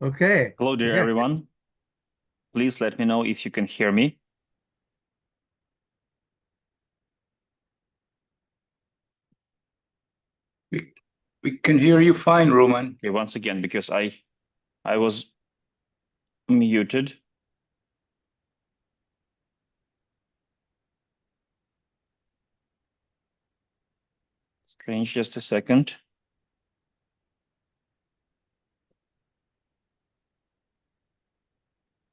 Okay. Hello there, Yeah. everyone. Please let me know if you can hear me. We can hear you fine, Roman. Okay, once again, because I was muted. Strange, just a second.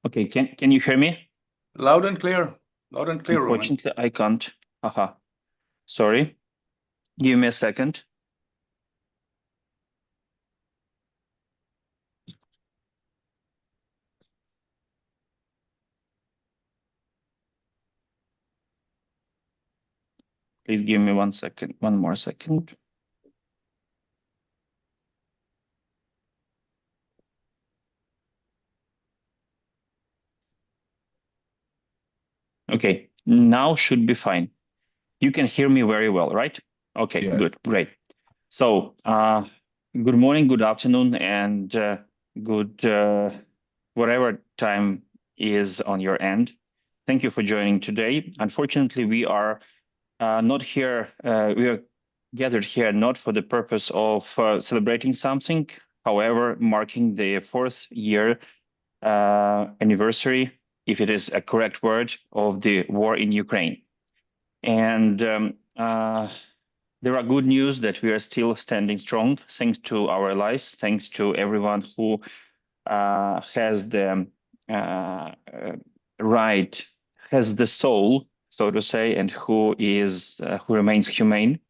Okay, can you hear me? Loud and clear. Loud and clear, Roman. Unfortunately, I can't. Haha. Sorry. Give me a second. Please give me 1 second, one more second. Okay, now should be fine. You can hear me very well, right? Okay, Yes. good, great. So, good morning, good afternoon, and good whatever time is on your end. Thank you for joining today. Unfortunately, we are not here. We are gathered here not for the purpose of celebrating something. However, marking the 4th-year anniversary, if it is a correct word, of the war in Ukraine. And there are good news that we are still standing strong, thanks to our allies, thanks to everyone who has the right, has the soul, so to say, and who remains humane.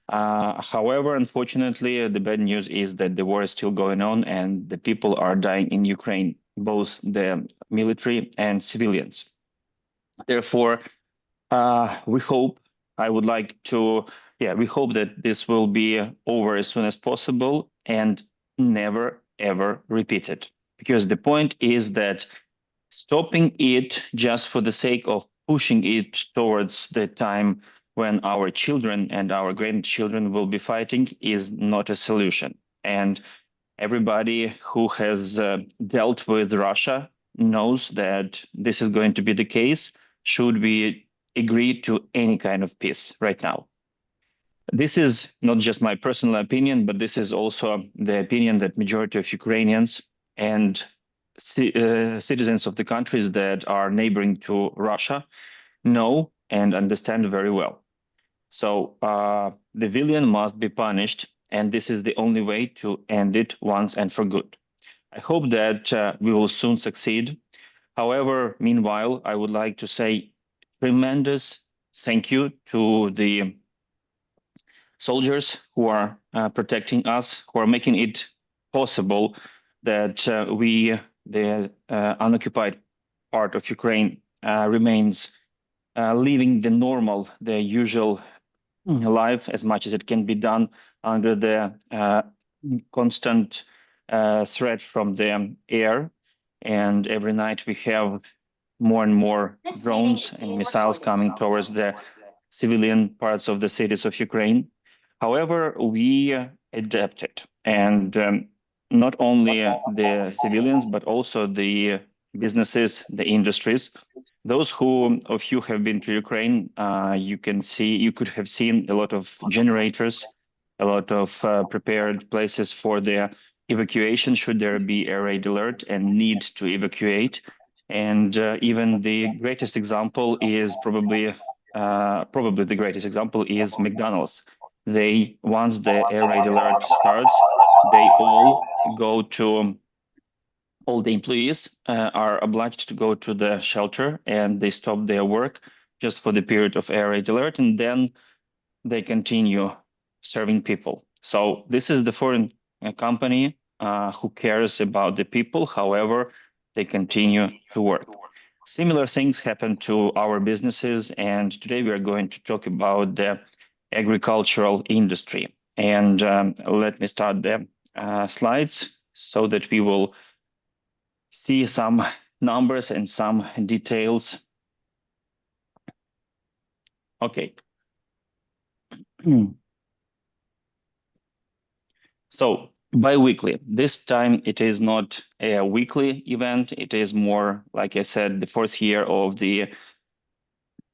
However, unfortunately, the bad news is that the war is still going on and the people are dying in Ukraine, both the military and civilians. Therefore, we hope, I would like to, we hope that this will be over as soon as possible and never, ever repeated. Because the point is that stopping it just for the sake of pushing it towards the time when our children and our grandchildren will be fighting is not a solution. And everybody who has dealt with Russia knows that this is going to be the case should we agree to any kind of peace right now. This is not just my personal opinion, but this is also the opinion that majority of Ukrainians and citizens of the countries that are neighboring to Russia know and understand very well. So the villain must be punished, and this is the only way to end it once and for good. I hope that we will soon succeed. However, meanwhile, I would like to say tremendous thank you to the soldiers who are protecting us, who are making it possible that the unoccupied part of Ukraine, remains living the usual life as much as it can be done under the constant threat from the air. And every night we have more and more drones and missiles coming towards the civilian parts of the cities of Ukraine. However, we adapted, and not only the civilians, but also the businesses, the industries. Those of you have been to Ukraine, you could have seen a lot of generators, a lot of prepared places for the evacuation should there be a raid alert and need to evacuate. And even the greatest example is probably the greatest example is McDonald's. Once the air raid alert starts, they all the employees are obliged to go to the shelter and they stop their work just for the period of air raid alert, and then they continue serving people. So this is the foreign company who cares about the people. However, they continue to work. Similar things happen to our businesses, and today we are going to talk about the agricultural industry. And let me start the slides so that we will see some numbers and some details. Okay. So bi-weekly. This time it is not a weekly event. It is more, like I said, the fourth year of the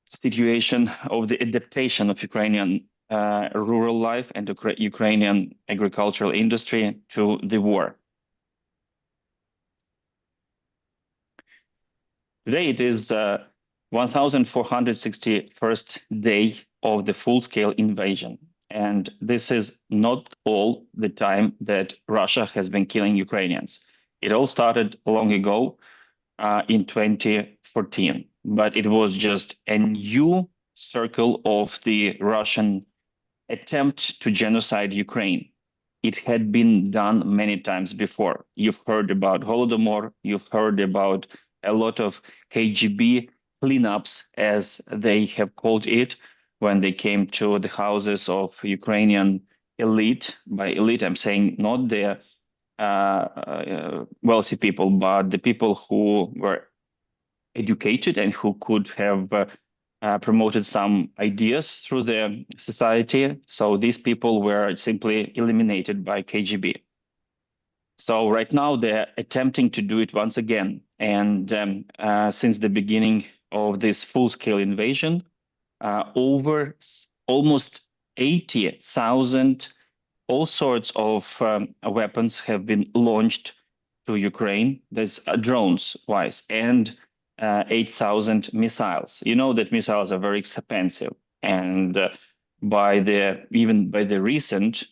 situation of the adaptation of Ukrainian rural life and Ukrainian agricultural industry to the war. Today it is 1461st day of the full-scale invasion. And this is not all the time that Russia has been killing Ukrainians. It all started long ago in 2014, but it was just a new circle of the Russian attempt to genocide Ukraine. It had been done many times before. You've heard about Holodomor, you've heard about a lot of KGB cleanups, as they have called it, when they came to the houses of Ukrainian elite. By elite, I'm saying not the wealthy people, but the people who were educated and who could have promoted some ideas through the society. So these people were simply eliminated by KGB. So right now they're attempting to do it once again. And since the beginning of this full-scale invasion, over almost 80,000 all sorts of weapons have been launched to Ukraine. There's drones wise and 8,000 missiles. You know that missiles are very expensive, and even by the recent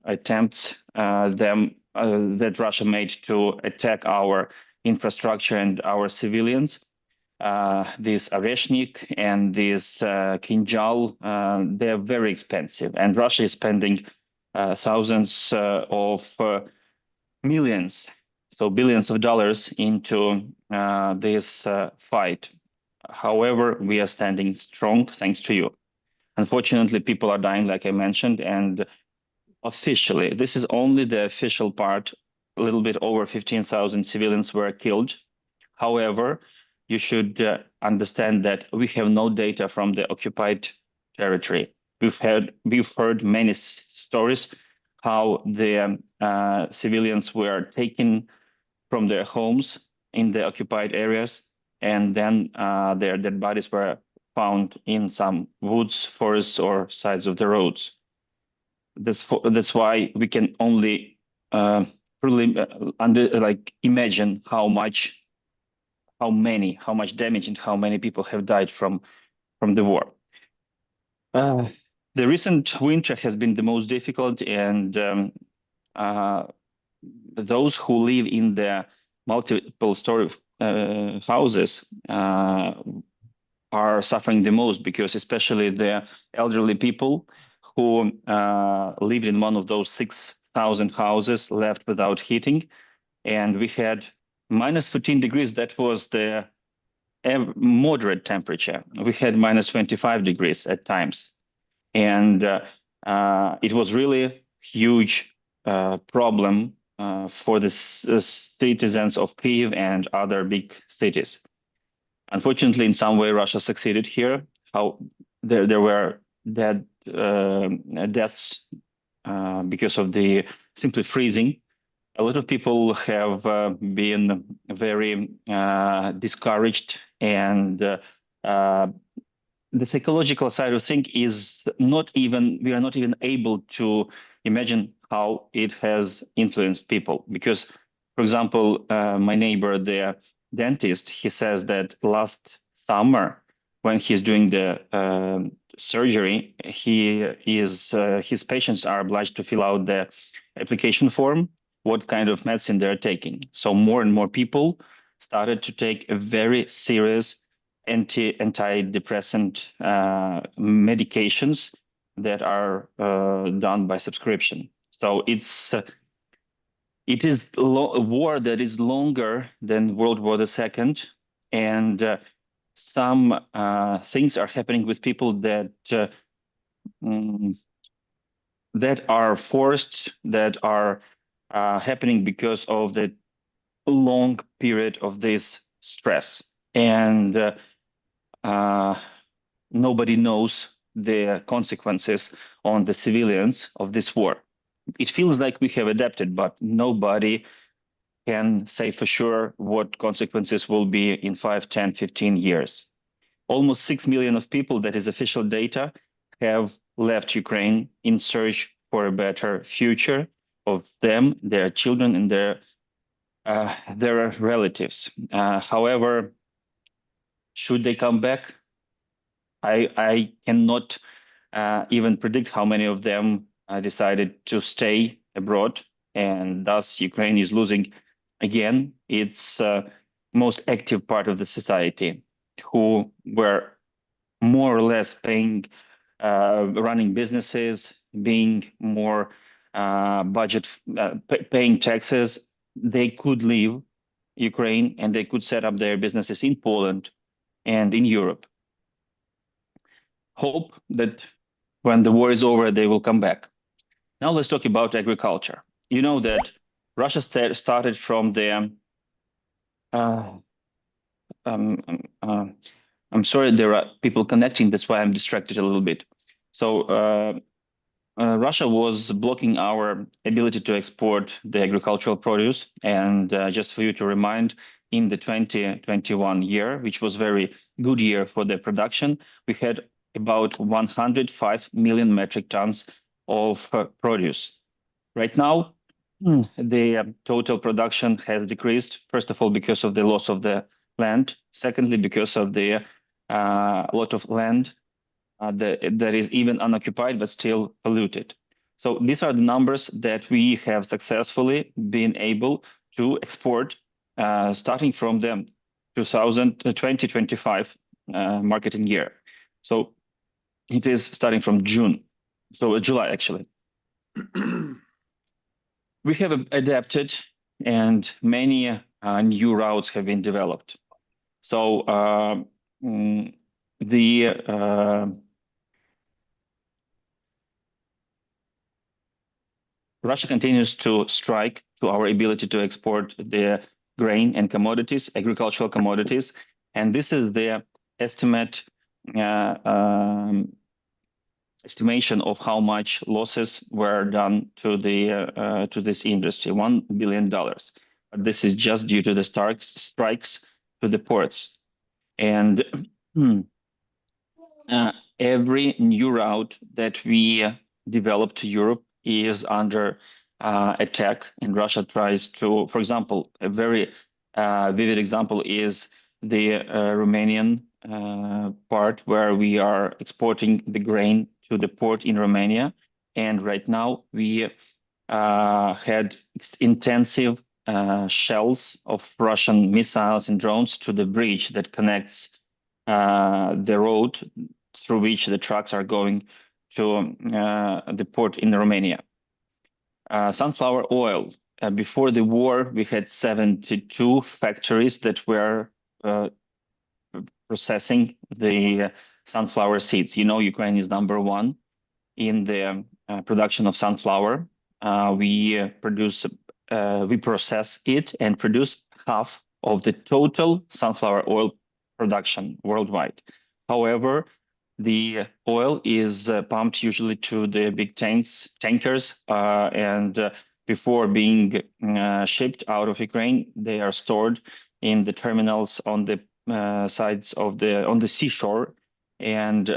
attempts that Russia made to attack our infrastructure and our civilians, this Areshnik and this Kinjal, they're very expensive, and Russia is spending thousands of millions, so billions of dollars into this fight. However, we are standing strong thanks to you. Unfortunately, people are dying, like I mentioned, and officially, this is only the official part. A little bit over 15,000 civilians were killed. However, you should understand that we have no data from the occupied territory. We've heard many stories how the civilians were taken from their homes in the occupied areas, and then their dead bodies were found in some woods, forests, or sides of the roads. That's why we can only really imagine how much damage and how many people have died from the war. The recent winter has been the most difficult, and those who live in the multiple story houses are suffering the most, because especially the elderly people who lived in one of those 6,000 houses left without heating. And we had minus 14 degrees. That was the moderate temperature. We had minus 25 degrees at times. And it was really huge problem for the citizens of Kyiv and other big cities. Unfortunately, in some way, Russia succeeded here. How there were deaths because of the simply freezing. A lot of people have been very discouraged, and the psychological side of things is we are not even able to imagine how it has influenced people. Because, for example, my neighbor, the dentist, he says that last summer, when he's doing the surgery, his patients are obliged to fill out the application form, what kind of medicine they're taking. So more and more people started to take a very serious antidepressant medications that are done by subscription. So it is a war that is longer than World War II, and some things are happening with people that are forced, that are happening because of the long period of this stress. And nobody knows the consequences on the civilians of this war. it feels like we have adapted, but nobody can say for sure what consequences will be in 5, 10, 15 years. Almost 6 million of people, that is official data, have left Ukraine in search for a better future of them, their children, and their relatives. However, should they come back? I cannot even predict how many of them decided to stay abroad, and thus Ukraine is losing again its most active part of the society, who were more or less paying, running businesses, being more paying taxes. They could leave Ukraine and they could set up their businesses in Poland and in Europe. Hope that when the war is over, they will come back. Now let's talk about agriculture. You know that Russia started from the uh, um, I'm sorry, there are people connecting. That's why I'm distracted a little bit. So Russia was blocking our ability to export the agricultural produce. And just for you to remind, in the 2021 year, which was very good year for the production, we had about 105 million metric tons of produce. Right now, the total production has decreased, first of all, because of the loss of the land. Secondly, because of the lot of land that is even unoccupied but still polluted. So these are the numbers that we have successfully been able to export starting from the 2025 marketing year. So it is starting from June, so July actually. We have adapted and many new routes have been developed. So the Russia continues to strike to our ability to export the grain and commodities, agricultural commodities, and this is the estimate uh, um, estimation of how much losses were done to this industry, $1 billion. But this is just due to the strikes to the ports, and every new route that we develop to Europe is under attack, and Russia tries to, for example, a very vivid example is the Romanian part where we are exporting the grain to the port in Romania. And right now we had intensive shells of Russian missiles and drones to the bridge that connects the road through which the trucks are going to the port in Romania. Sunflower oil. Before the war, we had 72 factories that were processing the sunflower seeds. You know, Ukraine is number one in the production of sunflower. We process it and produce half of the total sunflower oil production worldwide. However, the oil is pumped usually to the big tankers, and before being shipped out of Ukraine, they are stored in the terminals on the sides of on the seashore, and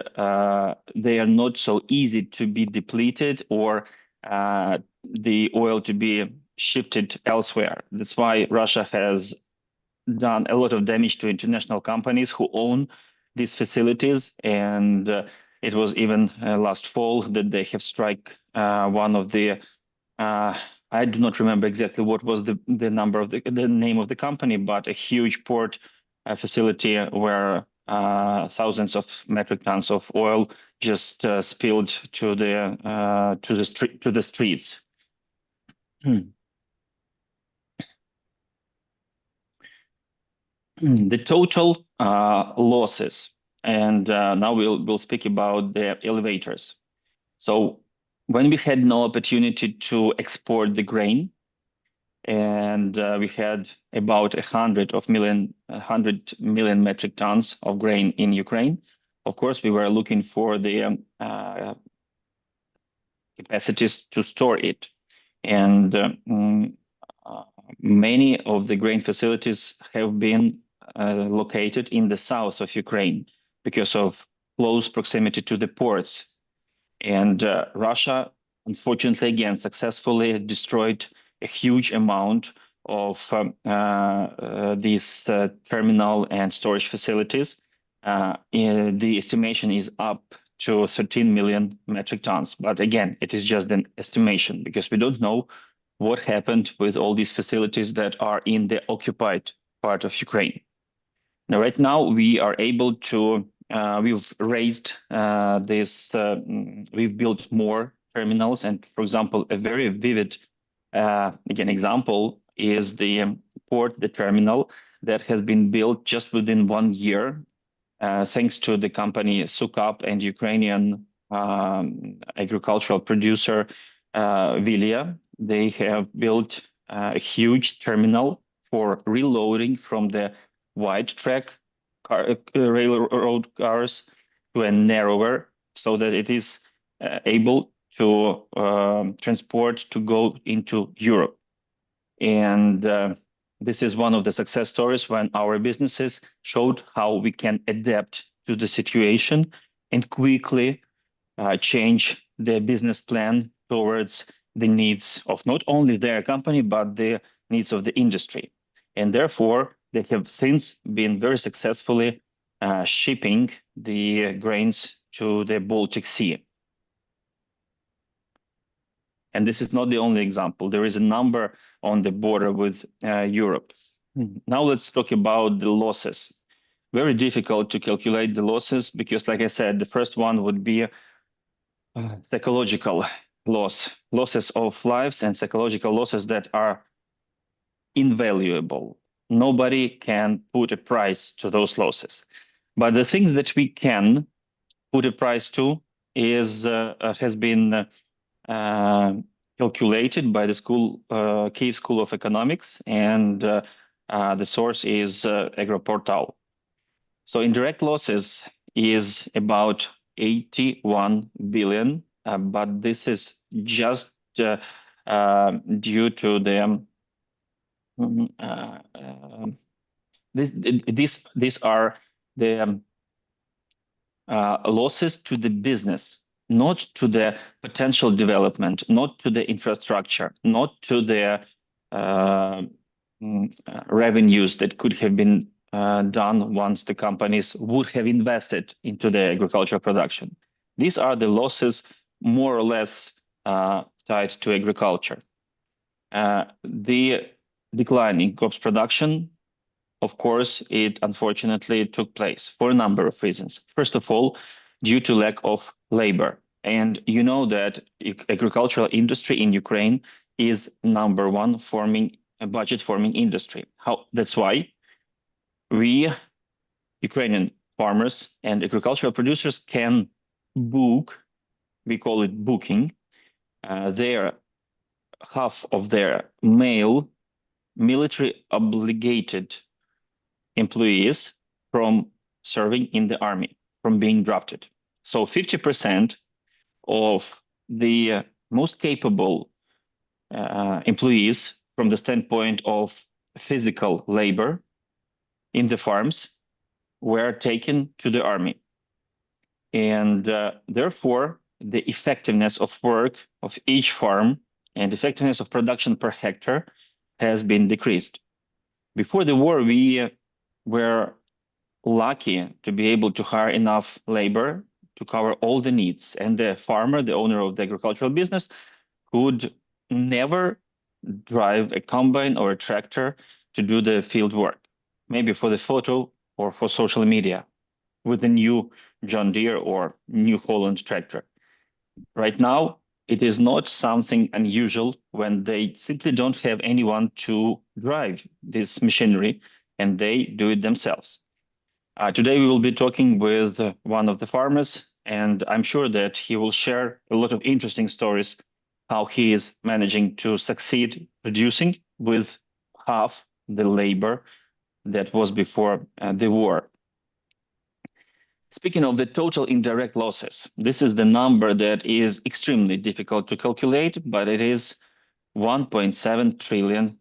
they are not so easy to be depleted or the oil to be shifted elsewhere. That's why Russia has done a lot of damage to international companies who own these facilities. And it was even last fall that they have struck one of the, I do not remember exactly what was the number of the name of the company, but a huge port facility where thousands of metric tons of oil just spilled to the streets. The total losses, and now we'll speak about the elevators. So when we had no opportunity to export the grain, and we had about 100 million metric tons of grain in Ukraine, of course, we were looking for the capacities to store it. And many of the grain facilities have been located in the south of Ukraine because of close proximity to the ports. And Russia, unfortunately, again, successfully destroyed a huge amount of these terminal and storage facilities. The estimation is up to 13 million metric tons. But again, it is just an estimation because we don't know what happened with all these facilities that are in the occupied part of Ukraine. Now, right now, we are able to, we've raised we've built more terminals. And for example, a very vivid, again, example is the the terminal that has been built just within 1 year, thanks to the company Sukap and Ukrainian agricultural producer Vilia. They have built a huge terminal for reloading from the wide track railroad cars to a narrower, so that it is able to transport to go into Europe. And this is one of the success stories when our businesses showed how we can adapt to the situation and quickly change their business plan towards the needs of not only their company, but the needs of the industry. And therefore, they have since been very successfully shipping the grains to the Baltic Sea. And this is not the only example. There is a number on the border with Europe. Now let's talk about the losses. Very difficult to calculate the losses because, like I said, the first one would be psychological losses of lives and psychological losses that are invaluable. Nobody can put a price to those losses. But the things that we can put a price to has been calculated by the Kyiv School of Economics, and the source is AgroPortal. So indirect losses is about 81 billion, but this is just due to the these are the losses to the business, not to the potential development, not to the infrastructure, not to the revenues that could have been done once the companies would have invested into the agricultural production. These are the losses more or less tied to agriculture. The decline in crops production, of course, it unfortunately took place for a number of reasons. First of all, due to lack of labor. And you know that agricultural industry in Ukraine is number one budget forming industry. That's why we, Ukrainian farmers and agricultural producers, can book, we call it booking, half of their male military obligated employees from serving in the army, from being drafted. So 50% of the most capable employees from the standpoint of physical labor in the farms were taken to the army. And therefore, the effectiveness of work of each farm and effectiveness of production per hectare has been decreased. Before the war, we were lucky to be able to hire enough labor to cover all the needs. And the farmer, the owner of the agricultural business, could never drive a combine or a tractor to do the field work, maybe for the photo or for social media with the new John Deere or New Holland tractor. Right now, it is not something unusual when they simply don't have anyone to drive this machinery and they do it themselves. Today, we will be talking with one of the farmers, and I'm sure that he will share a lot of interesting stories how he is managing to succeed producing with half the labor that was before the war. Speaking of the total indirect losses, this is the number that is extremely difficult to calculate, but it is $1.7 trillion.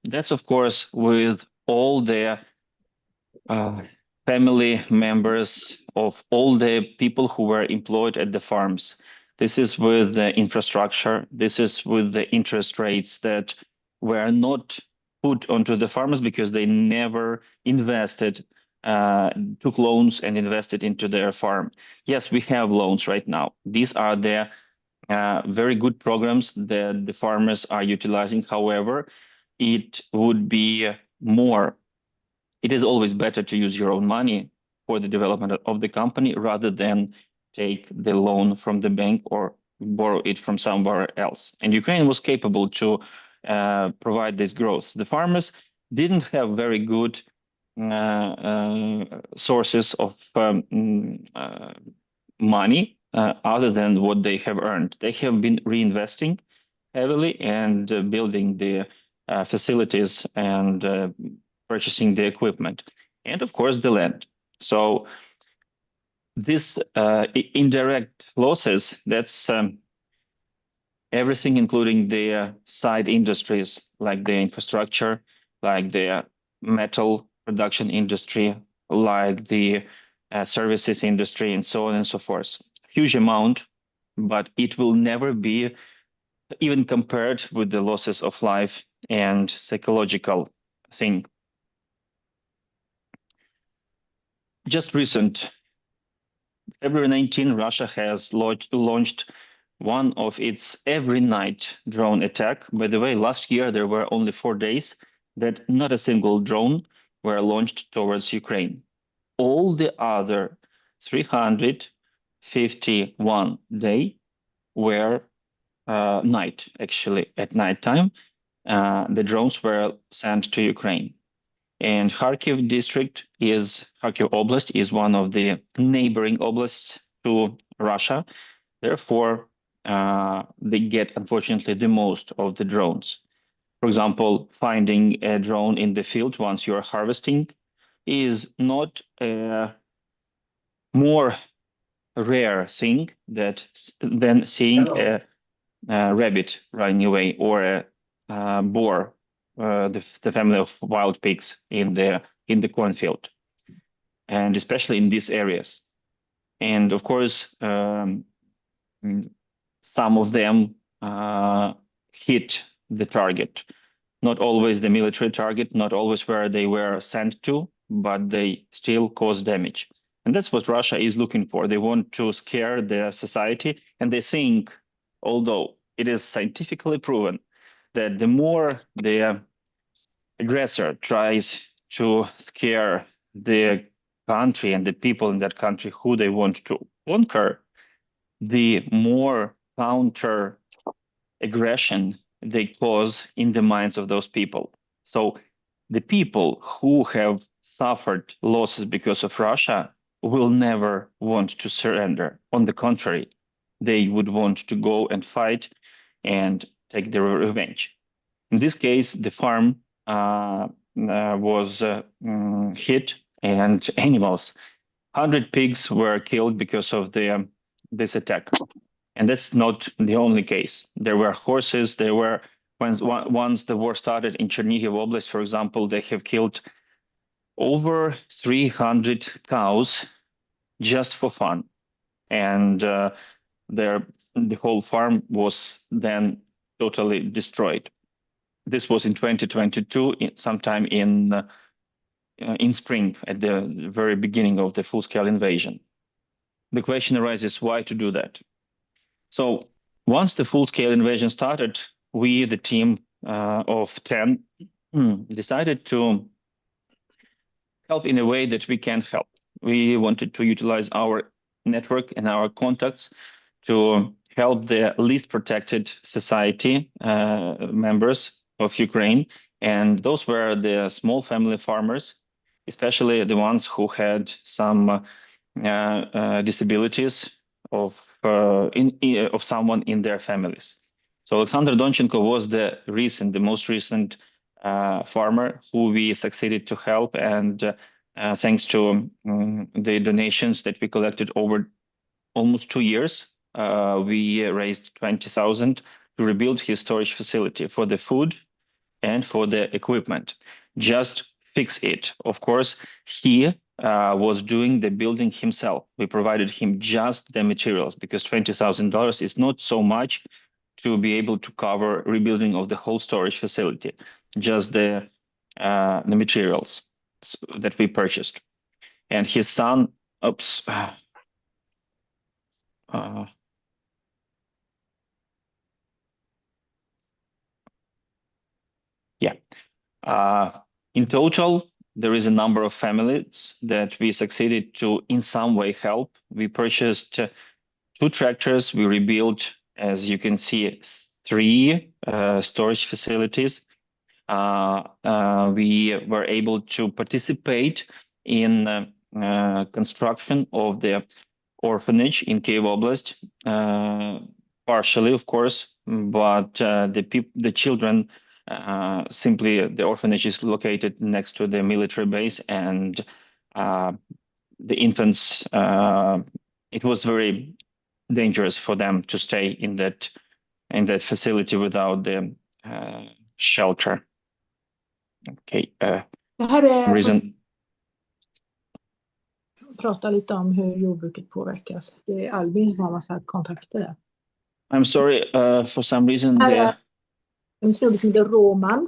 That's, of course, with all the family members of all the people who were employed at the farms. This is with the infrastructure. This is with the interest rates that were not put onto the farmers because they never invested, took loans and invested into their farm. Yes, we have loans right now. These are the very good programs that the farmers are utilizing. However, it would be more. It is always better to use your own money for the development of the company rather than take the loan from the bank or borrow it from somewhere else. And Ukraine was capable to provide this growth. The farmers didn't have very good sources of money other than what they have earned. They have been reinvesting heavily and building the facilities and purchasing the equipment, and of course the land. So this indirect losses, that's everything, including the side industries like the infrastructure, like the metal production industry, like the services industry, and so on and so forth. Huge amount, but it will never be even compared with the losses of life and psychological thing. Just recent, February 19, Russia has launched one of its every night drone attack. By the way, last year there were only 4 days that not a single drone were launched towards Ukraine. All the other 351 days were night, actually, at nighttime. The drones were sent to Ukraine. And Kharkiv Oblast is one of the neighboring oblasts to Russia. Therefore, they get, unfortunately, the most of the drones. For example, finding a drone in the field once you're harvesting is not a more rare thing than seeing a rabbit running away or a boar, the family of wild pigs in the cornfield, and especially in these areas. And of course, some of them hit the target. Not always the military target, not always where they were sent to, but they still cause damage. And that's what Russia is looking for. They want to scare their society, and they think, although it is scientifically proven that the more the aggressor tries to scare the country and the people in that country who they want to conquer, the more counter aggression they cause in the minds of those people. So the people who have suffered losses because of Russia will never want to surrender. On the contrary, they would want to go and fight and take their revenge. In this case, the farm was hit, and animals. 100 pigs were killed because of this attack. And that's not the only case. There were horses. There were once the war started in Chernihiv Oblast, for example, they have killed over 300 cows just for fun, and the whole farm was then totally destroyed. This was in 2022, sometime in spring, at the very beginning of the full-scale invasion. The question arises, why to do that? So once the full-scale invasion started, we, the team of 10, decided to help in a way that we can help. We wanted to utilize our network and our contacts to help the least protected society members of Ukraine. And those were the small family farmers, especially the ones who had some disabilities of someone in their families. So Alexander Donchenko was the most recent farmer who we succeeded to help, and thanks to the donations that we collected over almost 2 years, we raised 20,000 to rebuild his storage facility for the food and for the equipment. Just fix it. Of course, he was doing the building himself. We provided him just the materials because $20,000 is not so much to be able to cover rebuilding of the whole storage facility, just the materials that we purchased. And his son, oops, yeah. In total, there is a number of families that we succeeded to in some way help. We purchased 2 tractors. We rebuilt, as you can see, 3 storage facilities. We were able to participate in construction of the orphanage in Kyiv Oblast, partially, of course, but the children simply the orphanage is located next to the military base, and the infants. It was very dangerous for them to stay in that facility without the shelter. Okay. Det här är Reason. Prata lite om hur jordbruket påverkas. Det är Albin som har massa kontakter där. I'm sorry, for some reason the En snubbe som heter Roman.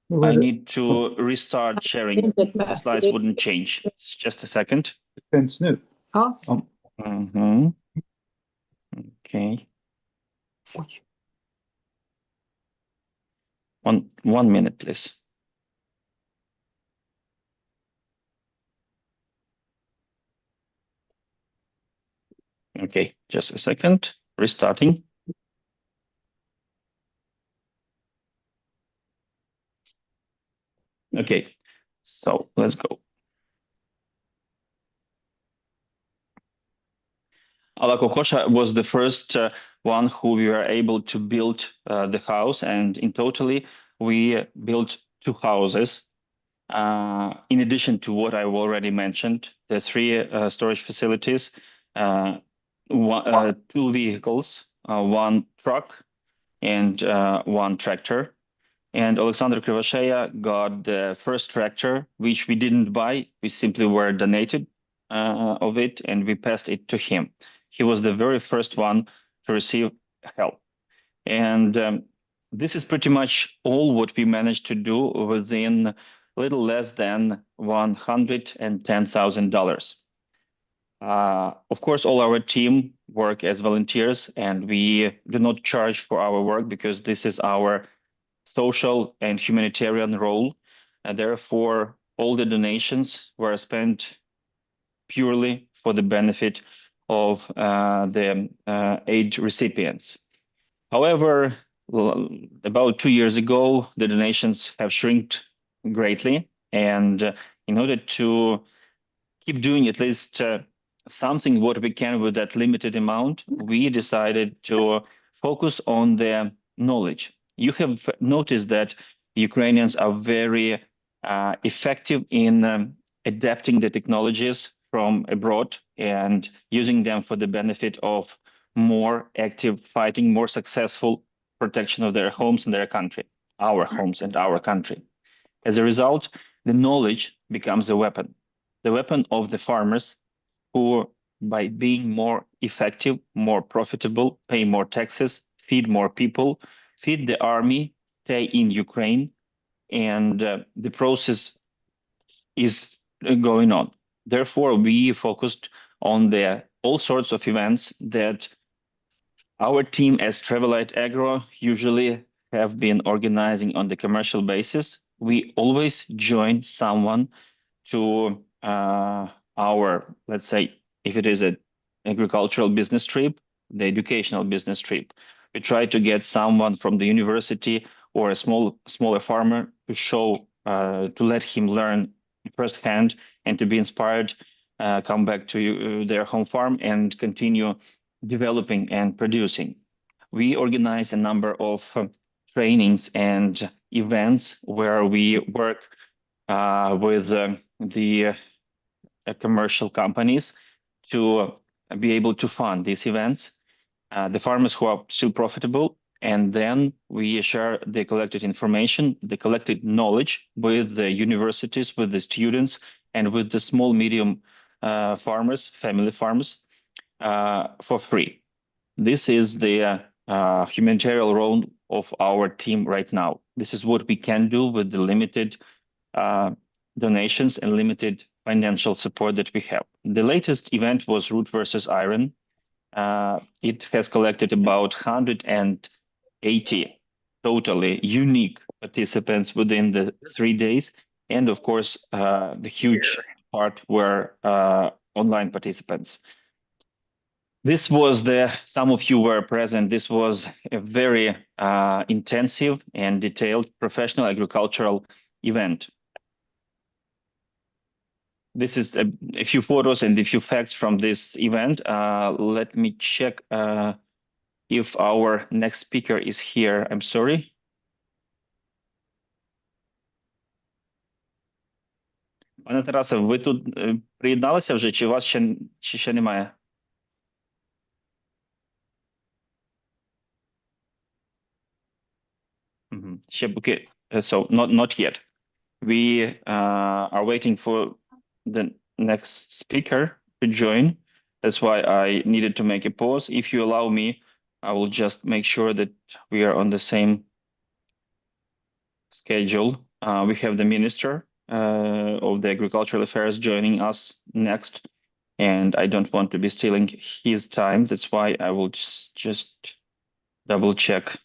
I need to restart sharing. The slides wouldn't change. It's just a second. Sänds nu. Ja. Mm-hmm. Okay. Oj. One minute, please. Okay, just a second. Restarting. Okay, so let's go. Alakokosha was the first one who we were able to build the house, and in totally we built 2 houses. In addition to what I've already mentioned, the 3 storage facilities, 2 vehicles, 1 truck, and 1 tractor. And Alexander Krivosheya got the first tractor, which we didn't buy. We simply were donated of it, and we passed it to him. He was the very first one to receive help. And this is pretty much all what we managed to do within a little less than $110,000. Of course, all our team work as volunteers, and we do not charge for our work because this is our social and humanitarian role. And therefore, all the donations were spent purely for the benefit of the aid recipients. However, about 2 years ago, the donations have shrinked greatly. And in order to keep doing at least something what we can with that limited amount, we decided to focus on the knowledge. You have noticed that Ukrainians are very effective in adapting the technologies from abroad and using them for the benefit of more active fighting, more successful protection of their homes and their country, our homes and our country. As a result, the knowledge becomes a weapon of the farmers who, by being more effective, more profitable, pay more taxes, feed more people, feed the army, stay in Ukraine, and the process is going on. Therefore, we focused on all sorts of events that our team as Travelite Agro usually have been organizing on the commercial basis. We always join someone to our, let's say, if it is an agricultural business trip, the educational business trip. We try to get someone from the university or a smaller farmer to show, to let him learn firsthand and to be inspired, come back to their home farm and continue developing and producing. We organize a number of trainings and events where we work with the commercial companies to be able to fund these events. The farmers who are still profitable and then we share the collected information, the collected knowledge with the universities, with the students, and with the small, medium farmers, family farms, for free. This is the humanitarian role of our team right now. This is what we can do with the limited donations and limited financial support that we have. The latest event was Root versus Iron. It has collected about 180 totally unique participants within the 3 days. And of course, the huge part were online participants. This was some of you were present. This was a very intensive and detailed professional agricultural event. This is a few photos and a few facts from this event. Let me check if our next speaker is here. I'm sorry. Пане Тарасе, ви тут приєдналися вже, чи вас ще немає? Ще поки, so not yet. We are waiting for the next speaker to join. That's why I needed to make a pause. If you allow me, I will just make sure that we are on the same schedule. We have the Minister of the Agricultural Affairs joining us next, and I don't want to be stealing his time. That's why I will just double check.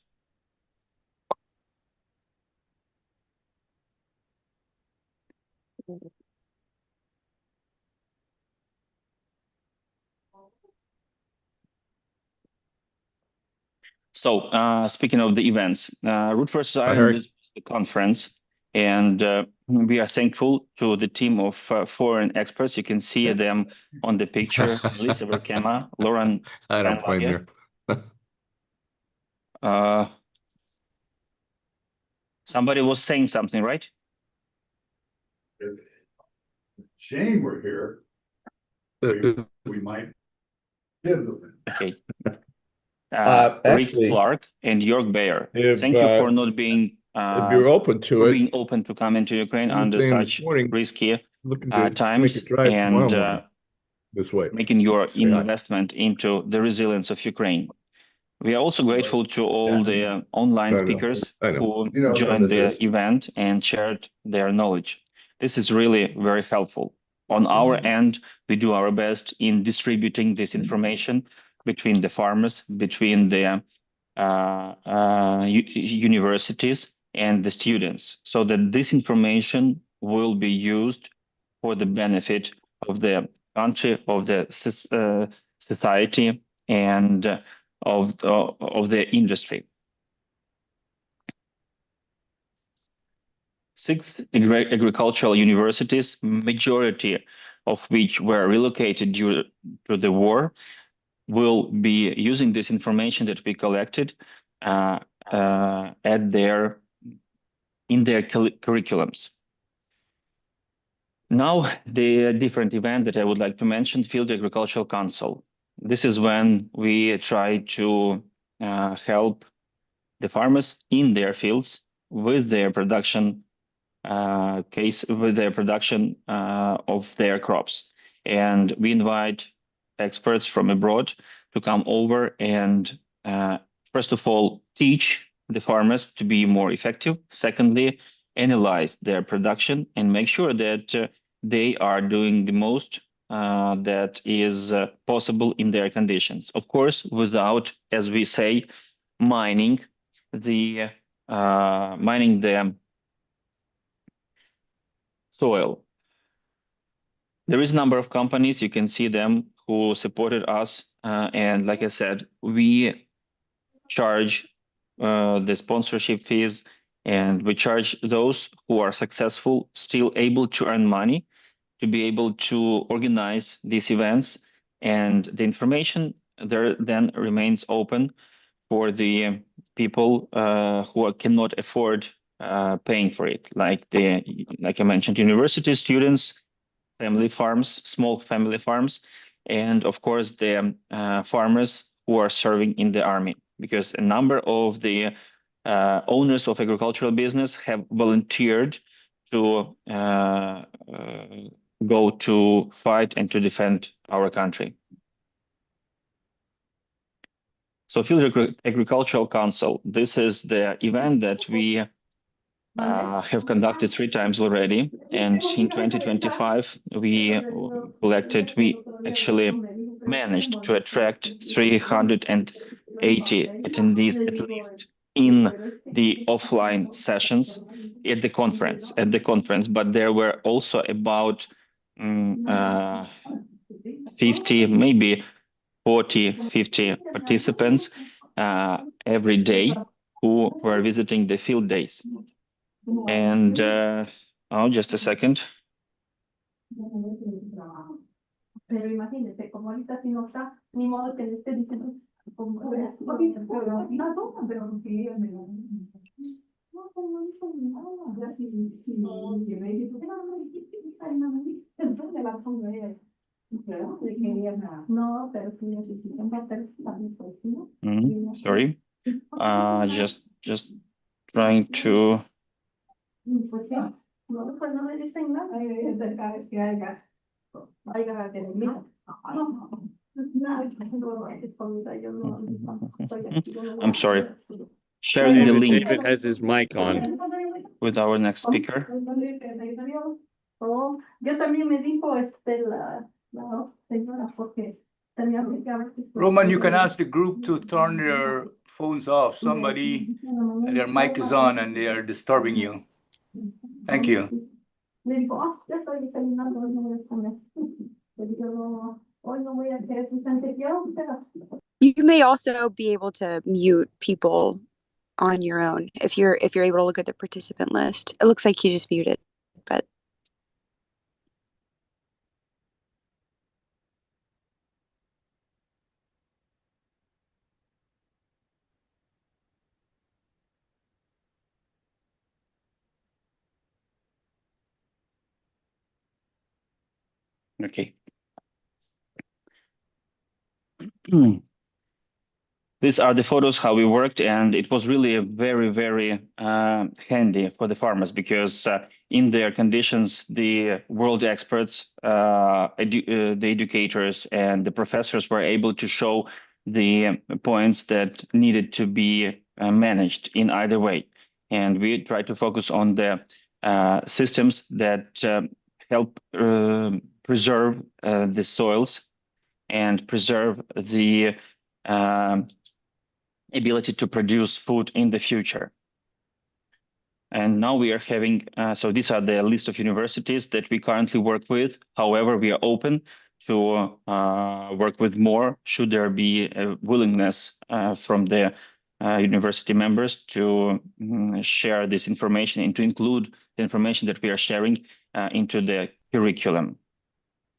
So speaking of the events, Root versus Iron is the conference, and we are thankful to the team of foreign experts. You can see them on the picture: Melissa Verkema, Lauren. I don't blame you. Somebody was saying something, right? If Shane were here, we might give them. Okay. Actually, Rick Clark and York Bayer. Thank you for not being if you're open to it, being open to come into Ukraine under such risky times and this way, making your investment into the resilience of Ukraine. We are also grateful to all the online speakers who joined the event and shared their knowledge. This is really very helpful. On our end, we do our best in distributing this information between the farmers, between the universities and the students, so that this information will be used for the benefit of the country, of the society, and of the industry. 6 agricultural universities, majority of which were relocated due to the war, will be using this information that we collected in their curriculums. Now, the different event that I would like to mention, Field Agricultural Council. This is when we try to help the farmers in their fields with their production with their production of their crops. And we invite experts from abroad to come over and first of all, teach the farmers to be more effective. Secondly, analyze their production and make sure that they are doing the most that is possible in their conditions. Of course, without, as we say, mining the soil. There is a number of companies, you can see them, who supported us. And like I said, we charge the sponsorship fees, and we charge those who are successful, still able to earn money, to be able to organize these events. And the information there then remains open for the people who cannot afford paying for it, like I mentioned, university students, family farms, small family farms, and of course the farmers who are serving in the army, because a number of the owners of agricultural business have volunteered to go to fight and to defend our country. So Field Agricultural Council, this is the event that we have conducted 3 times already. And in 2025, we actually managed to attract 380 attendees at least in the offline sessions at the conference, but there were also about 50, maybe 40, 50 participants every day who were visiting the field days. And oh, just a second. Pero imagínese, como ahorita si no está, ni modo que le esté diciendo, Sorry, just trying to. I'm sorry. Sharing the link. David has his mic on. With our next speaker. Roman, you can ask the group to turn their phones off. Somebody, their mic is on and they are disturbing you. Thank you. You may also be able to mute people on your own if you're able to look at the participant list. It looks like he just muted, but okay. These are the photos how we worked, and it was really a very, very handy for the farmers because in their conditions, the world experts, the educators, and the professors were able to show the points that needed to be managed in either way. And we try to focus on the systems that help preserve the soils and preserve the ability to produce food in the future. And now we are having, so these are the list of universities that we currently work with. However, we are open to work with more should there be a willingness from the university members to share this information and to include the information that we are sharing into the curriculum.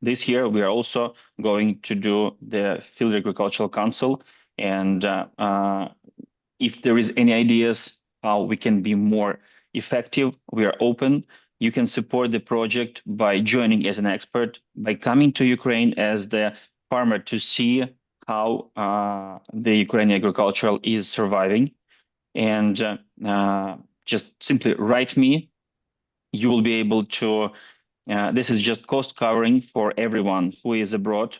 This year, we are also going to do the Field Agricultural Council. And if there is any ideas how we can be more effective, we are open. You can support the project by joining as an expert, by coming to Ukraine as the farmer to see how the Ukrainian agriculture is surviving. And just simply write me. You will be able to, this is just cost covering for everyone who is abroad.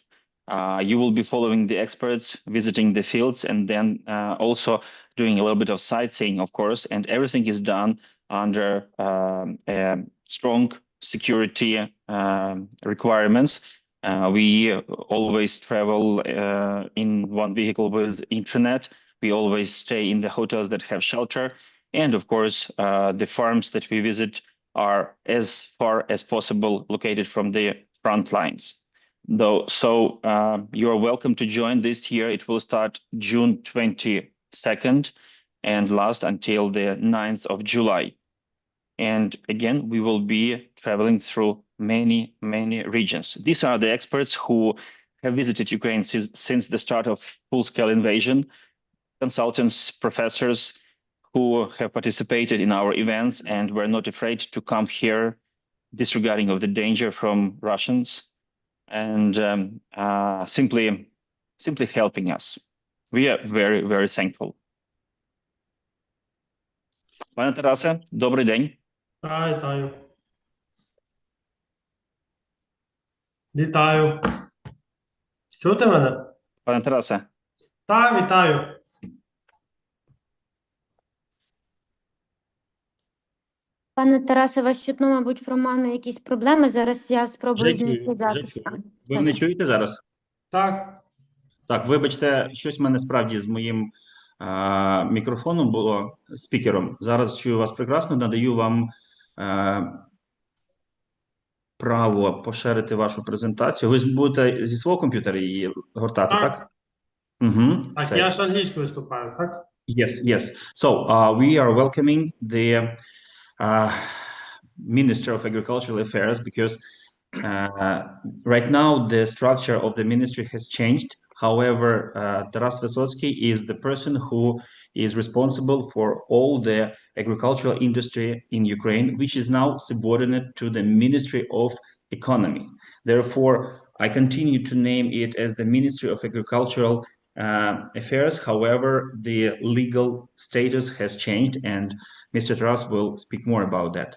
You will be following the experts, visiting the fields, and then also doing a little bit of sightseeing, of course, and everything is done under strong security requirements. We always travel in one vehicle with internet. We always stay in the hotels that have shelter. And of course, the farms that we visit are as far as possible located from the front lines. So you are welcome to join this year. It will start June 22nd and last until the 9th of July. And again, we will be traveling through many, many regions. These are the experts who have visited Ukraine since the start of full-scale invasion, consultants, professors who have participated in our events and were not afraid to come here disregarding of the danger from Russians and simply helping us. We are very, very thankful. Пане Тарасе, добрий день. Вітаю. Вітаю. Чути мене? Пане Тарасе, Так, вітаю. Пане Тарасе, вас чутно, мабуть, в Романа якісь проблеми. Зараз я спробую Вже з ним чую, вже зв'язатися. чую. Ви мене чуєте зараз? Так. Так, вибачте, щось в мене справді з моїм мікрофоном було, спікером. Зараз чую вас прекрасно, надаю вам право поширити вашу презентацію. Ви ж будете зі свого комп'ютера її гортати, так? Угу, Так, все. я ж англійською виступаю, так? Yes, yes. So we are welcoming the Minister of Agricultural Affairs because right now the structure of the ministry has changed. However, Taras Vysotsky is the person who is responsible for all the agricultural industry in Ukraine, which is now subordinate to the Ministry of Economy. Therefore, I continue to name it as the Ministry of Agricultural Affairs. However, the legal status has changed, and Mr. Taras will speak more about that.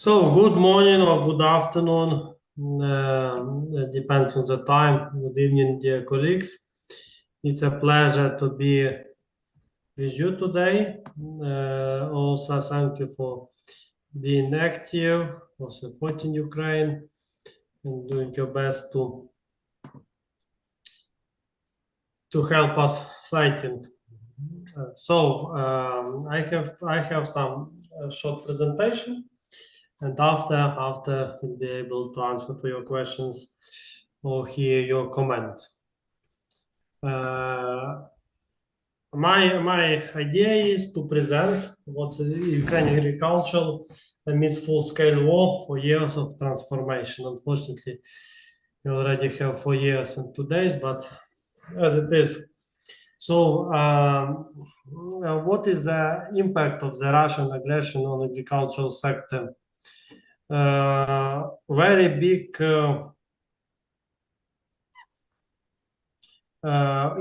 So, good morning or good afternoon. Depends on the time. Good evening, dear colleagues. It's a pleasure to be with you today. Also, thank you for being active, for supporting Ukraine, and doing your best to help us fighting. I have some short presentation, and after we'll be able to answer to your questions or hear your comments. My idea is to present what the Ukrainian agriculture amidst full-scale war for years of transformation. Unfortunately, we already have 4 years and 2 days, but as it is. So, what is the impact of the Russian aggression on the agricultural sector? Very big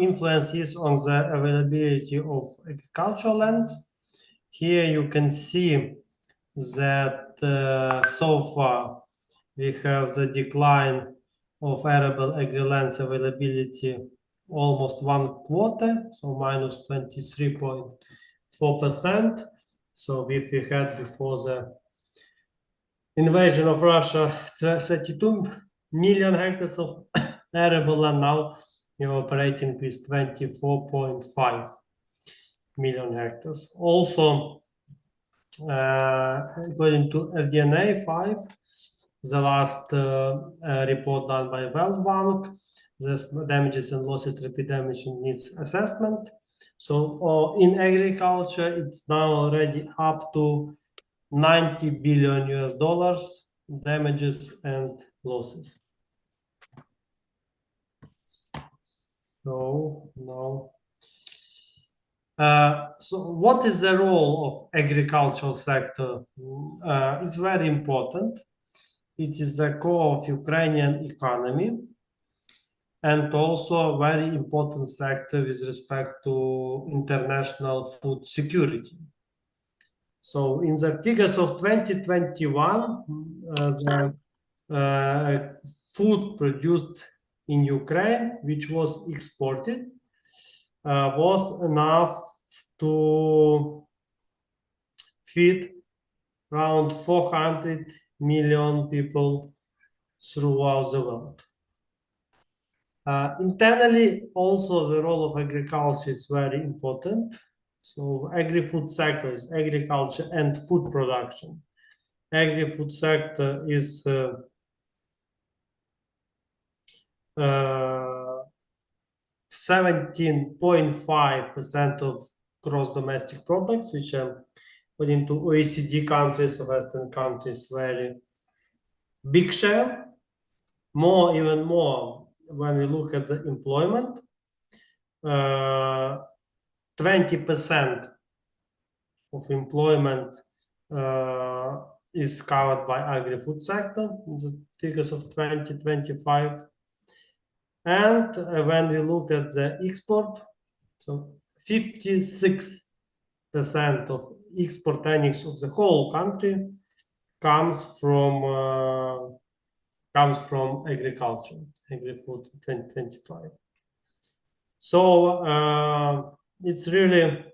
influences on the availability of agricultural lands. Here you can see that so far we have the decline of arable agri-lands availability almost 1/4, so minus 23.4%. So if we had before the invasion of Russia 32 million hectares of arable land, now we're operating with 24.5 million hectares. Also, according to RDNA 5, the last report done by World Bank, the damages and losses, repeat damage needs assessment. So in agriculture, it's now already up to $90 billion damages and losses. So now, so what is the role of agricultural sector? It's very important. It is the core of Ukrainian economy, and also a very important sector with respect to international food security. So in the figures of 2021, the food produced in Ukraine, which was exported, was enough to feed around 400 million people throughout the world. Internally, also the role of agriculture is very important. So agri-food sector is agriculture and food production. Agri-food sector is 17.5% of gross domestic products, which are, according to OECD countries or Western countries, very big share. Even more when we look at the employment, 20% of employment is covered by agri-food sector in the figures of 2025. And when we look at the export, so 56% of export earnings of the whole country comes from agriculture, agri-food 2025. So it's really,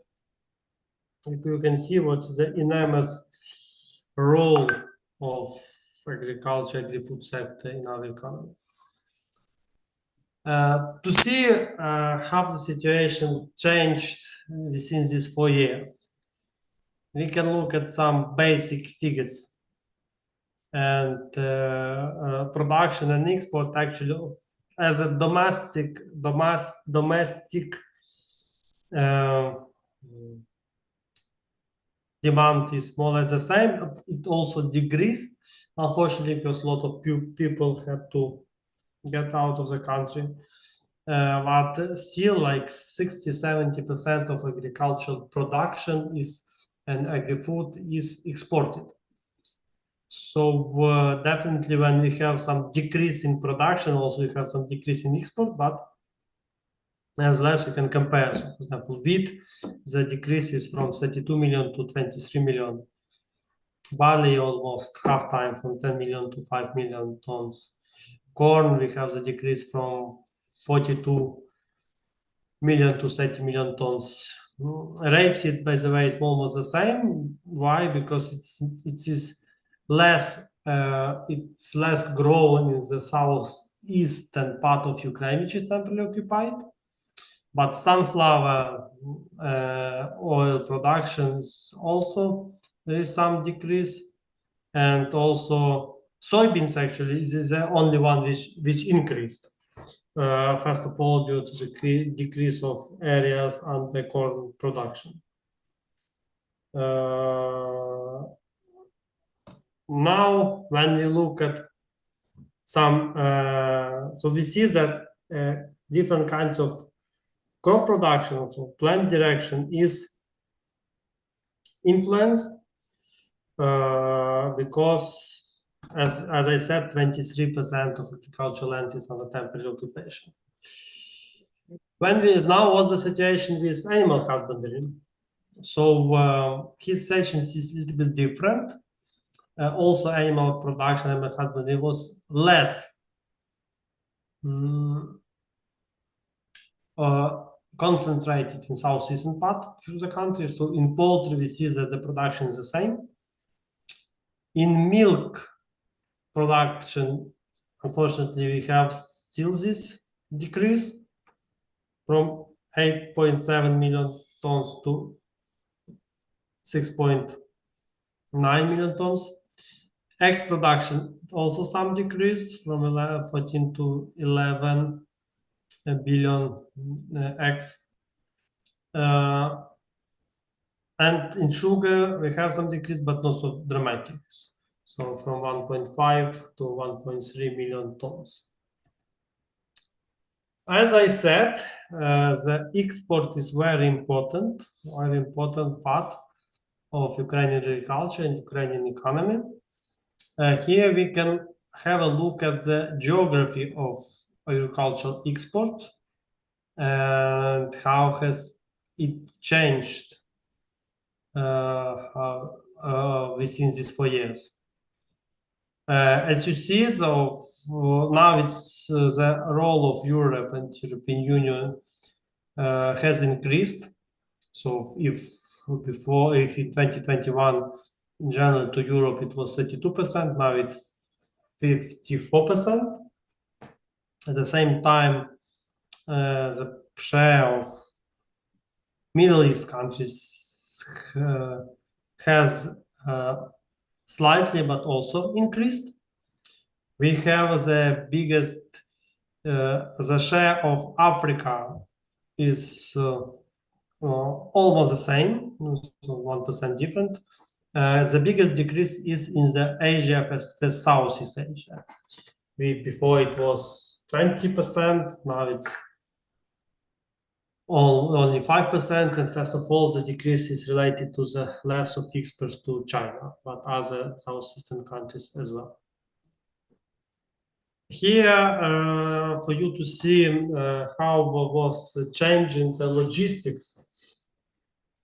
you can see what is the enormous role of agriculture, agri-food sector in our economy. To see how the situation changed within these 4 years, we can look at some basic figures. And production and export actually, as a domestic demand is more or less the same. It also decreased, unfortunately, because a lot of people had to get out of the country. But still, like 60-70% of agricultural production and agri-food is exported. So definitely, when we have some decrease in production, also we have some decrease in export, but nevertheless, we can compare. So, for example, wheat, the decrease is from 32 million to 23 million. Barley, almost half time, from 10 million to 5 million tons. Corn, we have the decrease from 42 million to 30 million tons. Rapeseed, by the way, is almost the same. Why? Because it's less grown in the southeastern part of Ukraine, which is temporarily occupied. But sunflower oil productions also, there is some decrease. And also soybeans actually is the only one which increased. First of all, due to the decrease of areas and the corn production. Now, when we look at some, so we see that different kinds of crop production, so plant direction is influenced because, as I said, 23% of agricultural land is under temporary occupation. Now what's the situation with animal husbandry? So his situation is a little bit different. Also, animal production, animal husbandry was less concentrated in southeastern part of the country. So in poultry, we see that the production is the same. In milk production, unfortunately, we have still this decrease from 8.7 million tons to 6.9 million tons. Eggs production, also some decrease from 14 to 11 billion eggs. And in sugar, we have some decrease, but not so dramatic. So from 1.5 to 1.3 million tons. As I said, the export is very important part of Ukrainian agriculture and Ukrainian economy. Here we can have a look at the geography of agricultural exports and how has it changed within these 4 years. As you see, so now it's the role of Europe and European Union has increased. So if in 2021, in general to Europe, it was 32%, now it's 54%. At the same time, the share of Middle East countries has slightly, but also increased. We have the biggest, the share of Africa is almost the same, so 1% different. The biggest decrease is in the Asia, the Southeast Asia. Before it was 20%, now it's only 5%. And first of all, the decrease is related to the loss of exports to China, but other Southeastern countries as well. Here, for you to see how was changing the logistics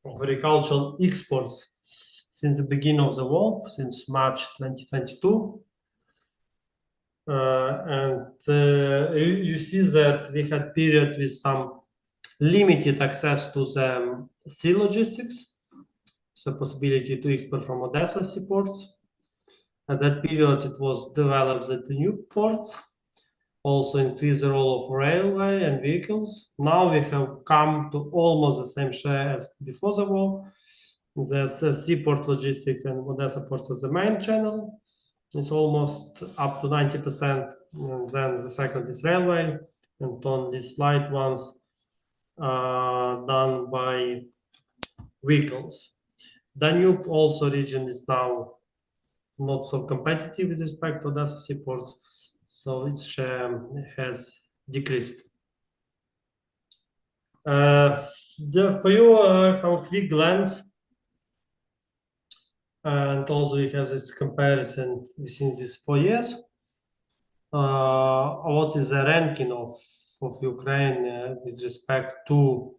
of agricultural exports since the beginning of the war, since March 2022. You see that we had period with some limited access to the sea logistics, so possibility to export from Odessa seaports. At that period, it was developed the new ports, also increased the role of railway and vehicles. Now we have come to almost the same share as before the war. The seaport logistics and Odessa ports are the main channel. It's almost up to 90%. And then the second is railway, and on these light ones done by vehicles. Danube also region is now not so competitive with respect to Odessa seaports, so its share has decreased. For you, some quick glance, and also we have this comparison within these 4 years. What is the ranking of Ukraine with respect to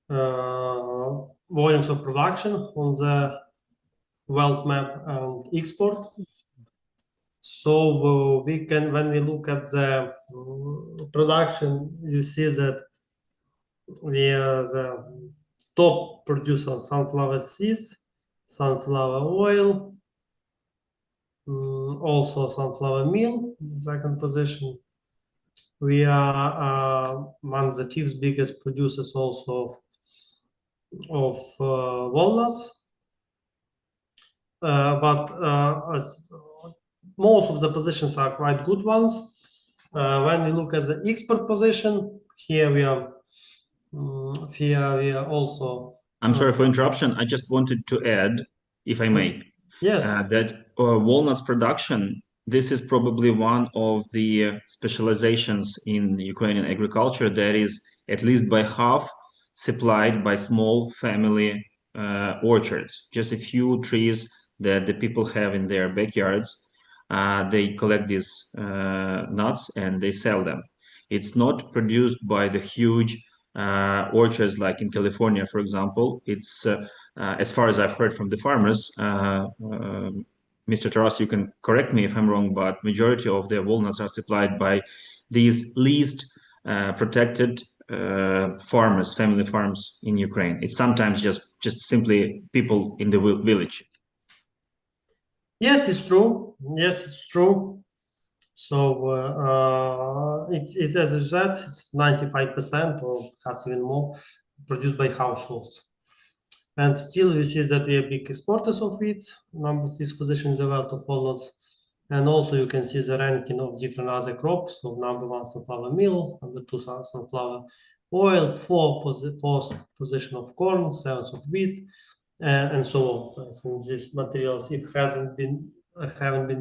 volumes of production on the world map and export? So we can, when we look at the production, you see that we are the top producer of sunflower seeds, sunflower oil, also sunflower meal, second position. We are among the 5th biggest producers also of walnuts, but most of the positions are quite good ones. When we look at the export position, here we are also. I'm sorry for interruption. I just wanted to add, if I may, yes, that walnuts production, this is probably one of the specializations in Ukrainian agriculture that is at least by half supplied by small family orchards, just a few trees that the people have in their backyards. They collect these nuts and they sell them. It's not produced by the huge orchards like in California, for example. It's as far as I've heard from the farmers, Mr. Taras, you can correct me if I'm wrong, but majority of their walnuts are supplied by these least protected farmers, family farms in Ukraine. It's sometimes just simply people in the village. Yes, it's true. Yes, it's true. So it's as you said, it's 95% or perhaps even more produced by households. And still you see that we are big exporters of wheat, number 5th position in the world of walnuts. And also you can see the ranking of different other crops. So number 1 sunflower meal, number 2 sunflower oil, 4th position of corn, 7th of wheat, and so on. So since these materials, if haven't been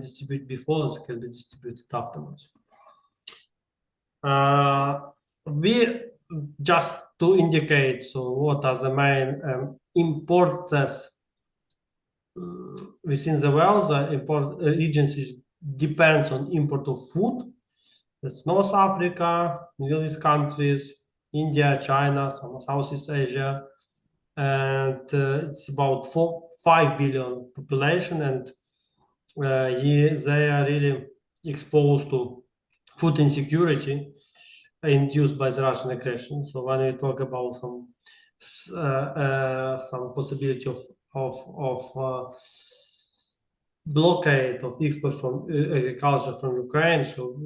distributed before, it can be distributed afterwards. We just to indicate, so what are the main importers within the world? The import regions depends on import of food. That's North Africa, Middle East countries, India, China, some Southeast Asia, and it's about 5 billion population, and they are really exposed to food insecurity induced by the Russian aggression. So when we talk about some possibility of blockade of export from agriculture from Ukraine, so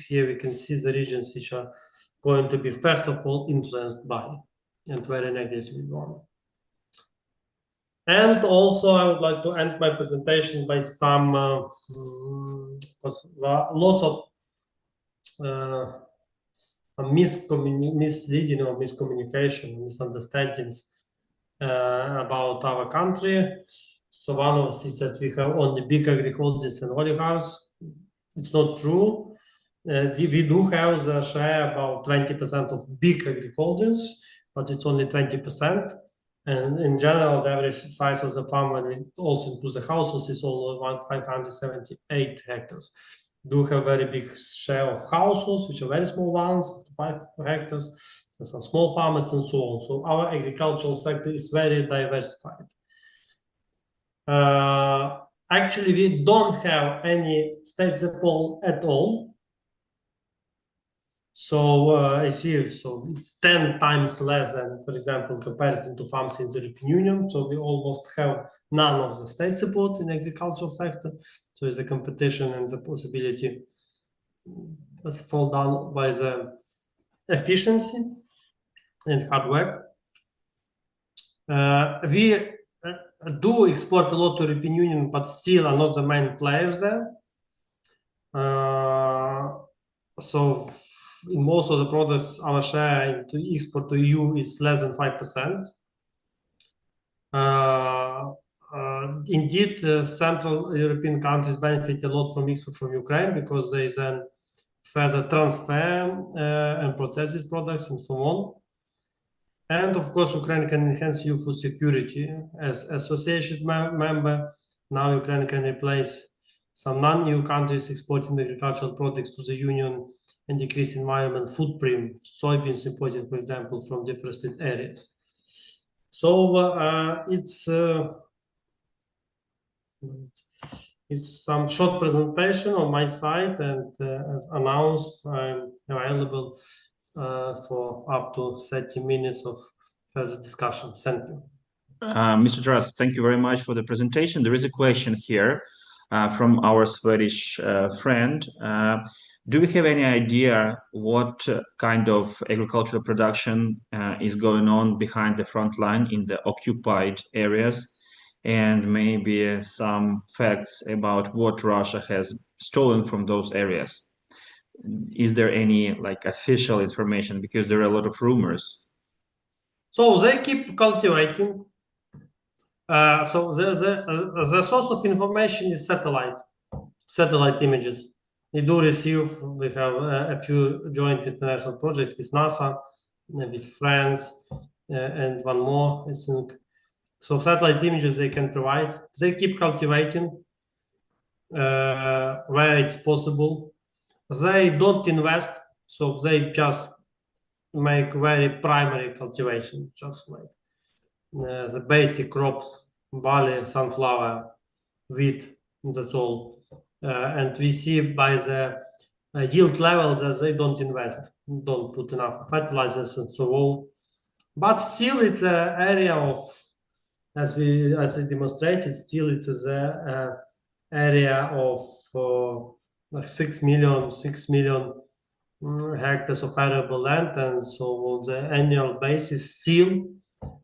here we can see the regions which are going to be first of all influenced by and very negatively one. And also, I would like to end my presentation by some lots of misleading or miscommunication, misunderstandings about our country. So one of the is that we have only big agriculturists and oligarchs. It's not true. We do have the share about 20% of big agriculturists, but it's only 20%. And in general, the average size of the farm, when it also includes the households, is only 578 hectares. do have very big share of households, which are very small ones, 5 hectares, some small farmers and so on. So our agricultural sector is very diversified. Actually, we don't have any state support at all. So so it's 10 times less than, for example, in comparison to farms in the European Union. So we almost have none of the state support in the agricultural sector. So it's a competition and the possibility that's fall down by the efficiency and hard work. We do export a lot to European Union, but still are not the main players there. So in most of the products, our share to export to EU is less than 5%. Indeed, Central European countries benefit a lot from export from Ukraine because they then further transfer and process these products and so on. And of course, Ukraine can enhance EU food security as association member. Now Ukraine can replace some non-EU countries exporting agricultural products to the Union and decrease environmental footprint, soybeans imported, for example, from deforested areas. So it's some short presentation on my side, and as announced, I'm available for up to 30 minutes of further discussion. Thank you. Mr. Taras, thank you very much for the presentation. There is a question here from our Swedish friend. Do we have any idea what kind of agricultural production is going on behind the front line in the occupied areas? And maybe some facts about what Russia has stolen from those areas. Is there any like official information? Because there are a lot of rumors. So they keep cultivating. So the source of information is satellite images. We do receive, we have a few joint international projects with NASA, with France, and one more, I think. So satellite images they can provide. They keep cultivating where it's possible. They don't invest, so they just make very primary cultivation, just like the basic crops, barley, sunflower, wheat, that's all. And we see by the yield levels that they don't invest, don't put enough fertilizers and so on. But still it's an area of, as we demonstrated, still it is an area of like 6 million hectares of arable land, and so on the annual basis still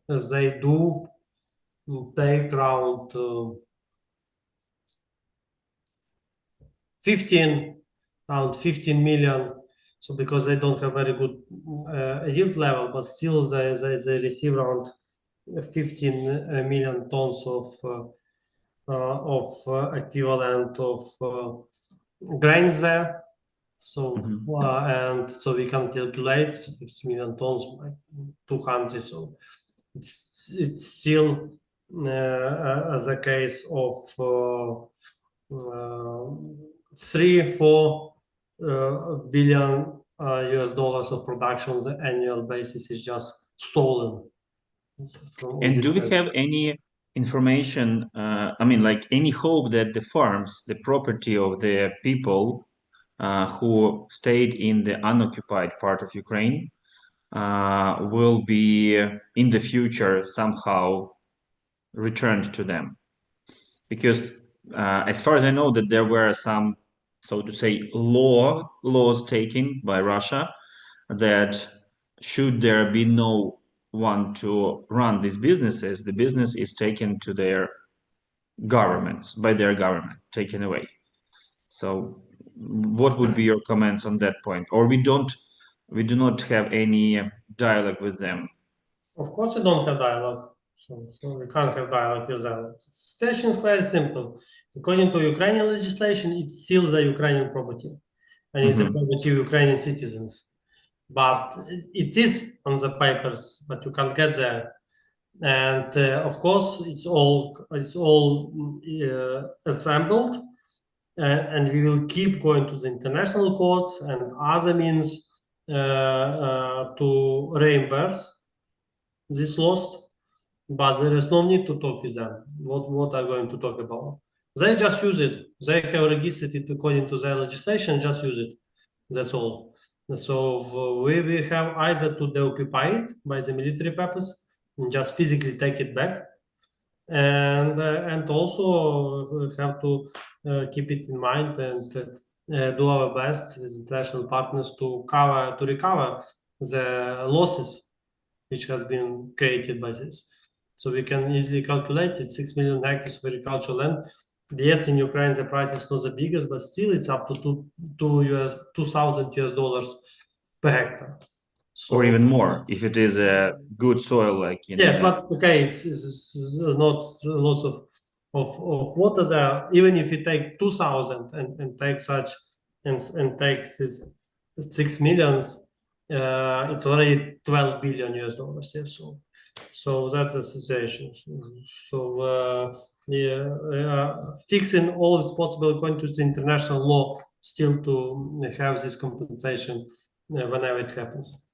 they do take around 15 million. So because they don't have very good yield level, but still they receive around 15 million tons of equivalent of grains there. So and so we can calculate 15 million tons by 200. So it's still as a case of 3-4 billion US dollars of production on the annual basis is just stolen. And do we have any information, I mean, like any hope that the farms, the property of the people who stayed in the unoccupied part of Ukraine will be in the future somehow returned to them? Because as far as I know, that there were some, so to say, laws taken by Russia that should there be no one to run these businesses, the business is taken to their governments, by their government, taken away. So what would be your comments on that point? Or we do not have any dialogue with them? Of course we don't have dialogue. So we can't have dialogue with them. The situation is very simple. According to Ukrainian legislation, it seals the Ukrainian property, and it's the property of Ukrainian citizens. But it is on the papers, but you can't get there. And of course, it's all assembled and we will keep going to the international courts and other means to reimburse this loss, but there is no need to talk with them. What are going to talk about? They just use it. They have registered it according to their legislation, just use it. That's all. So we have either to deoccupy it by the military purpose and just physically take it back, and also have to keep it in mind and do our best with international partners to recover the losses which has been created by this. So we can easily calculate it, 6 million hectares of agricultural land. Yes, in Ukraine the price is not the biggest, but still it's up to $2,000 per hectare. So, or even more if it is a good soil, like yes, but okay, it's not lots of water there. Even if you take 2,000 and take such and takes this 6 millions, it's already $12 billion. Yes, so that's the situation. So fixing all is possible according to the international law, still to have this compensation whenever it happens.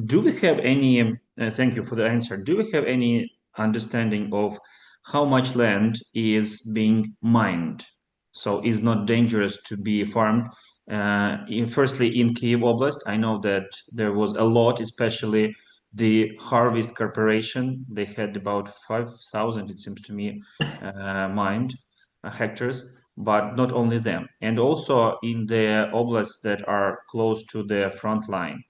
Do we have any, thank you for the answer, do we have any understanding of how much land is being mined? So is not dangerous to be farmed? Firstly, in Kyiv Oblast, I know that there was a lot, especially the Harvest Corporation. They had about 5,000, it seems to me, mined hectares, but not only them. And also in the oblasts that are close to the front line.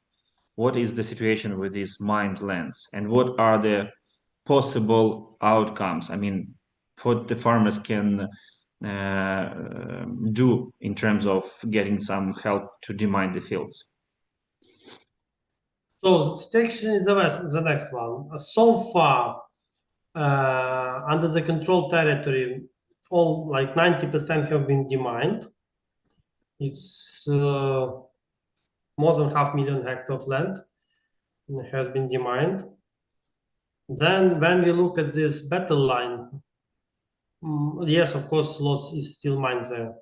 What is the situation with these mined lands, and what are the possible outcomes? I mean, what the farmers can do in terms of getting some help to demine the fields. So the situation is the next one. So far, under the controlled territory, all like 90% have been demined. It's more than 500,000 hectares of land has been demined. Then when we look at this battle line, yes, of course, loss is still mined there.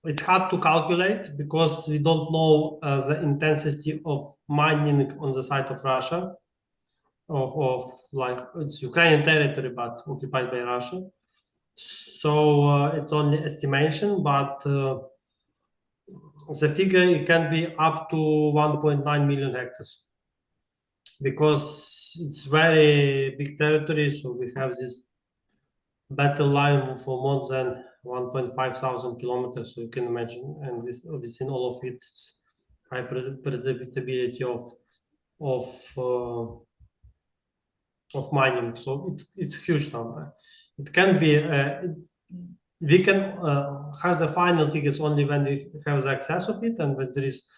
It's hard to calculate because we don't know the intensity of mining on the side of Russia, of like it's Ukrainian territory but occupied by Russia. So it's only estimation, but the figure it can be up to 1.9 million hectares because it's very big territory. So we have this battle line for more than 1,500 kilometers. So you can imagine, and within all of it, high predictability of mining. So it's huge number. It can be. We can have the final figures only when we have the access of it and when there is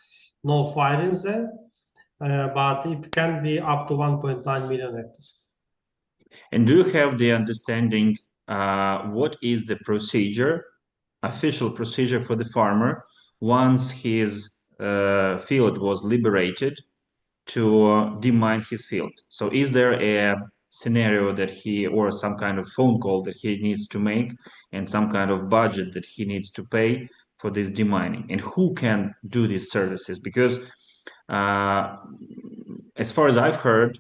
no firing there, but it can be up to 1.9 million hectares. And do you have the understanding what is the procedure, official procedure for the farmer once his field was liberated to demine his field? So is there a scenario that he, or some kind of phone call that he needs to make and some kind of budget that he needs to pay for this demining? And who can do these services? Because as far as I've heard,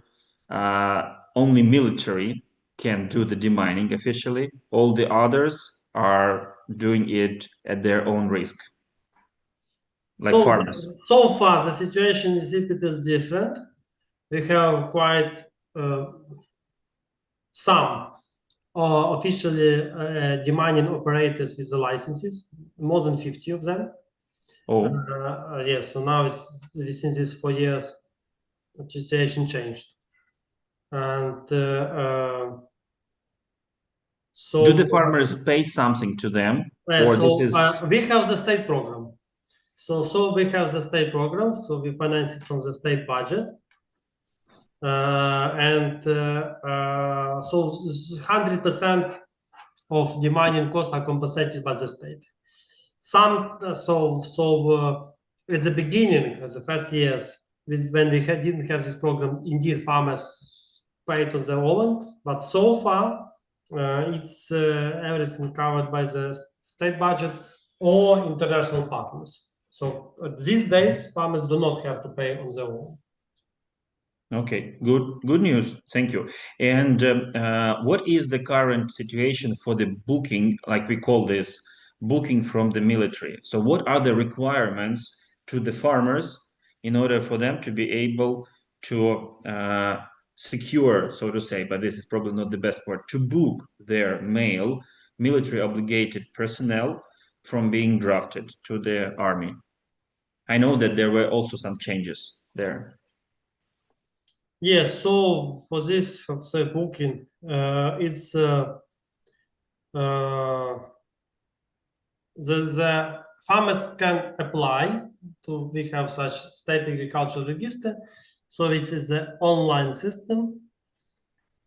only military can do the demining officially. All the others are doing it at their own risk, like farmers. So far, the situation is a little different. We have quite some officially demining operators with the licenses, more than 50 of them. Oh. Yes, so now within these 4 years, the situation changed. And so do the farmers pay something to them? Or so this is... we have the state program. So we have the state program, so we finance it from the state budget. And so 100% of the mining costs are compensated by the state. Some at the beginning, the first years, when we didn't have this program, indeed farmers paid on their own. But so far, it's everything covered by the state budget or international partners. So these days, farmers do not have to pay on their own. Okay, good news. Thank you. And what is the current situation for the booking, like we call this, booking from the military? So what are the requirements to the farmers in order for them to be able to secure, so to say, but this is probably not the best word, to book their male military obligated personnel from being drafted to the army? I know that there were also some changes there. Yes, so for this, let's say, booking, it's the farmers can apply to, we have such state agricultural register, so it is an online system,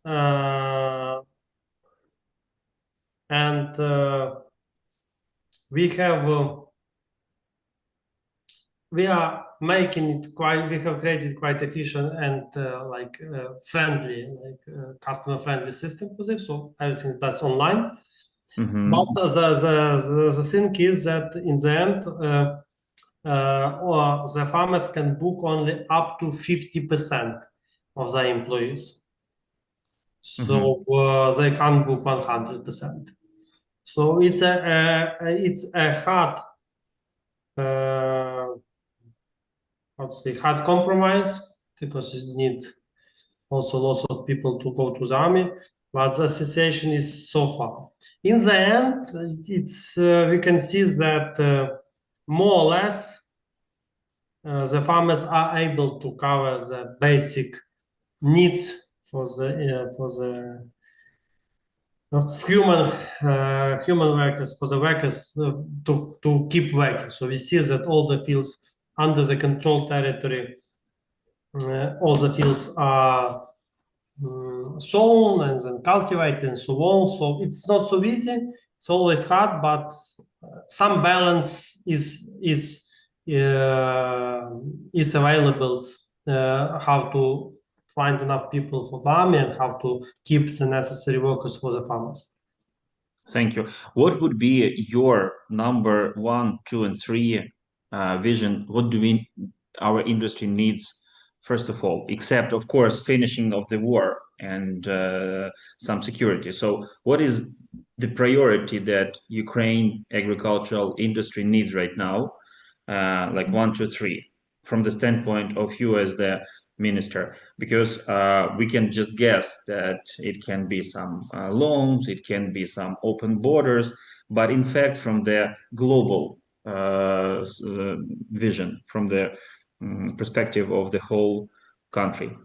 and we are making it quite, we have created quite efficient and friendly, customer friendly system for this, so everything that's online. But the thing is that in the end, the farmers can book only up to 50% of their employees. So they can't book 100%. So it's a hard hard compromise, because it needs also lots of people to go to the army, but the situation is so far. In the end, it's we can see that more or less the farmers are able to cover the basic needs for the human workers, for the workers to keep working. So we see that all the fields under the control territory, all the fields are sown and then cultivated and so on. So it's not so easy. It's always hard, but some balance is available. How to find enough people for the army and how to keep the necessary workers for the farmers. Thank you. What would be your number 1, 2, and 3 vision? What do our industry needs, first of all, except, of course, finishing of the war and some security? So what is the priority that Ukraine agricultural industry needs right now? Like 1, 2, 3, from the standpoint of you as the minister, because we can just guess that it can be some loans, it can be some open borders, but in fact, from the global vision, from the perspective of the whole country,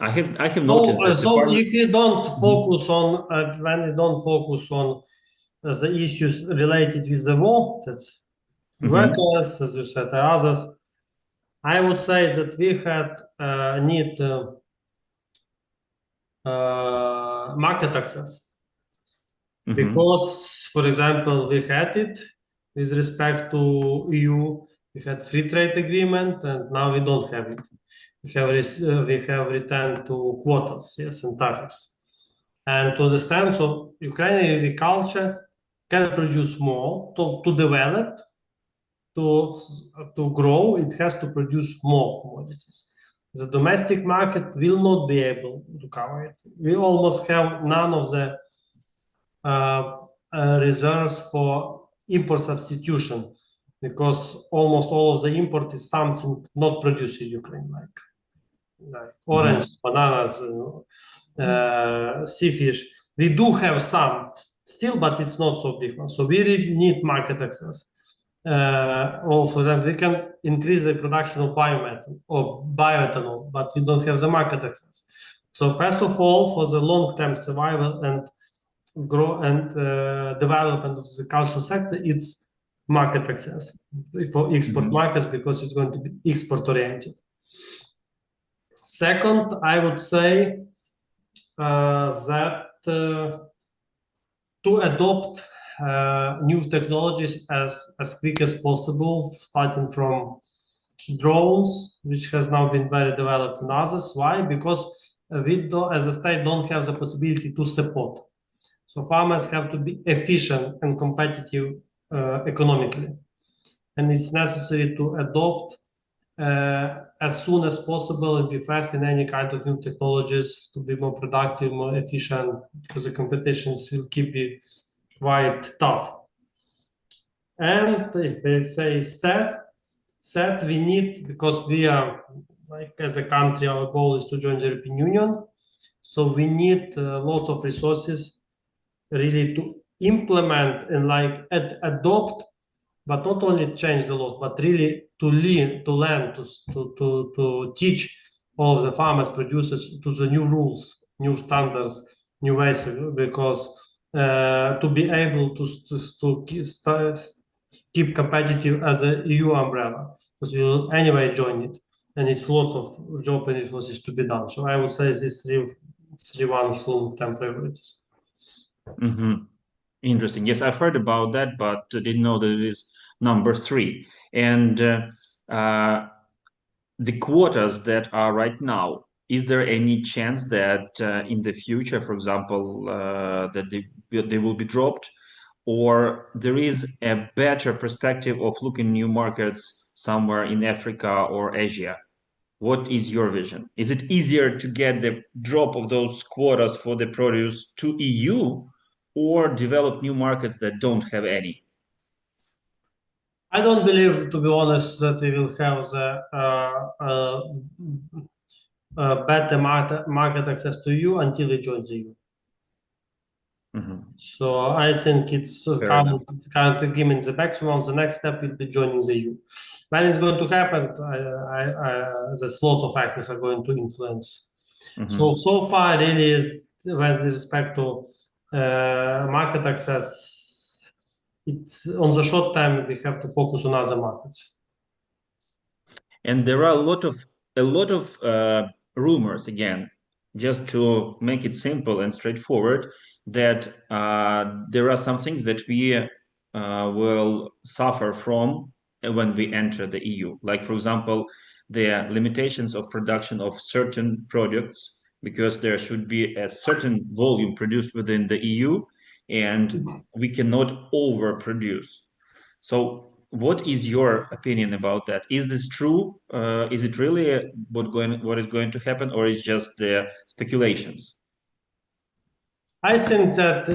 I have noticed that. So if you don't focus on when you don't focus on the issues related with the war, that's workers, as you said, others, I would say that we had need market access, because, for example, we had it with respect to EU. We had free trade agreement, and now we don't have it. We have returned to quotas, yes, and tariffs. And to understand, so Ukrainian agriculture can produce more to develop. To grow, it has to produce more commodities. The domestic market will not be able to cover it. We almost have none of the reserves for import substitution, because almost all of the import is something not produced in Ukraine, like orange, bananas, sea fish. We do have some still, but it's not so big one. So we really need market access. Also, that we can increase the production of biomethane or bioethanol, but we don't have the market access. So first of all, for the long-term survival and growth and development of the cultural sector, it's market access for export markets, because it's going to be export-oriented. Second, I would say that to adopt new technologies as quick as possible, starting from drones, which has now been very developed, and others. Why? Because we don't, as a state, don't have the possibility to support. So farmers have to be efficient and competitive economically. And it's necessary to adopt as soon as possible and be fast in any kind of new technologies to be more productive, more efficient, because the competitions will keep it quite tough. And if I say set, we need, because we are, like as a country, our goal is to join the European Union. So we need lots of resources really to implement and adopt, but not only change the laws, but really to learn, to teach all of the farmers, producers to the new rules, new standards, new ways, because to be able to keep competitive as a EU umbrella, because we will anyway join it, and it's lots of job and resources to be done. So I would say these three long-term priorities. Mm-hmm. Interesting. Yes, I've heard about that, but didn't know that it is number 3. And the quotas that are right now, is there any chance that in the future, for example, that they will be dropped, or there is a better perspective of looking new markets somewhere in Africa or Asia? What is your vision? Is it easier to get the drop of those quotas for the produce to EU, or develop new markets that don't have any? I don't believe, to be honest, that we will have the better market access to EU until we join the EU. Mm-hmm. So I think it's current agreement the maximum. The next step will be joining the EU. When it's going to happen, there's lots of factors are going to influence. Mm-hmm. So far, really is with respect to market access. It's on the short term we have to focus on other markets. And there are a lot of rumors, again, just to make it simple and straightforward, that there are some things that we will suffer from when we enter the EU. Like, for example, the limitations of production of certain products, because there should be a certain volume produced within the EU, and we cannot overproduce. So what is your opinion about that? Is this true? Is it really what is going to happen, or is just the speculations? I think that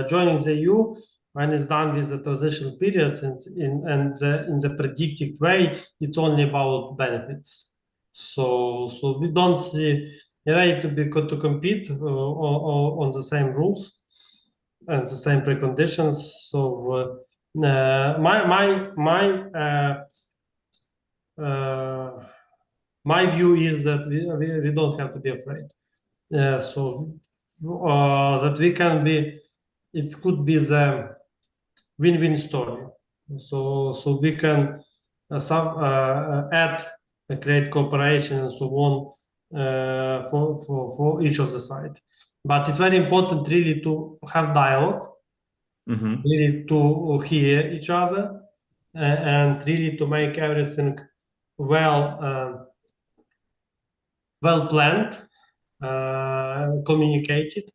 joining the EU, when it's done with the transition periods and in the predicted way, it's only about benefits. So we don't see right to compete on the same rules and the same preconditions. So my view is that we don't have to be afraid. That we can be, it could be the win-win story. So we can add a great cooperation and so on for each of the side. But it's very important really to have dialogue, Mm-hmm. really to hear each other, and really to make everything well planned, communicated,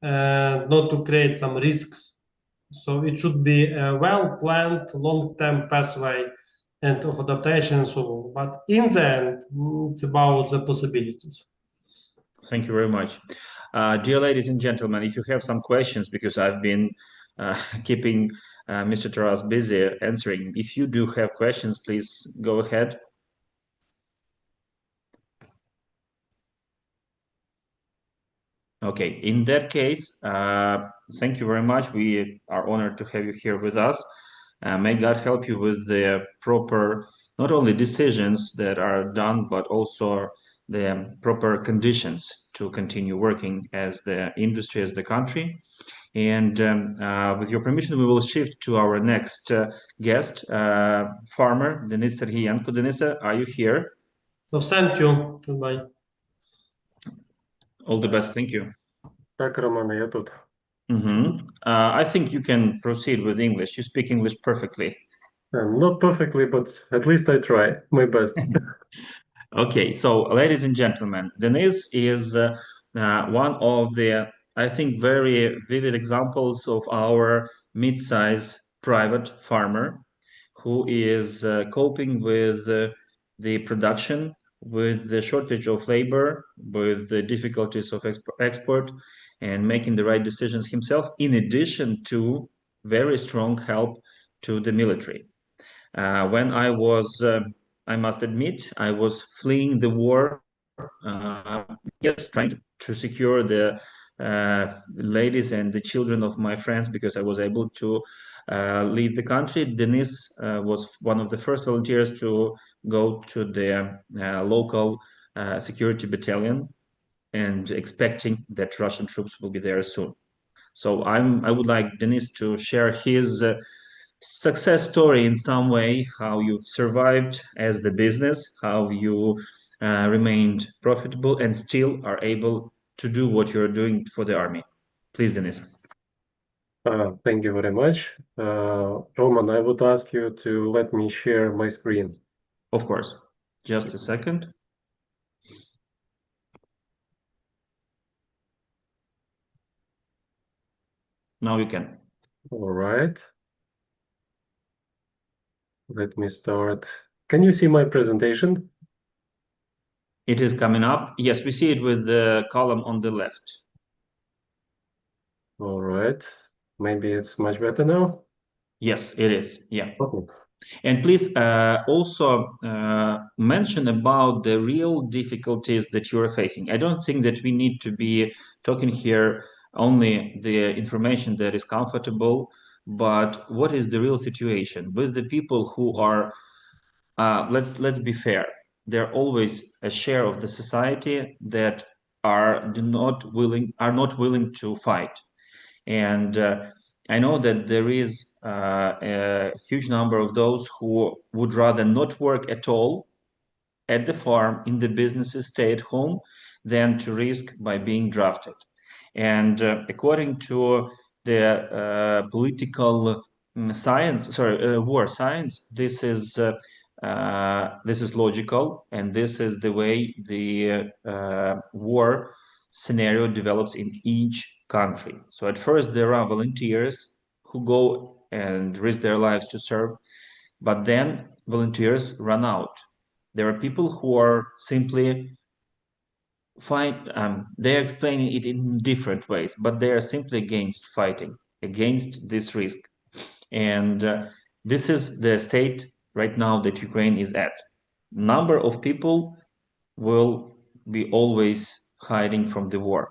not to create some risks. So it should be a well-planned, long-term pathway and of adaptation and so on. But in the end, it's about the possibilities. Thank you very much. Dear ladies and gentlemen, if you have some questions, because I've been keeping Mr. Taras busy answering, if you do have questions, please go ahead. Okay, in that case, thank you very much. We are honored to have you here with us. May God help you with the proper, not only decisions that are done, but also the proper conditions to continue working as the industry, as the country. And with your permission, we will shift to our next guest, farmer, Denisa Serhiyenko. Denisa, are you here? So thank you. Goodbye. All the best. Thank you. Так, Роман, я тут. Mm-hmm. I think you can proceed with English. You speak English perfectly. Not perfectly, but at least I try my best. Okay, so ladies and gentlemen, Denis is one of the, I think, very vivid examples of our mid-size private farmer who is coping with the production, with the shortage of labor, with the difficulties of export, and making the right decisions himself, in addition to very strong help to the military. When I was, I must admit, I was fleeing the war, yes, trying to secure the ladies and the children of my friends because I was able to leave the country. Denis was one of the first volunteers to go to the local security battalion and expecting that Russian troops will be there soon. So I would like Denis to share his success story in some way, how you've survived as the business, how you remained profitable and still are able to do what you're doing for the army. Please, Denis. Thank you very much. Roman, I would ask you to let me share my screen. Of course. Just a second. Now you can. All right. Let me start. Can you see my presentation? It is coming up. Yes, we see it with the column on the left. All right. Maybe it's much better now. Yes, it is. Yeah. Okay. And please also mention about the real difficulties that you are facing. I don't think that we need to be talking here only the information that is comfortable, but what is the real situation with the people who are, let's be fair, they're always a share of the society that are not willing to fight. And I know that there is a huge number of those who would rather not work at all at the farm, in the businesses, stay at home, than to risk by being drafted. And according to the political science, war science, this is logical, and this is the way the war scenario develops in each country. So at first there are volunteers who go and risk their lives to serve, but then volunteers run out. There are people who are simply fine. They're explaining it in different ways, but they are simply against fighting, against this risk. And this is the state right now that Ukraine is at. Number of people will be always hiding from the war.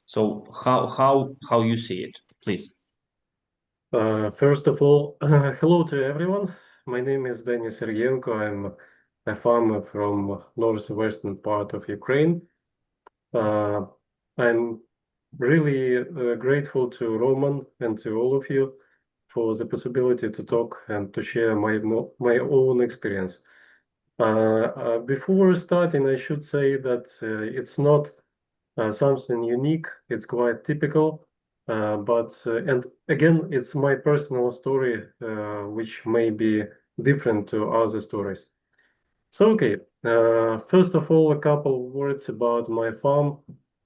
So how you see it, please? First of all, hello to everyone. My name is Denis Sergenko. I'm a farmer from northwestern part of Ukraine. I'm really grateful to Roman and to all of you for the possibility to talk and to share my own experience. Before starting, I should say that it's not something unique. It's quite typical. And again, it's my personal story, which may be different to other stories. So, okay, first of all, a couple words about my farm.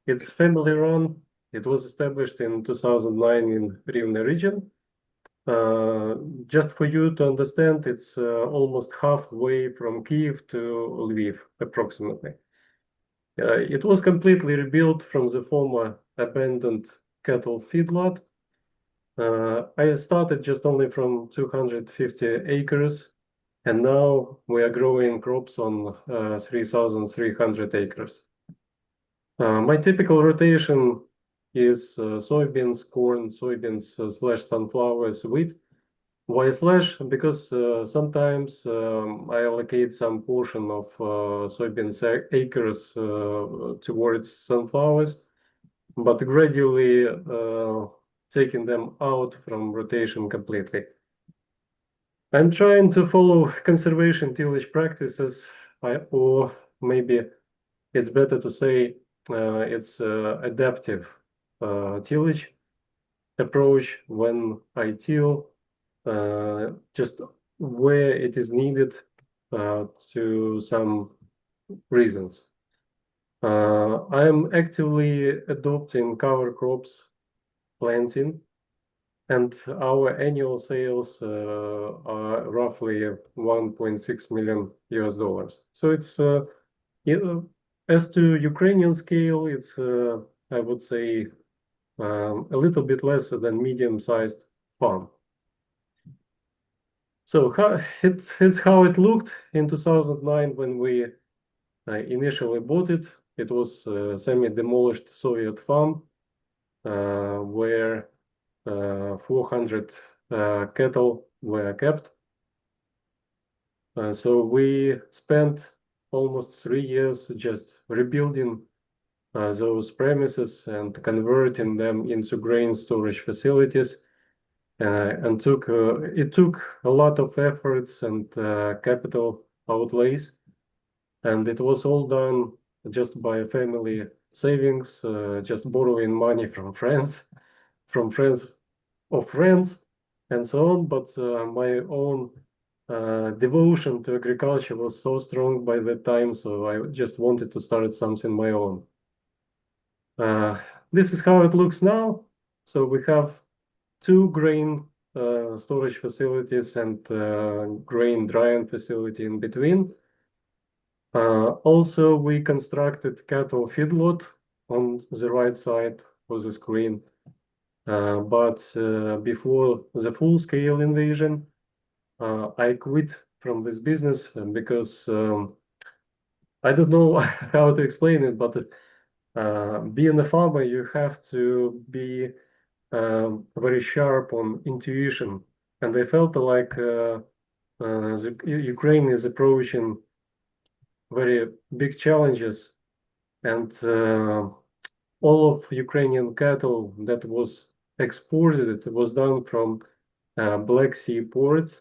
It's family run. It was established in 2009 in Rivne region. Just for you to understand, it's almost halfway from Kiev to Lviv, approximately. It was completely rebuilt from the former abandoned cattle feedlot. I started just only from 250 acres, and now we are growing crops on 3,300 acres. My typical rotation is soybeans, corn, soybeans slash sunflowers, wheat. Why slash? Because sometimes I allocate some portion of soybeans acres towards sunflowers, but gradually taking them out from rotation completely. I'm trying to follow conservation tillage practices, or maybe it's better to say it's adaptive tillage approach. When I till just where it is needed to some reasons. I am actively adopting cover crops planting, and our annual sales are roughly $1.6 million. So it's as to Ukrainian scale, it's I would say a little bit less than medium-sized farm. So it's how it looked in 2009 when we initially bought it. It was a semi-demolished Soviet farm where 400 cattle were kept. So we spent almost 3 years just rebuilding those premises and converting them into grain storage facilities. And it took a lot of efforts and capital outlays. And it was all done just by family savings, just borrowing money from friends of friends, and so on. But my own devotion to agriculture was so strong by that time, so I just wanted to start something my own. This is how it looks now. So we have 2 grain storage facilities and grain drying facility in between. Also, we constructed cattle feedlot on the right side of the screen. But before the full-scale invasion, I quit from this business because I don't know how to explain it, but being a farmer, you have to be very sharp on intuition. And I felt like Ukraine is approaching very big challenges, and all of Ukrainian cattle that was exported, it was done from Black Sea ports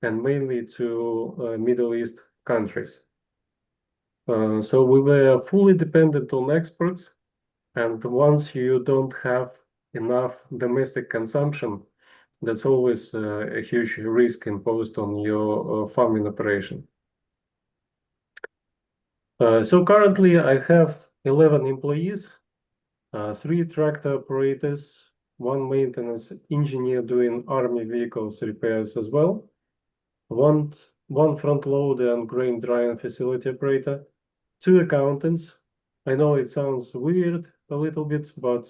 and mainly to Middle East countries. So we were fully dependent on exports, and once you don't have enough domestic consumption, that's always a huge risk imposed on your farming operation. So currently I have 11 employees, 3 tractor operators, 1 maintenance engineer doing army vehicles repairs as well, one front loader and grain drying facility operator, 2 accountants. I know it sounds weird a little bit, but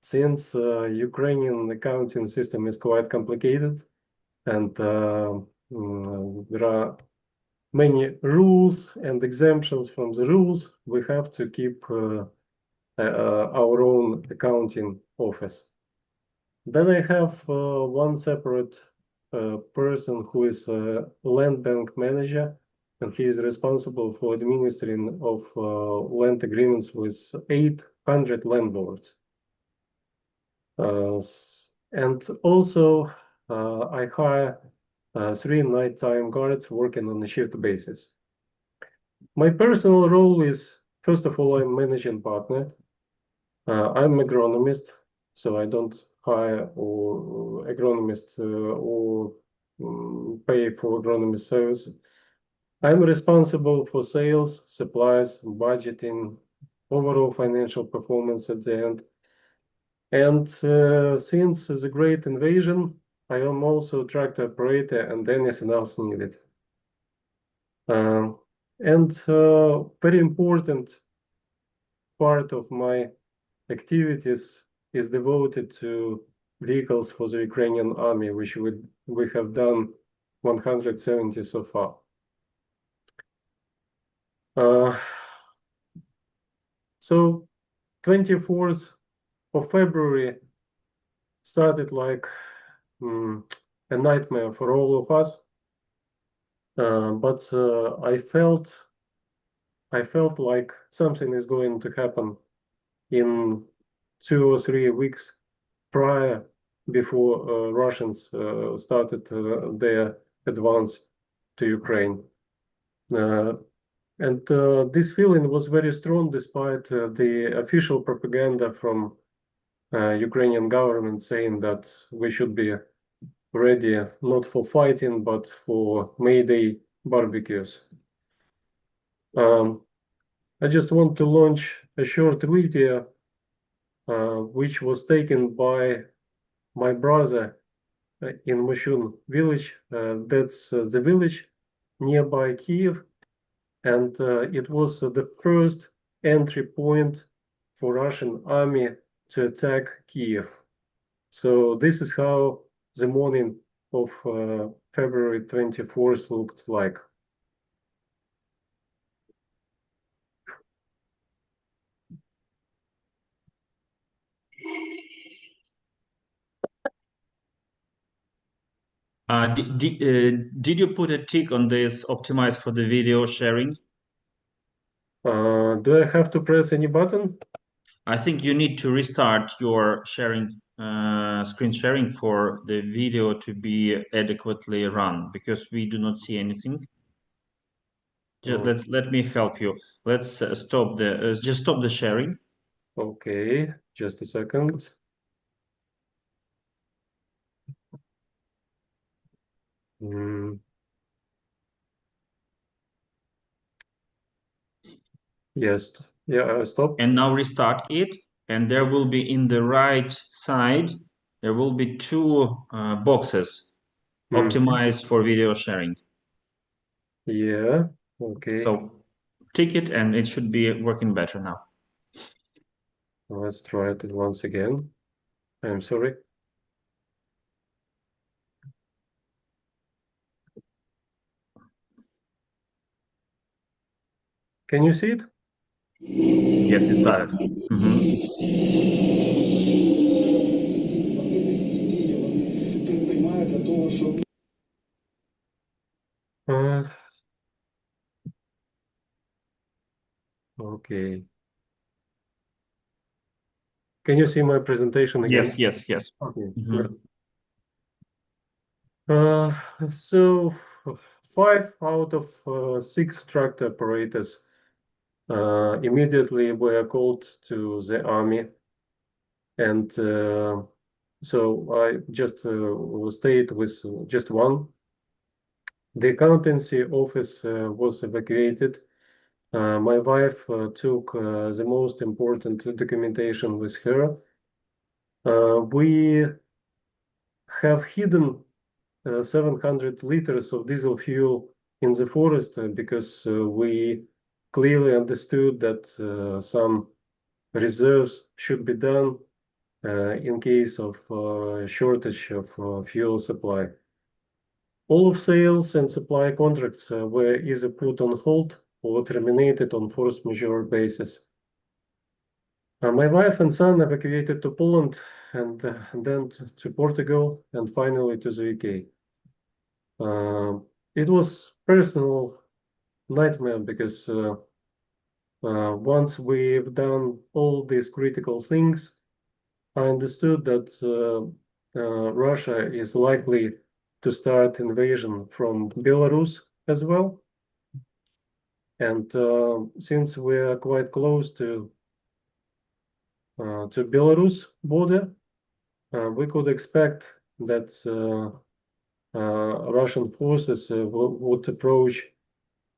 since Ukrainian accounting system is quite complicated, and there are many rules and exemptions from the rules, we have to keep our own accounting office. Then I have 1 separate person who is a land bank manager, and he is responsible for administering of land agreements with 800 landlords. And also I hire 3 nighttime guards working on a shift basis. My personal role is, first of all, I'm managing partner. I'm agronomist, so I don't hire or agronomist or pay for agronomist service. I'm responsible for sales, supplies, budgeting, overall financial performance at the end. And since the Great Invasion, I am also tractor operator and anything else needed. And very important part of my activities is devoted to vehicles for the Ukrainian army, which we have done 170 so far. So 24th of February started like a nightmare for all of us. But I felt like something is going to happen in 2 or 3 weeks prior, before Russians started their advance to Ukraine. And this feeling was very strong despite the official propaganda from Ukrainian government saying that we should be ready not for fighting but for May Day barbecues. I just want to launch a short video which was taken by my brother in Mushun village. That's the village nearby Kiev, and it was the first entry point for Russian army to attack Kiev. So this is how the morning of February 24th looked like. Did you put a tick on this optimize for the video sharing? Do I have to press any button? I think you need to restart your sharing, screen sharing for the video to be adequately run, because we do not see anything. Just let me help you. Let's stop the just stop the sharing. Okay, just a second. Yes, yeah, stop. And now restart it, and there will be in the right side, there will be two boxes optimized for video sharing. Yeah, okay. So tick it and it should be working better now. Let's try it once again. I'm sorry. Can you see it? Yes, it started. Okay. Can you see my presentation again? Yes. Okay, good. So 5 out of 6 tractor operators immediately were called to the army, and so I just stayed with just one. The accountancy office was evacuated. My wife took the most important documentation with her. We have hidden 700 liters of diesel fuel in the forest because we clearly understood that some reserves should be done in case of shortage of fuel supply. All of sales and supply contracts were either put on hold or terminated on force majeure basis. My wife and son evacuated to Poland and then to Portugal and finally to the UK. It was personal nightmare because once we've done all these critical things, I understood that Russia is likely to start invasion from Belarus as well. And since we are quite close to Belarus border, we could expect that Russian forces would approach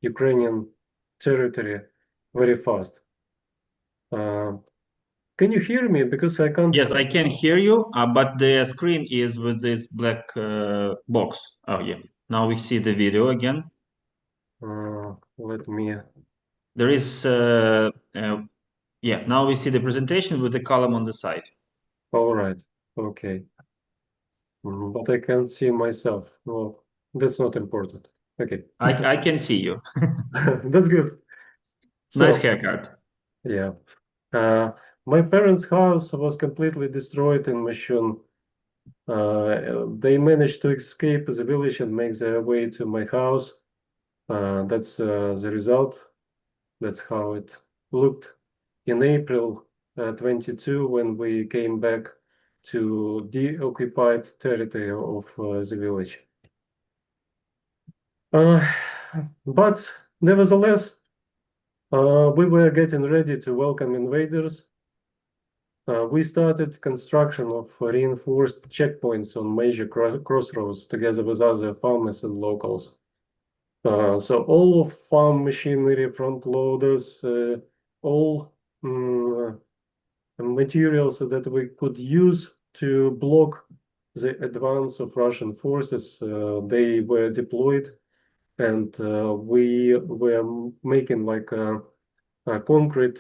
Ukrainian territory very fast. Can you hear me? Because I can't. Yes, I can hear you, but the screen is with this black box. Oh, yeah. Now we see the video again. Let me. There is, yeah, now we see the presentation with the column on the side. All right. Okay. But I can't see myself. Well, that's not important. Okay. I can see you. That's good. Nice haircut. Yeah. My parents' house was completely destroyed in Mushun. They managed to escape the village and make their way to my house. That's the result. That's how it looked in April 22 when we came back to the-occupied territory of the village. But nevertheless, we were getting ready to welcome invaders. We started construction of reinforced checkpoints on major crossroads together with other farmers and locals. So all of farm machinery, front loaders, all materials that we could use to block the advance of Russian forces, they were deployed, and we were making like a concrete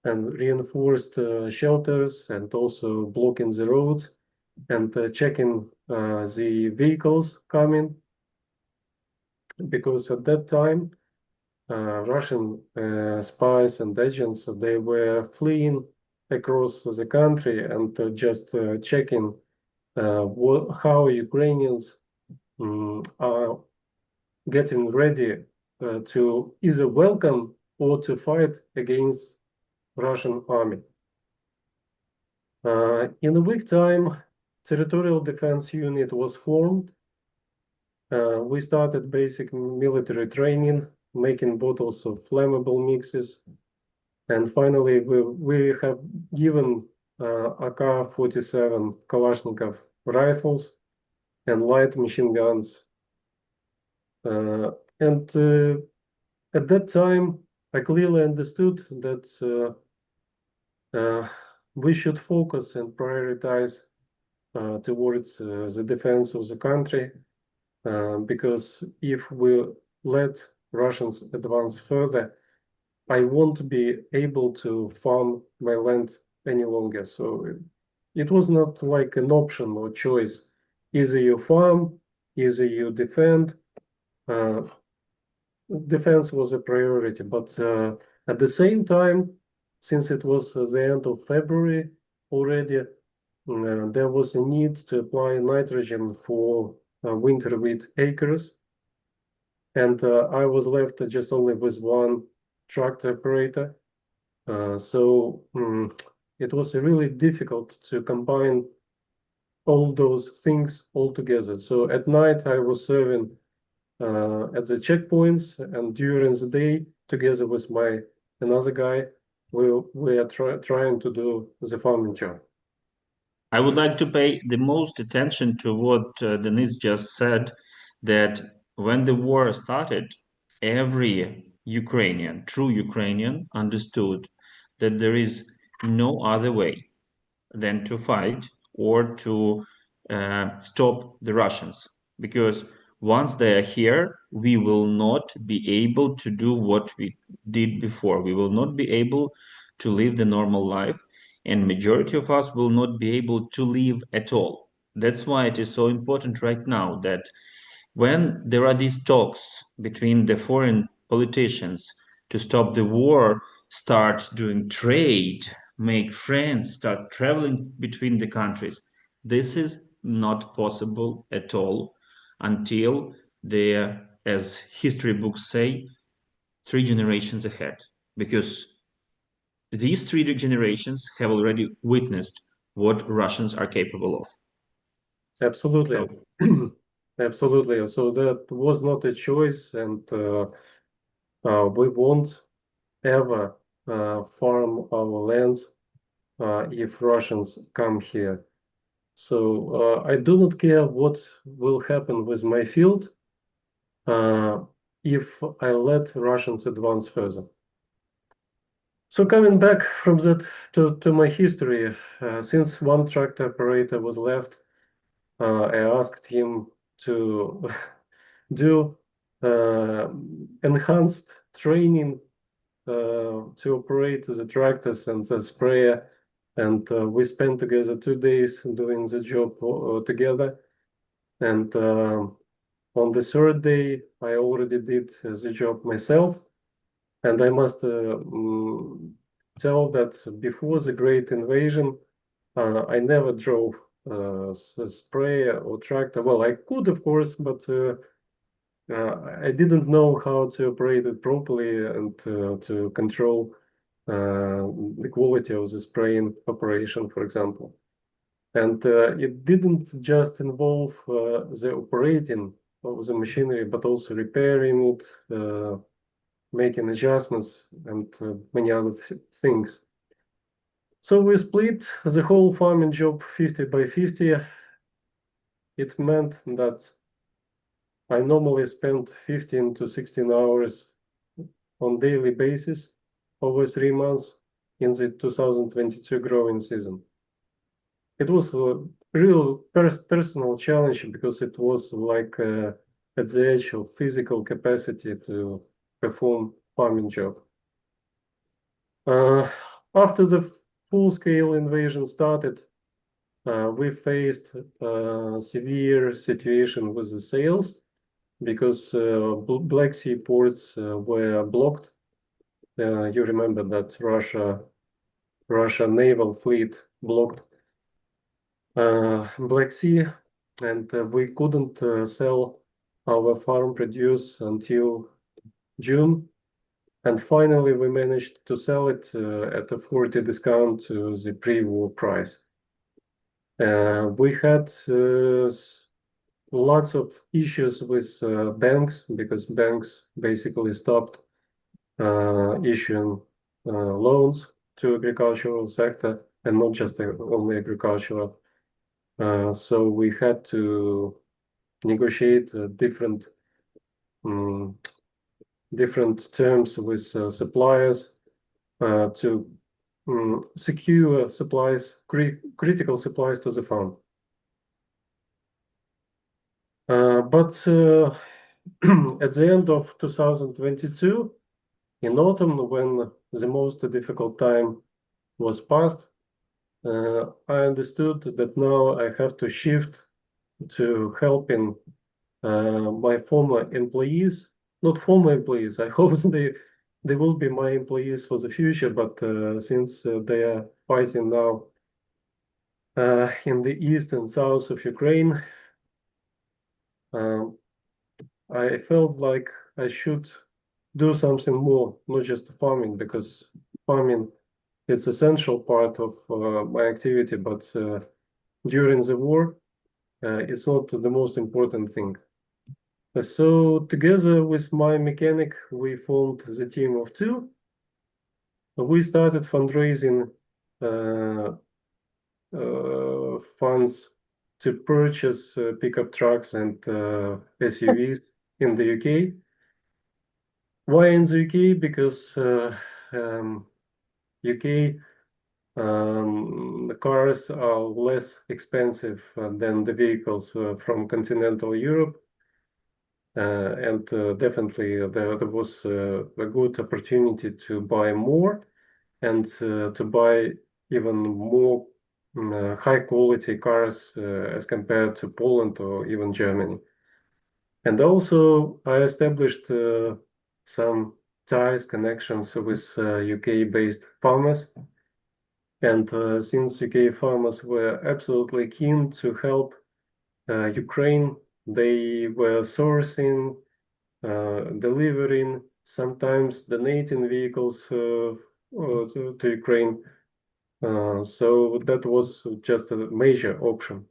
and reinforced shelters, and also blocking the roads and checking the vehicles coming, because at that time Russian spies and agents, they were fleeing across the country and just checking how Ukrainians are getting ready to either welcome or to fight against Russian army. In a week time, territorial defense unit was formed. We started basic military training, making bottles of flammable mixes. And finally, we have given AK-47 Kalashnikov rifles and light machine guns. And at that time, I clearly understood that we should focus and prioritize towards the defense of the country, because if we let Russians advance further, I won't be able to farm my land any longer. So it was not like an option or choice. Either you farm, either you defend. Defense was a priority, but at the same time, since it was the end of February already, there was a need to apply nitrogen for winter wheat acres. And I was left just only with one tractor operator. So it was really difficult to combine all those things all together. So at night I was serving at the checkpoints, and during the day, together with another guy, we are trying to do the farming job. I would like to pay the most attention to what Denis just said, that when the war started, every Ukrainian, true Ukrainian, understood that there is no other way than to fight or to stop the Russians. Because once they are here, we will not be able to do what we did before. We will not be able to live the normal life, and majority of us will not be able to live at all. That's why it is so important right now that when there are these talks between the foreign politicians to stop the war, start doing trade, make friends, start traveling between the countries, this is not possible at all until they, as history books say, 3 generations ahead. Because these 3 generations have already witnessed what Russians are capable of. Absolutely. Absolutely. So that was not a choice, and we won't ever farm our lands if Russians come here. So I do not care what will happen with my field if I let Russians advance further. So coming back from that to my history, since one tractor operator was left, I asked him to do enhanced training to operate the tractors and the sprayer, and we spent together 2 days doing the job together. And on the 3rd day, I already did the job myself. And I must tell that before the Great Invasion, I never drove a sprayer or tractor. Well, I could, of course, but I didn't know how to operate it properly and to control the quality of the spraying operation, for example. And it didn't just involve the operating of the machinery, but also repairing it, making adjustments, and many other things. So we split the whole farming job 50 by 50. It meant that I normally spend 15 to 16 hours on daily basis over 3 months in the 2022 growing season. It was a real personal challenge because it was like at the edge of physical capacity to perform farming job. After the full-scale invasion started, we faced a severe situation with the sales because Black Sea ports were blocked. You remember that Russia naval fleet blocked Black Sea, and we couldn't sell our farm produce until June. And finally, we managed to sell it at a 40 discount to the pre-war price. We had lots of issues with banks because banks basically stopped issuing loans to agricultural sector, and not just only agricultural. So we had to negotiate different terms with suppliers to secure supplies, critical supplies to the farm. But at the end of 2022, in autumn, when the most difficult time was past, I understood that now I have to shift to helping my former employees, not former employees. I hope they will be my employees for the future, but since they are fighting now in the east and south of Ukraine, I felt like I should do something more, not just farming, because farming is essential part of my activity, but during the war, it's not the most important thing. So together with my mechanic, we formed the team of 2. We started fundraising funds to purchase pickup trucks and SUVs in the UK. Why in the UK? Because UK the cars are less expensive than the vehicles from continental Europe. And definitely there was a good opportunity to buy more and to buy even more high quality cars as compared to Poland or even Germany. And also I established some ties, connections with UK-based farmers. And since UK farmers were absolutely keen to help Ukraine, they were sourcing, delivering, sometimes donating vehicles to Ukraine. So that was just a major option.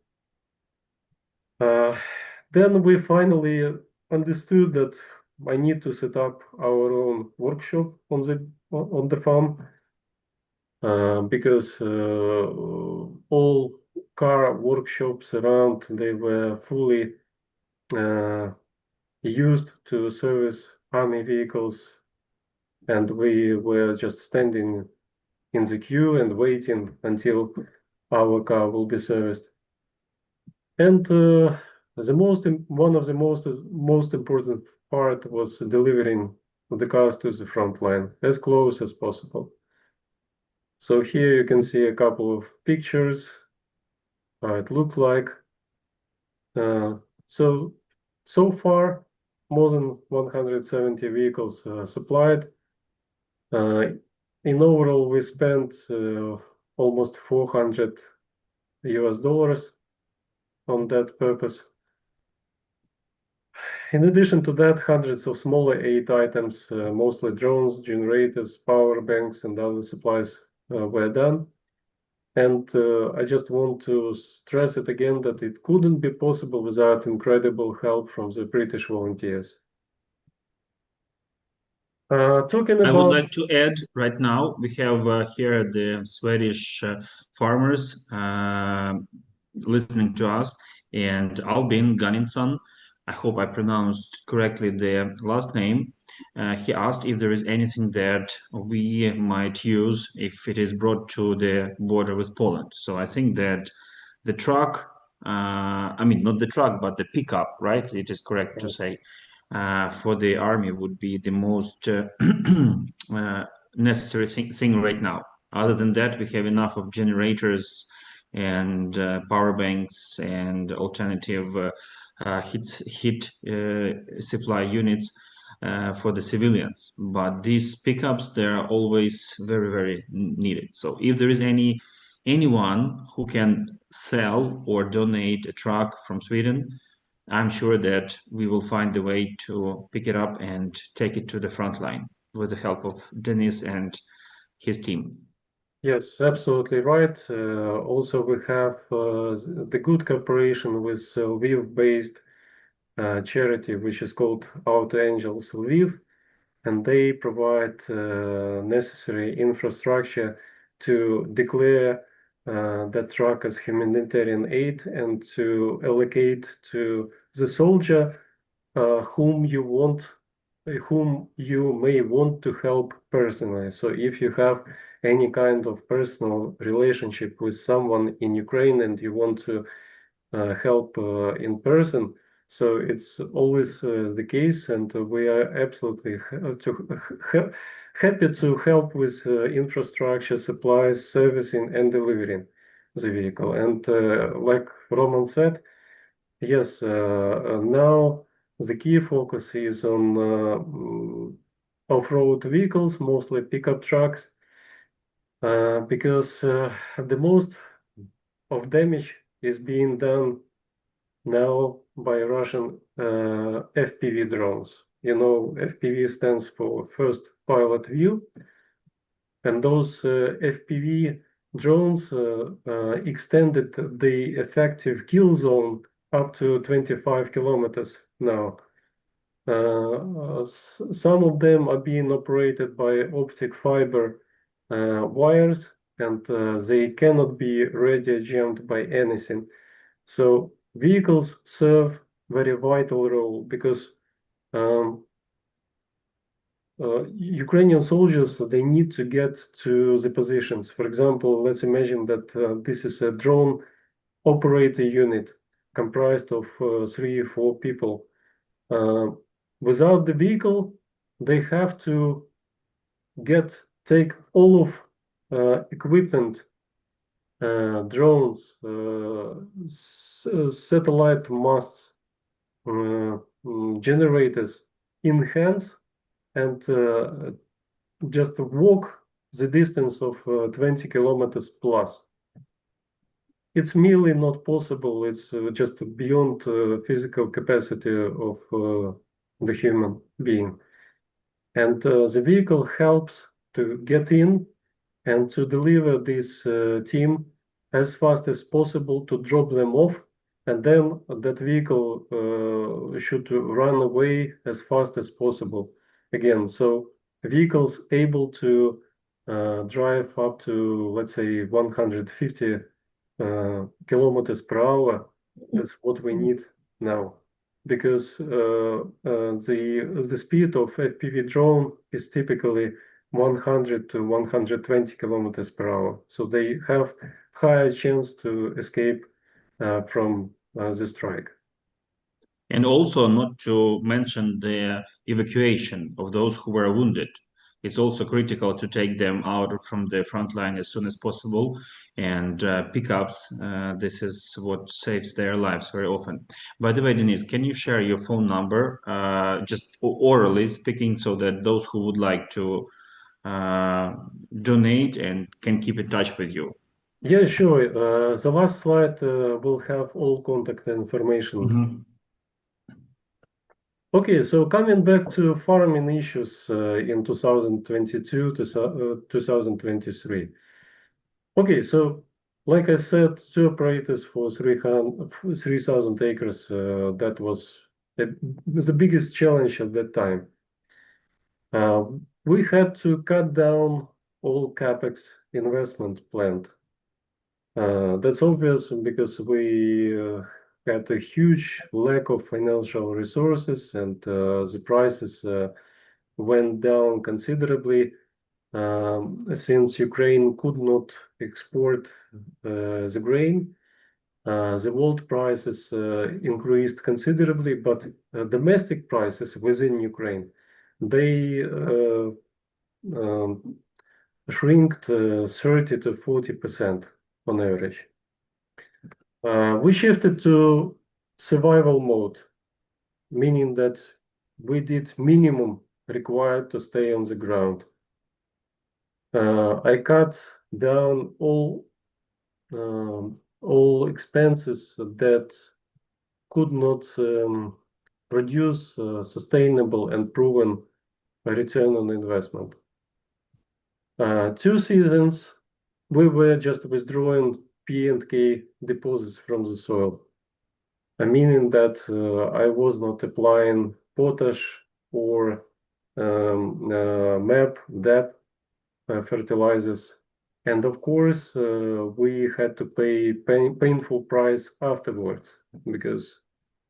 Then we finally understood that I need to set up our own workshop on the farm because all car workshops around, they were fully used to service army vehicles, and we were just standing in the queue and waiting until our car will be serviced. And one of the most important part was delivering the cars to the front line as close as possible. So here you can see a couple of pictures how it looked like. So far, more than 170 vehicles supplied. In overall, we spent almost $400 on that purpose. In addition to that, hundreds of smaller aid items, mostly drones, generators, power banks, and other supplies were done. And I just want to stress it again that it couldn't be possible without incredible help from the British volunteers. Talking about... I would like to add right now, we have here the Swedish farmers listening to us, and Albin Gunnarsson I hope I pronounced correctly the last name. He asked if there is anything that we might use if it is brought to the border with Poland. So I think that the truck, I mean, not the truck, but the pickup, right? It is correct to say, for the army would be the most necessary thing right now. Other than that, we have enough of generators and power banks and alternative heat supply units for the civilians. But these pickups, they're always very, very needed. So if there is anyone who can sell or donate a truck from Sweden, I'm sure that we will find a way to pick it up and take it to the front line with the help of Denis and his team. Yes, absolutely right. Also, we have the good cooperation with Lviv-based charity, which is called Auto Angels Lviv, and they provide necessary infrastructure to declare that truck as humanitarian aid and to allocate to the soldier whom you may want to help personally. So if you have any kind of personal relationship with someone in Ukraine and you want to help in person, so it's always the case, and we are absolutely happy to help with infrastructure, supplies, servicing, and delivering the vehicle. And like Roman said, yes, now the key focus is on off-road vehicles, mostly pickup trucks, because the most of damage is being done now by Russian FPV drones. You know, FPV stands for First Pilot View, and those FPV drones extended the effective kill zone up to 25 kilometers now. Some of them are being operated by optic fiber wires, and they cannot be radio jammed by anything. So vehicles serve very vital role because Ukrainian soldiers, they need to get to the positions. For example, let's imagine that this is a drone operator unit comprised of 3 or 4 people. Without the vehicle, they have to take all of equipment, drones, satellite masts, generators in hands, and just walk the distance of 20 kilometers plus. It's merely not possible. It's just beyond physical capacity of the human being. And the vehicle helps to get in and to deliver this team as fast as possible, to drop them off, and then that vehicle should run away as fast as possible again. So vehicles able to drive up to, let's say, 150 kilometers per hour. That's what we need now, because the speed of FPV drone is typically 100 to 120 kilometers per hour. So they have higher chance to escape from the strike. And also not to mention the evacuation of those who were wounded. It's also critical to take them out from the front line as soon as possible, and pickups, this is what saves their lives very often. By the way, Denis, can you share your phone number, just orally speaking, so that those who would like to donate and can keep in touch with you? Yeah, sure. The last slide will have all contact information. Okay, so coming back to farming issues in 2022 to 2023. Okay, so like I said, 2 operators for 3,000 acres, that was the biggest challenge at that time. We had to cut down all capex investment planned. That's obvious because we had a huge lack of financial resources, and the prices went down considerably since Ukraine could not export the grain. The world prices increased considerably, but domestic prices within Ukraine, they shrinked 30 to 40% on average. We shifted to survival mode, meaning that we did minimum required to stay on the ground. I cut down all expenses that could not produce sustainable and proven return on investment. 2 seasons, we were just withdrawing P&K deposits from the soil, meaning that I was not applying potash or MAP, DAP fertilizers. And of course, we had to pay painful price afterwards, because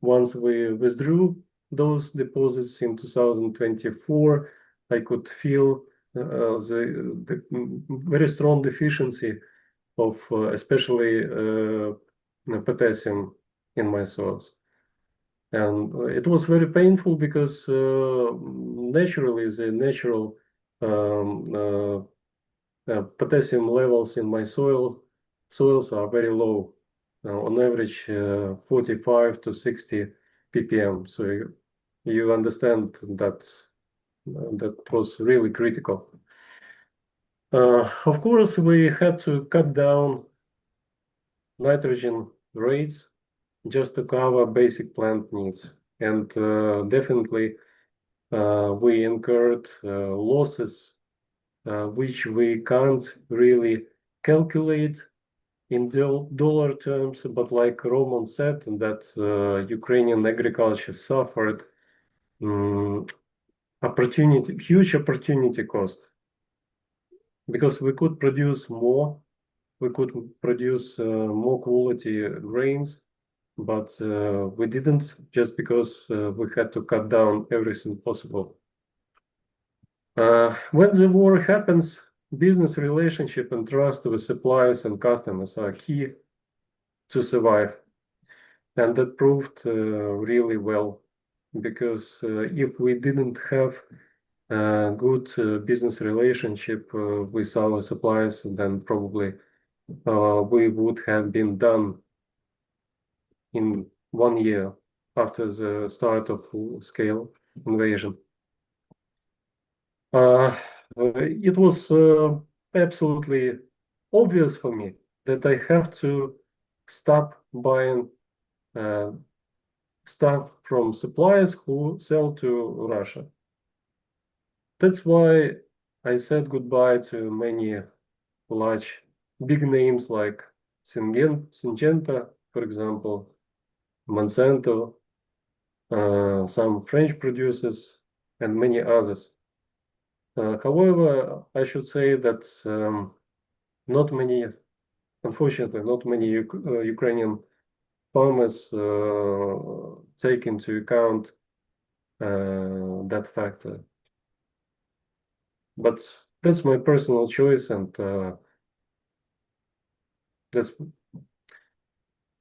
once we withdrew those deposits in 2024, I could feel the very strong deficiency of especially potassium in my soils. And it was very painful because naturally the natural potassium levels in my soils are very low, on average 45 to 60 ppm. So you understand that that was really critical. Of course, we had to cut down nitrogen rates just to cover basic plant needs. And definitely we incurred losses which we can't really calculate in dollar terms, but like Roman said, that Ukrainian agriculture suffered huge opportunity cost, because we could produce more, we could produce more quality grains, but we didn't, just because we had to cut down everything possible. When the war happens, business relationship and trust with suppliers and customers are key to survive. And that proved really well, because if we didn't have a good business relationship with our suppliers, then probably we would have been done in 1 year after the start of full-scale invasion. It was absolutely obvious for me that I have to stop buying stuff from suppliers who sell to Russia. That's why I said goodbye to many big names like Syngenta, for example, Monsanto, some French producers, and many others. However, I should say that unfortunately, not many Ukrainian farmers take into account that factor. But that's my personal choice, and that's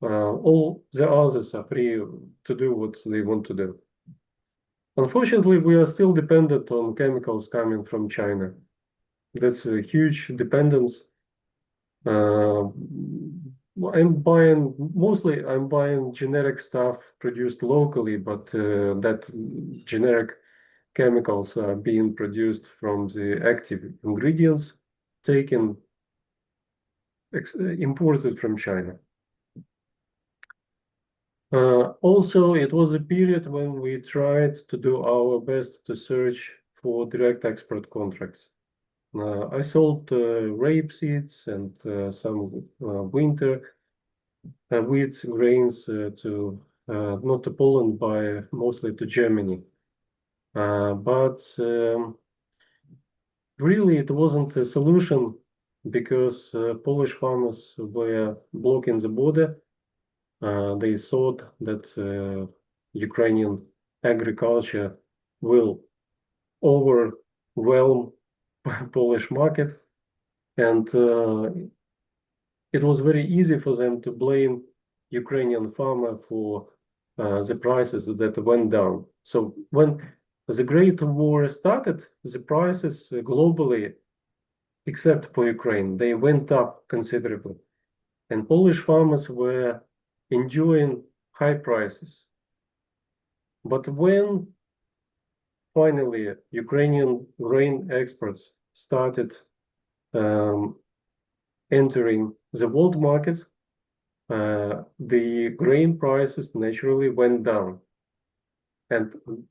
all the others are free to do what they want to do. Unfortunately, we are still dependent on chemicals coming from China. That's a huge dependence. I'm buying generic stuff produced locally, but that generic chemicals are being produced from the active ingredients imported from China. Also, it was a period when we tried to do our best to search for direct export contracts. I sold rape seeds and some winter wheat grains to not to Poland, but mostly to Germany. But really, it wasn't a solution, because Polish farmers were blocking the border. They thought that Ukrainian agriculture will overwhelm Polish market, and it was very easy for them to blame Ukrainian farmer for the prices that went down. So when the Great War started, the prices globally, except for Ukraine, they went up considerably. And Polish farmers were enjoying high prices. But when finally Ukrainian grain exports started entering the world markets, the grain prices naturally went down. And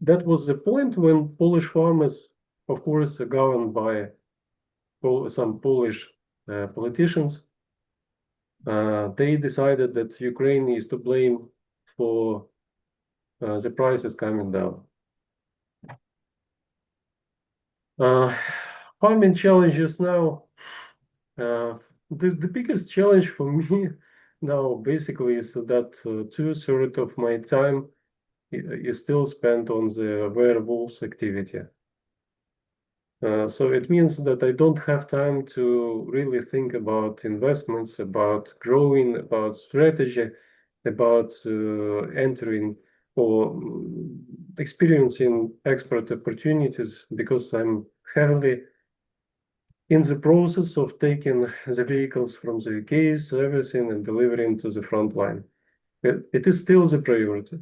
that was the point when Polish farmers, of course, governed by some Polish politicians, they decided that Ukraine is to blame for the prices coming down. Farming challenges now. The biggest challenge for me now basically is that 2/3 of my time is still spent on the WRRU activity. So it means that I don't have time to really think about investments, about growing, about strategy, about entering or experiencing export opportunities, because I'm heavily in the process of taking the vehicles from the UK, servicing and delivering to the front line. It is still the priority.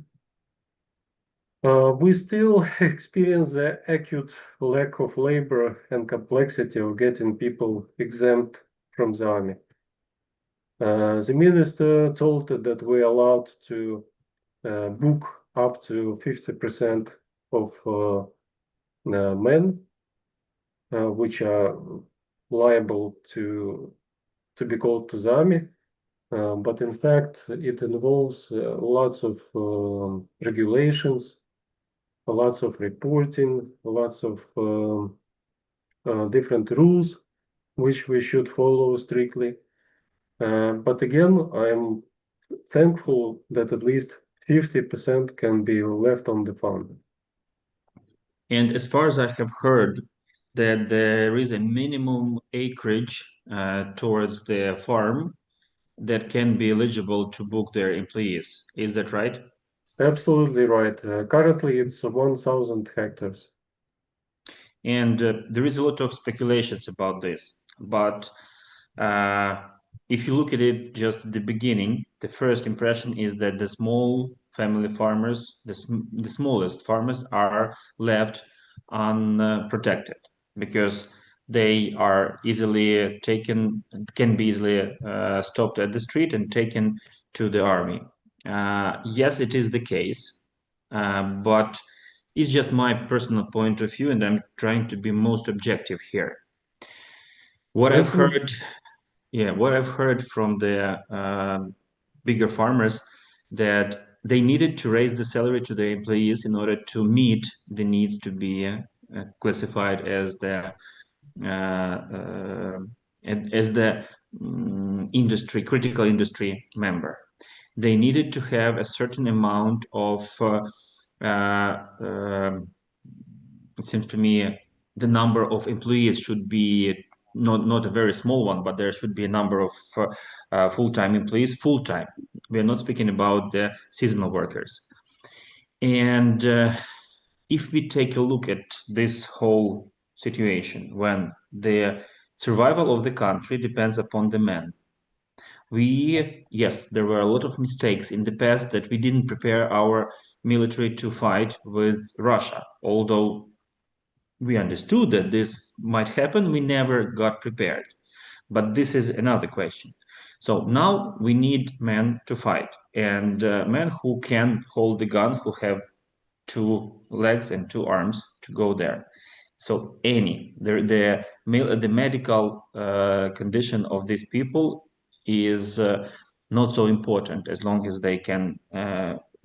We still experience the acute lack of labor and complexity of getting people exempt from the army. The minister told that we're allowed to book up to 50% of men, which are liable to be called to the army. But in fact, it involves lots of regulations, lots of reporting, lots of different rules, which we should follow strictly. But again, I'm thankful that at least 50% can be left on the farm. And as far as I have heard, that there is a minimum acreage towards the farm that can be eligible to book their employees. Is that right? Absolutely right. Currently, it's 1,000 hectares. And there is a lot of speculations about this. But if you look at it just at the beginning, the first impression is that the small family farmers, the smallest farmers, are left unprotected because they are easily taken, can be easily stopped at the street and taken to the army. Yes, it is the case, but it's just my personal point of view, and I'm trying to be most objective here. What I've heard, what I've heard from the bigger farmers, that they needed to raise the salary to their employees in order to meet the needs to be classified as the industry, critical industry member. They needed to have a certain amount of it seems to me the number of employees should be not a very small one, but there should be a number of full-time employees, full-time. We are not speaking about the seasonal workers. And if we take a look at this whole situation, when the survival of the country depends upon the men, yes, there were a lot of mistakes in the past that we didn't prepare our military to fight with Russia, although we understood that this might happen, we never got prepared. But this is another question. So now we need men to fight, and men who can hold the gun, who have 2 legs and 2 arms to go there. So the medical condition of these people is not so important as long as they can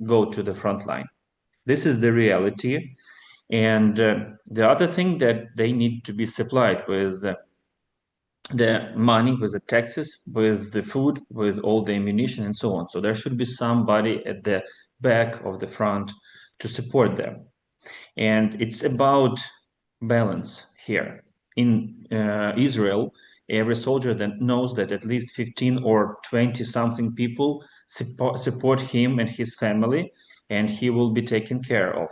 go to the front line. This is the reality. And the other thing, that they need to be supplied with the money, with the taxes, with the food, with all the ammunition and so on. So there should be somebody at the back of the front to support them. And it's about balance here. In Israel, every soldier then knows that at least 15 or 20 something people support him and his family, and he will be taken care of.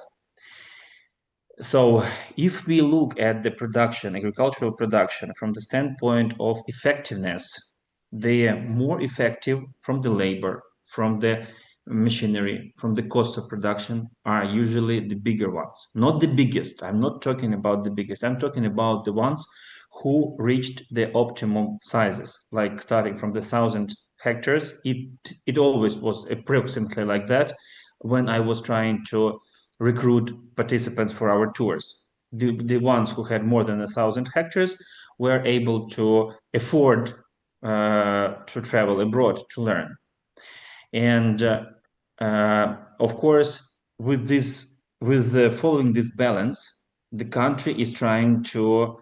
So if we look at the production, agricultural production, from the standpoint of effectiveness, they are more effective from the labor, from the machinery, from the cost of production, are usually the bigger ones. Not the biggest. I'm not talking about the biggest. I'm talking about the ones who reached the optimum sizes, like starting from the 1,000 hectares. It always was approximately like that when I was trying to recruit participants for our tours. The ones who had more than 1,000 hectares were able to afford to travel abroad to learn. And of course, with following this balance, the country is trying to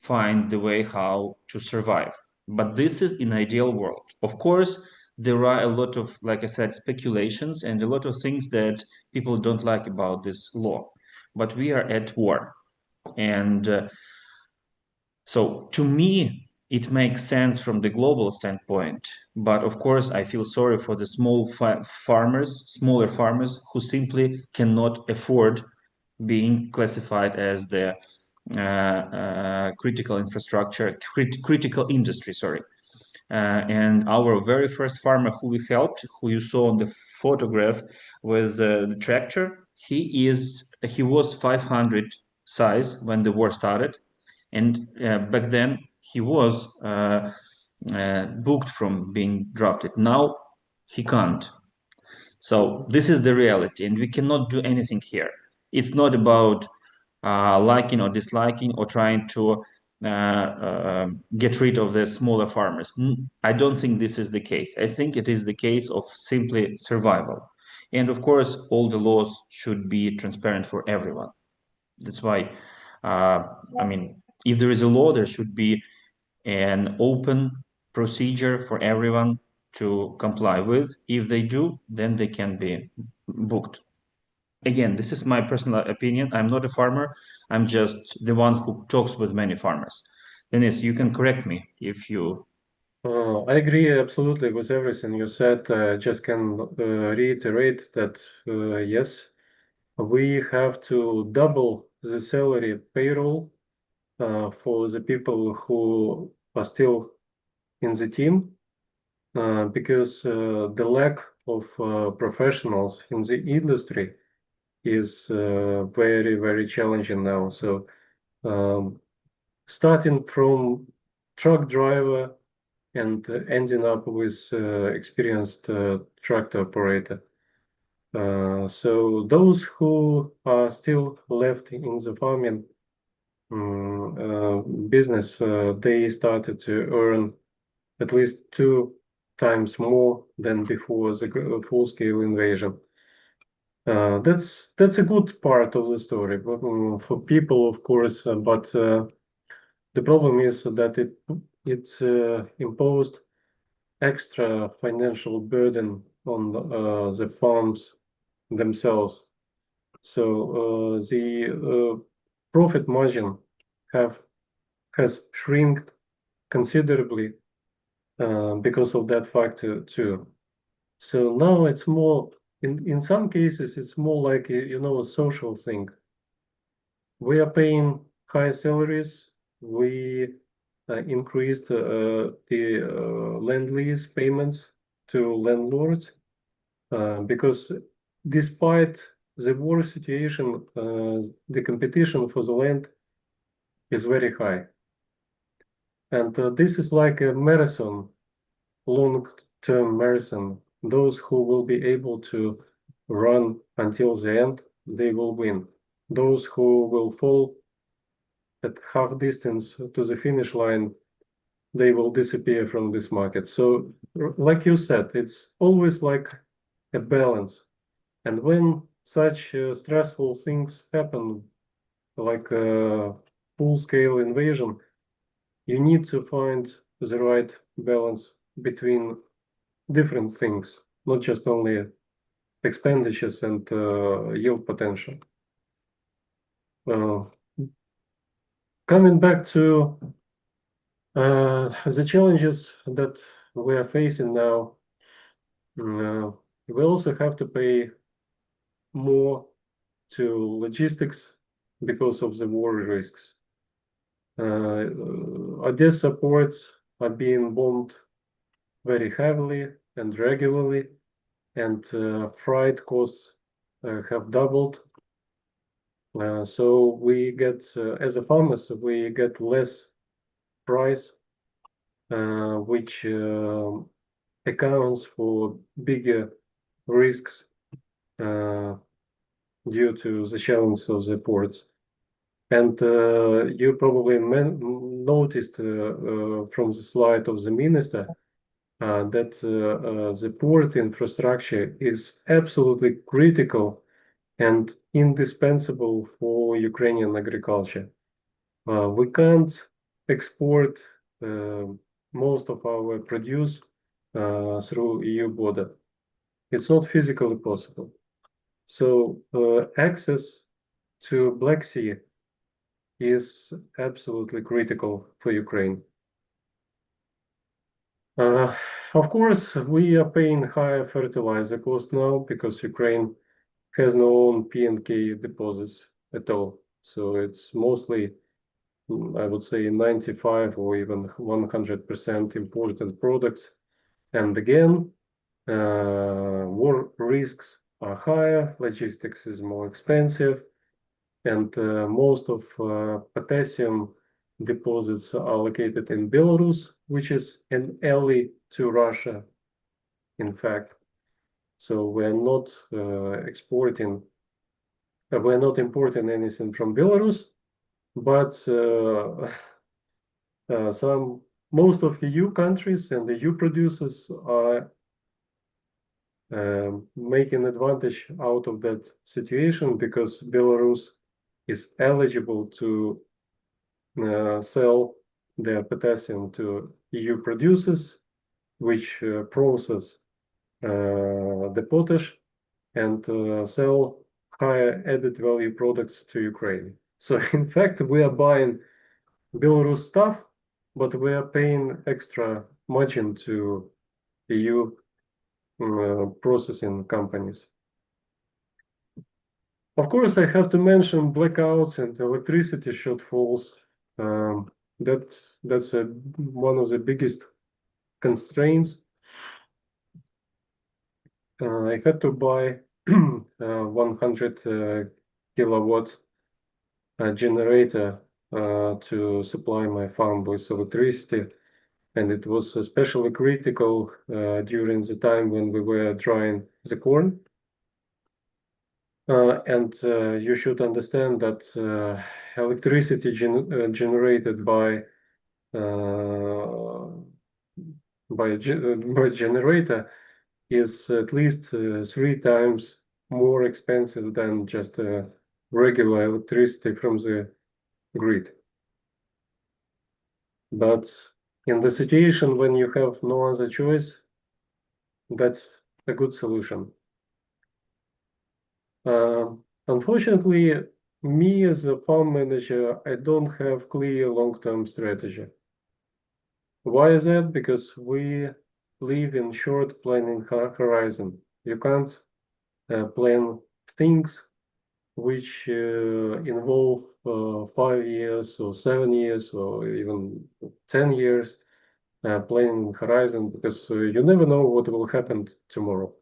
find the way how to survive. But this is an ideal world. Of course, there are a lot of, like I said, speculations and a lot of things that people don't like about this law. But we are at war. And so to me, it makes sense from the global standpoint. But of course, I feel sorry for the smaller farmers who simply cannot afford being classified as the critical infrastructure, critical industry, sorry. And our very first farmer who we helped, who you saw on the photograph with the tractor, he was 500 size when the war started. And back then he was booked from being drafted. Now he can't. So this is the reality, and we cannot do anything here. It's not about liking or disliking or trying to get rid of the smaller farmers. I don't think this is the case. I think it is the case of simply survival. And of course, all the laws should be transparent for everyone. That's why, I mean, if there is a law, there should be an open procedure for everyone to comply with. If they do, then they can be booked. Again, this is my personal opinion. I'm not a farmer. I'm just the one who talks with many farmers. Dennis, you can correct me if you... I agree absolutely with everything you said. Just can reiterate that, yes, we have to double the salary payroll for the people who are still in the team, because the lack of professionals in the industry is very, very challenging now. So starting from truck driver and ending up with experienced tractor operator. So those who are still left in the farming business, they started to earn at least 2 times more than before the full-scale invasion. That's a good part of the story for people, of course, but the problem is that it imposed extra financial burden on the farms themselves. So the profit margin has shrinked considerably because of that factor too. So now it's more, in some cases, it's more like a social thing. We are paying high salaries. We increased the land lease payments to landlords because despite the war situation, the competition for the land is very high. And this is like a marathon, long-term marathon. Those who will be able to run until the end, they will win. Those who will fall at half distance to the finish line, they will disappear from this market. So, like you said, it's always like a balance. And when such stressful things happen, like a full-scale invasion, you need to find the right balance between different things, not just only expenditures and yield potential. Coming back to the challenges that we are facing now, we also have to pay more to logistics because of the war risks. Odessa ports are being bombed very heavily and regularly, and freight costs have doubled. So we get, as a farmers, we get less price, which accounts for bigger risks due to the challenge of the ports. And you probably noticed from the slide of the minister that the port infrastructure is absolutely critical and indispensable for Ukrainian agriculture. We can't export most of our produce through EU border. It's not physically possible. So access to Black Sea is absolutely critical for Ukraine. Of course, we are paying higher fertilizer cost now because Ukraine has no own P&K deposits at all. So it's mostly, I would say, 95 or even 100% imported products. And again, war risks are higher, logistics is more expensive, and most of potassium deposits are located in Belarus, which is an ally to Russia, in fact. So we're not importing anything from Belarus, but most of EU countries and the EU producers are making advantage out of that situation because Belarus is eligible to sell their potassium to EU producers, which process the potash and sell higher added value products to Ukraine. So in fact, we are buying Belarus stuff, but we are paying extra margin to EU processing companies. Of course, I have to mention blackouts and electricity shortfalls. That's one of the biggest constraints. I had to buy 100 kilowatt generator to supply my farm with electricity, and it was especially critical during the time when we were drying the corn. And you should understand that electricity generated by generator is at least 3 times more expensive than just regular electricity from the grid. But in the situation when you have no other choice, that's a good solution. Unfortunately, me as a farm manager, I don't have clear long-term strategy. Why is that? Because we live in short planning horizon. You can't plan things which involve 5 years or 7 years or even 10 years planning horizon, because you never know what will happen tomorrow.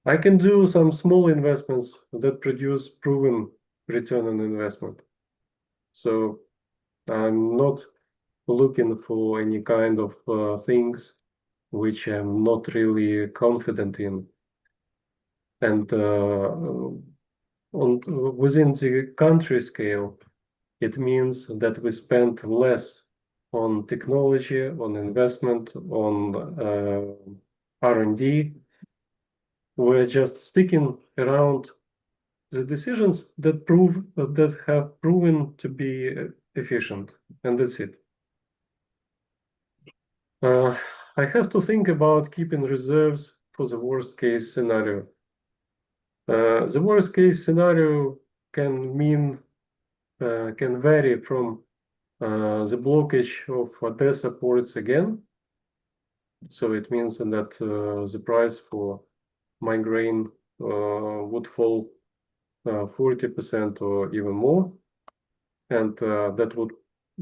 I can do some small investments that produce proven return on investment. So I'm not looking for any kind of things which I'm not really confident in. And within the country scale, it means that we spend less on technology, on investment, on R&D. We're just sticking around the decisions that have proven to be efficient, and that's it. I have to think about keeping reserves for the worst case scenario. The worst case scenario can mean can vary from the blockage of Odessa ports again. So it means that the price for my grain would fall 40% or even more, and that would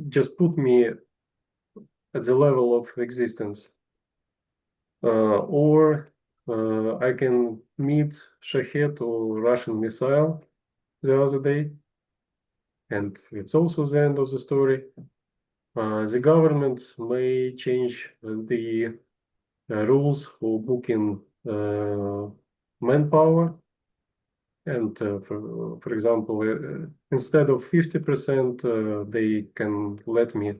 just put me at the level of existence. Or I can meet Shahed or Russian missile the other day, and it's also the end of the story. The government may change the rules for booking manpower, and for example, instead of 50%, they can let me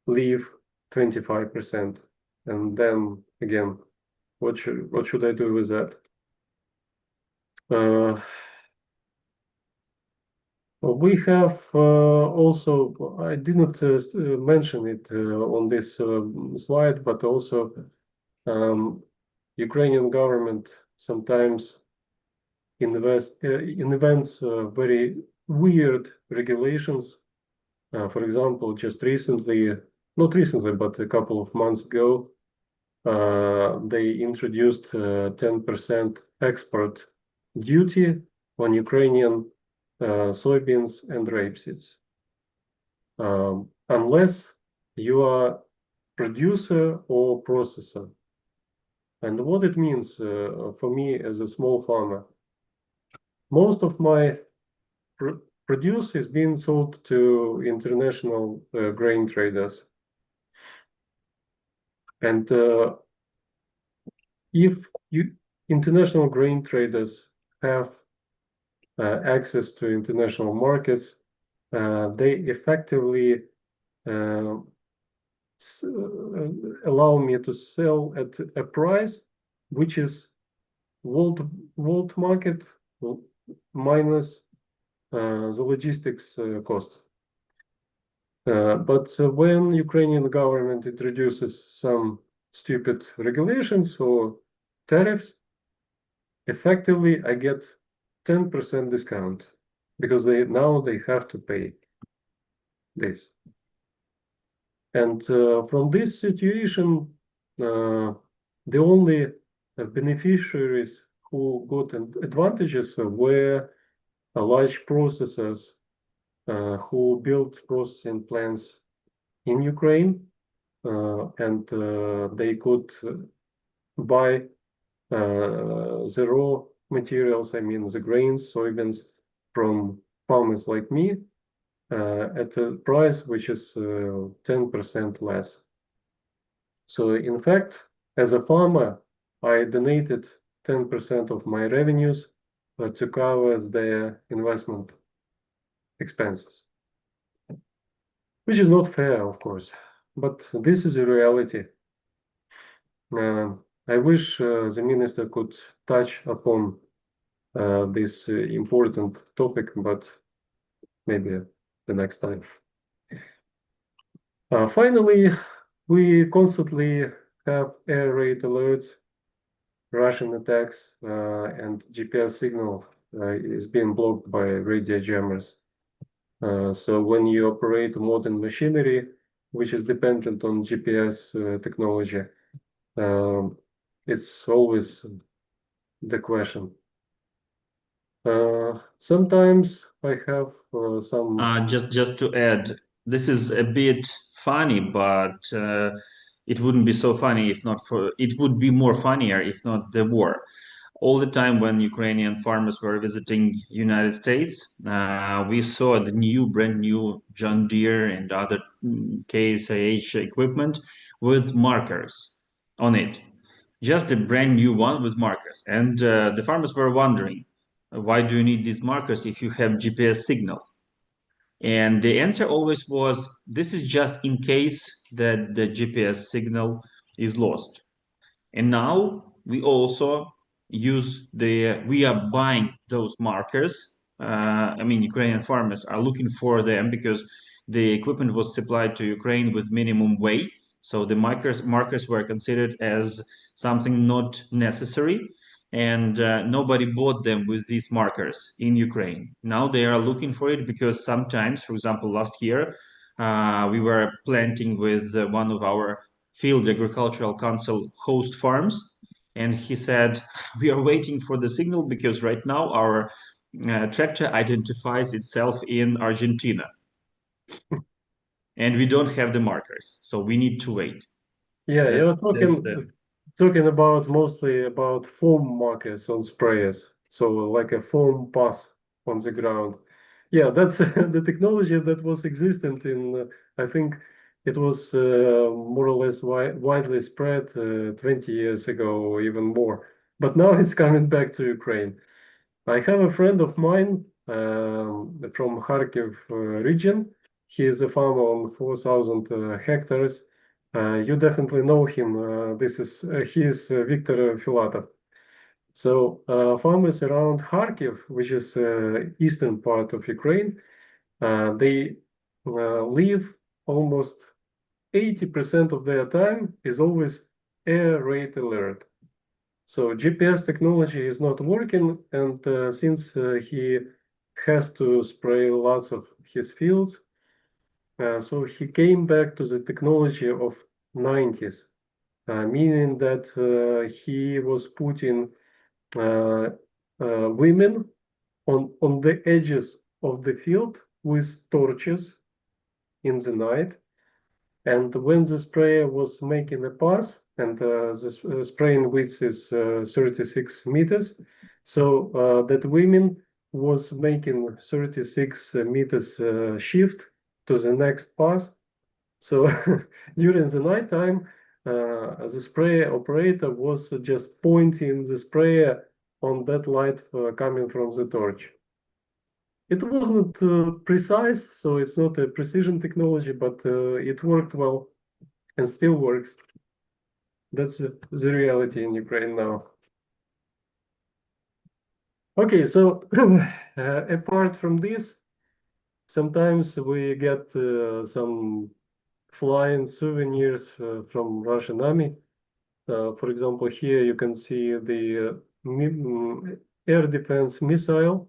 leave 25%, and then again, what should I do with that? We have also, I didn't mention it on this slide, but also Ukrainian government sometimes invents very weird regulations. For example, just recently, not recently, but a couple of months ago, they introduced 10% export duty on Ukrainian soybeans and rapeseeds, unless you are producer or processor. And what it means for me as a small farmer, most of my produce is being sold to international grain traders. And if international grain traders have access to international markets, they effectively allow me to sell at a price which is world market minus the logistics cost. But when Ukrainian government introduces some stupid regulations or tariffs, effectively I get 10% discount because now they have to pay this. And from this situation, the only beneficiaries who got advantages were large processors who built processing plants in Ukraine, and they could buy the raw materials, I mean the grains, soybeans, from farmers like me at a price which is 10% less. So in fact, as a farmer, I donated 10% of my revenues to cover their investment expenses, which is not fair, of course, but this is a reality. I wish the minister could touch upon this important topic, but maybe the next time. Finally, we constantly have air raid alerts, Russian attacks, and GPS signal is being blocked by radio jammers. So when you operate modern machinery, which is dependent on GPS technology, it's always the question. Sometimes I have some. Just to add, this is a bit funny, but it wouldn't be so funny if not for. It would be more funnier if not the war. All the time when Ukrainian farmers were visiting United States, we saw the brand new John Deere and other Case IH equipment with markers on it. Just a brand new one with markers. And the farmers were wondering, why do you need these markers if you have GPS signal? And the answer always was, this is just in case that the GPS signal is lost. And now we also we are buying those markers. I mean, Ukrainian farmers are looking for them because the equipment was supplied to Ukraine with minimum weight. So the markers were considered as something not necessary, and nobody bought them with these markers in Ukraine. Now they are looking for it because sometimes, for example, last year, we were planting with one of our field agricultural council host farms, and he said, we are waiting for the signal because right now our tractor identifies itself in Argentina and we don't have the markers, so we need to wait. Yeah, you're talking about mostly about foam markers on sprayers, so like a foam path on the ground. Yeah, that's the technology that was existent in, I think it was more or less widely spread 20 years ago or even more. But now it's coming back to Ukraine. I have a friend of mine from Kharkiv region. He is a farmer on 4,000 hectares. You definitely know him. He is Viktor Filatov. So farmers around Kharkiv, which is eastern part of Ukraine, they live almost 80% of their time is always air raid alert. So GPS technology is not working, and since he has to spray lots of his fields, so he came back to the technology of 90s, meaning that he was putting women on the edges of the field with torches in the night. And when the sprayer was making a pass, and the spraying width is 36 meters, so that women was making 36 meters shift to the next pass. So during the night time, the sprayer operator was just pointing the sprayer on that light coming from the torch. It wasn't precise, so it's not a precision technology, but it worked well and still works. That's the reality in Ukraine now. Okay, so apart from this, sometimes we get some flying souvenirs from Russian army. For example, here you can see the air defense missile.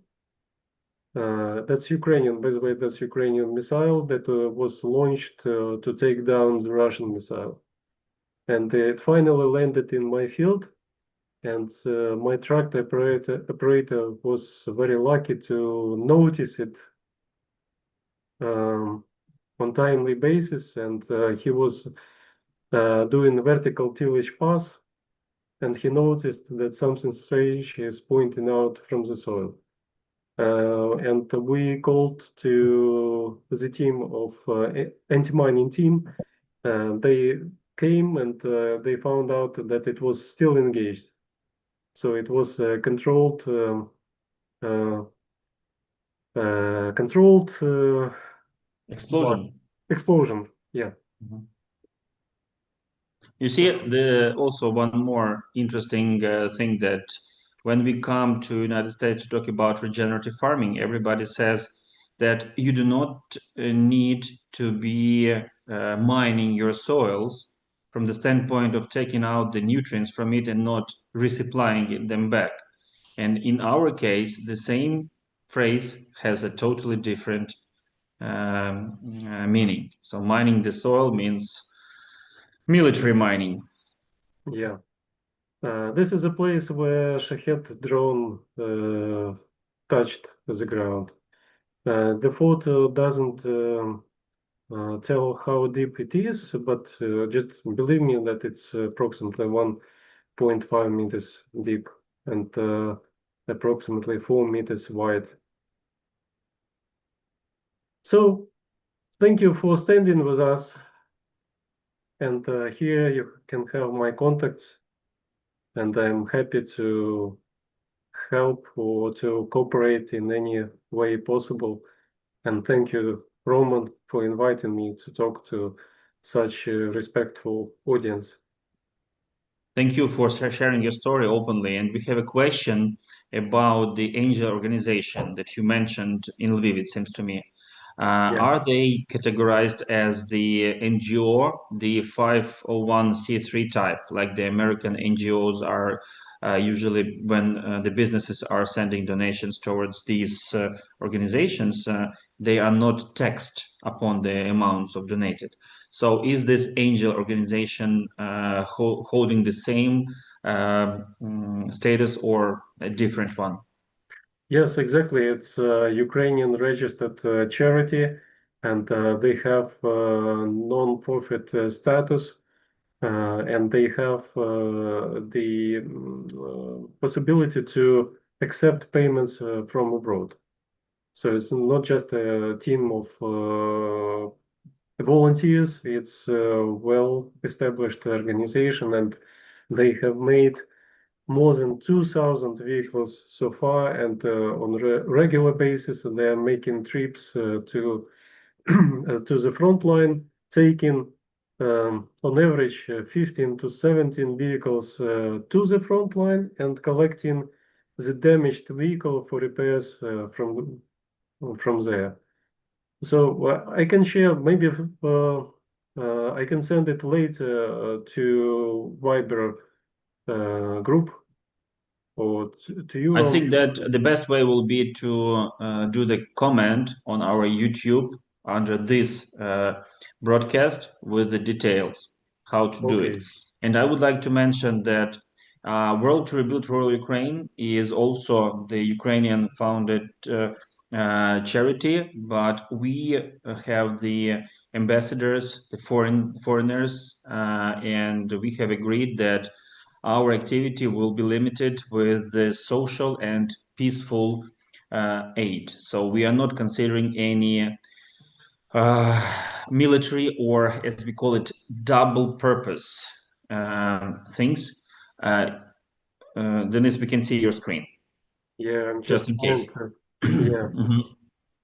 That's Ukrainian, by the way, that's Ukrainian missile that was launched to take down the Russian missile. And it finally landed in my field, and my tractor operator was very lucky to notice it on timely basis, and he was doing vertical tillage pass, and he noticed that something strange is pointing out from the soil. And we called to the team of anti-mining team. They came and they found out that it was still engaged. So it was controlled explosion. Explosion, yeah. Mm-hmm. You see, also one more interesting thing that when we come to United States to talk about regenerative farming, everybody says that you do not need to be mining your soils from the standpoint of taking out the nutrients from it and not resupplying them back. And in our case, the same phrase has a totally different meaning. So mining the soil means military mining. Yeah. This is a place where Shahed drone touched the ground. The photo doesn't tell how deep it is, but just believe me that it's approximately 1.5 meters deep and approximately 4 meters wide. So, thank you for standing with us. And here you can have my contacts, and I'm happy to help or to cooperate in any way possible. And thank you, Roman, for inviting me to talk to such a respectful audience. Thank you for sharing your story openly. And we have a question about the angel organization that you mentioned in Lviv, it seems to me. Are they categorized as the NGO, the 501c3 type, like the American NGOs are usually when the businesses are sending donations towards these organizations, they are not taxed upon the amounts of donated. So is this angel organization holding the same status or a different one? Yes, exactly. It's a Ukrainian registered charity, and they have non-profit status, and they have the possibility to accept payments from abroad. So it's not just a team of volunteers, it's a well-established organization, and they have made more than 2,000 vehicles so far, and on a regular basis they are making trips to to the front line, taking on average 15 to 17 vehicles to the front line and collecting the damaged vehicle for repairs from there. So I can share, maybe I can send it later to Viber group or to you. I think that the best way will be to do the comment on our YouTube under this broadcast with the details how to do it. And I would like to mention that World to Rebuild Rural Ukraine is also the Ukrainian founded charity, but we have the ambassadors, the foreigners, and we have agreed that our activity will be limited with the social and peaceful aid. So we are not considering any military, or as we call it, double purpose things. Dennis, we can see your screen. Yeah, I'm just in case. Yeah,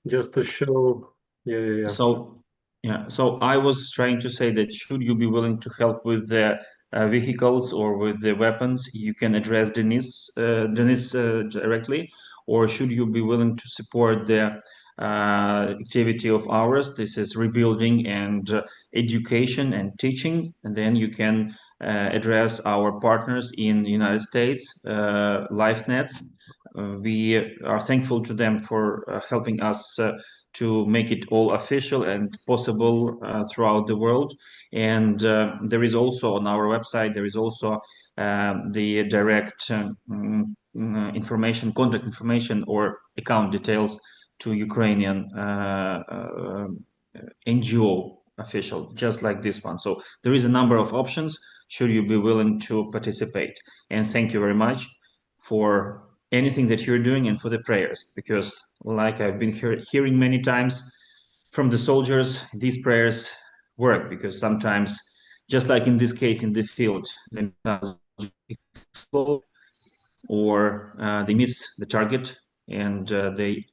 just to show. Yeah. So I was trying to say that should you be willing to help with the vehicles or with the weapons, you can address Denise directly, or should you be willing to support the activity of ours? This is rebuilding and education and teaching, and then you can address our partners in the United States, LifeNets. We are thankful to them for helping us to make it all official and possible throughout the world. And there is also on our website, there is also the direct information, contact information or account details to Ukrainian NGO official, just like this one. So there is a number of options should you be willing to participate. And thank you very much for anything that you're doing and for the prayers, because like I've been hearing many times from the soldiers, these prayers work, because sometimes, just like in this case in the field, they slow or they miss the target, and the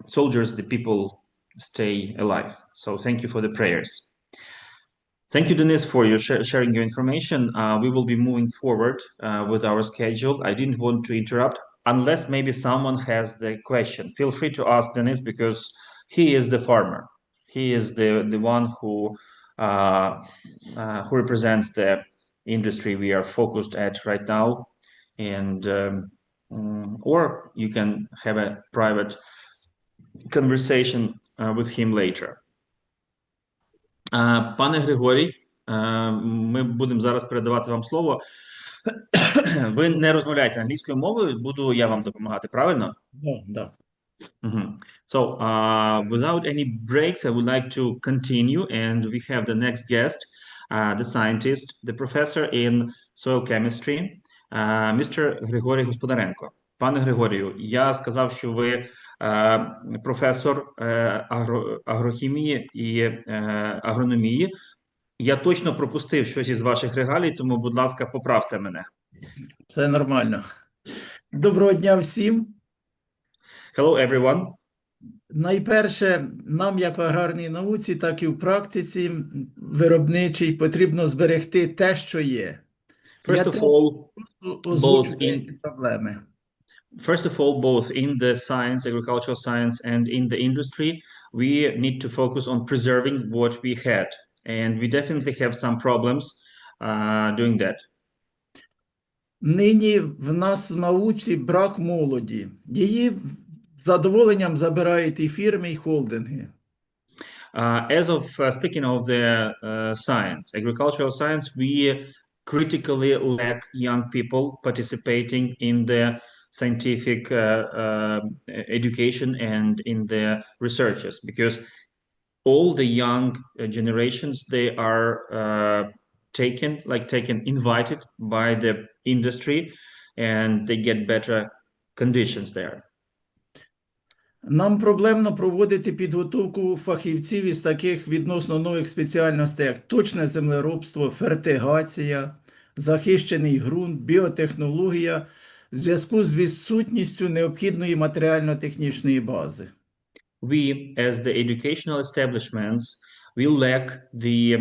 soldiers, the people stay alive. So thank you for the prayers. Thank you, Denise, for your sharing your information. We will be moving forward with our schedule. I didn't want to interrupt unless maybe someone has the question. Feel free to ask Denise, because he is the farmer. He is the one who represents the industry we are focused at right now. And or you can have a private conversation with him later. Пане Григорій, ми будемо зараз передавати вам слово. Ви не розмовляєте англійською мовою, буду я вам допомагати, правильно? Да. So, without any breaks, I would like to continue, and we have the next guest, the scientist, the professor in soil chemistry, Mr. Григорій Господаренко. Пане Григорію, я сказав, що ви професор агрохімії і агрономії. Я точно пропустив щось із ваших регалій, тому, будь ласка, поправте мене. Все нормально. Доброго дня всім. Hello, everyone. Найперше, нам, як в аграрній науці, так і в практиці виробничій, потрібно зберегти те, що є. First of all, озвучу деякі проблеми. First of all, both in the science, agricultural science, and in the industry, we need to focus on preserving what we had. And we definitely have some problems doing that. Нині в нас в науці брак молоді. Її з задоволенням забирають і фірми, і холдинги. As of speaking of the science, agricultural science, we critically lack young people participating in the scientific education and in the researches, because all the young generations, they are invited by the industry, and they get better conditions there. Нам проблемно проводити підготовку фахівців із таких відносно нових спеціальностей, як точне землеробство, фертигація, захищений ґрунт, біотехнологія, в зв'язку з відсутністю необхідної матеріально-технічної бази. We, as the educational establishments, we lack the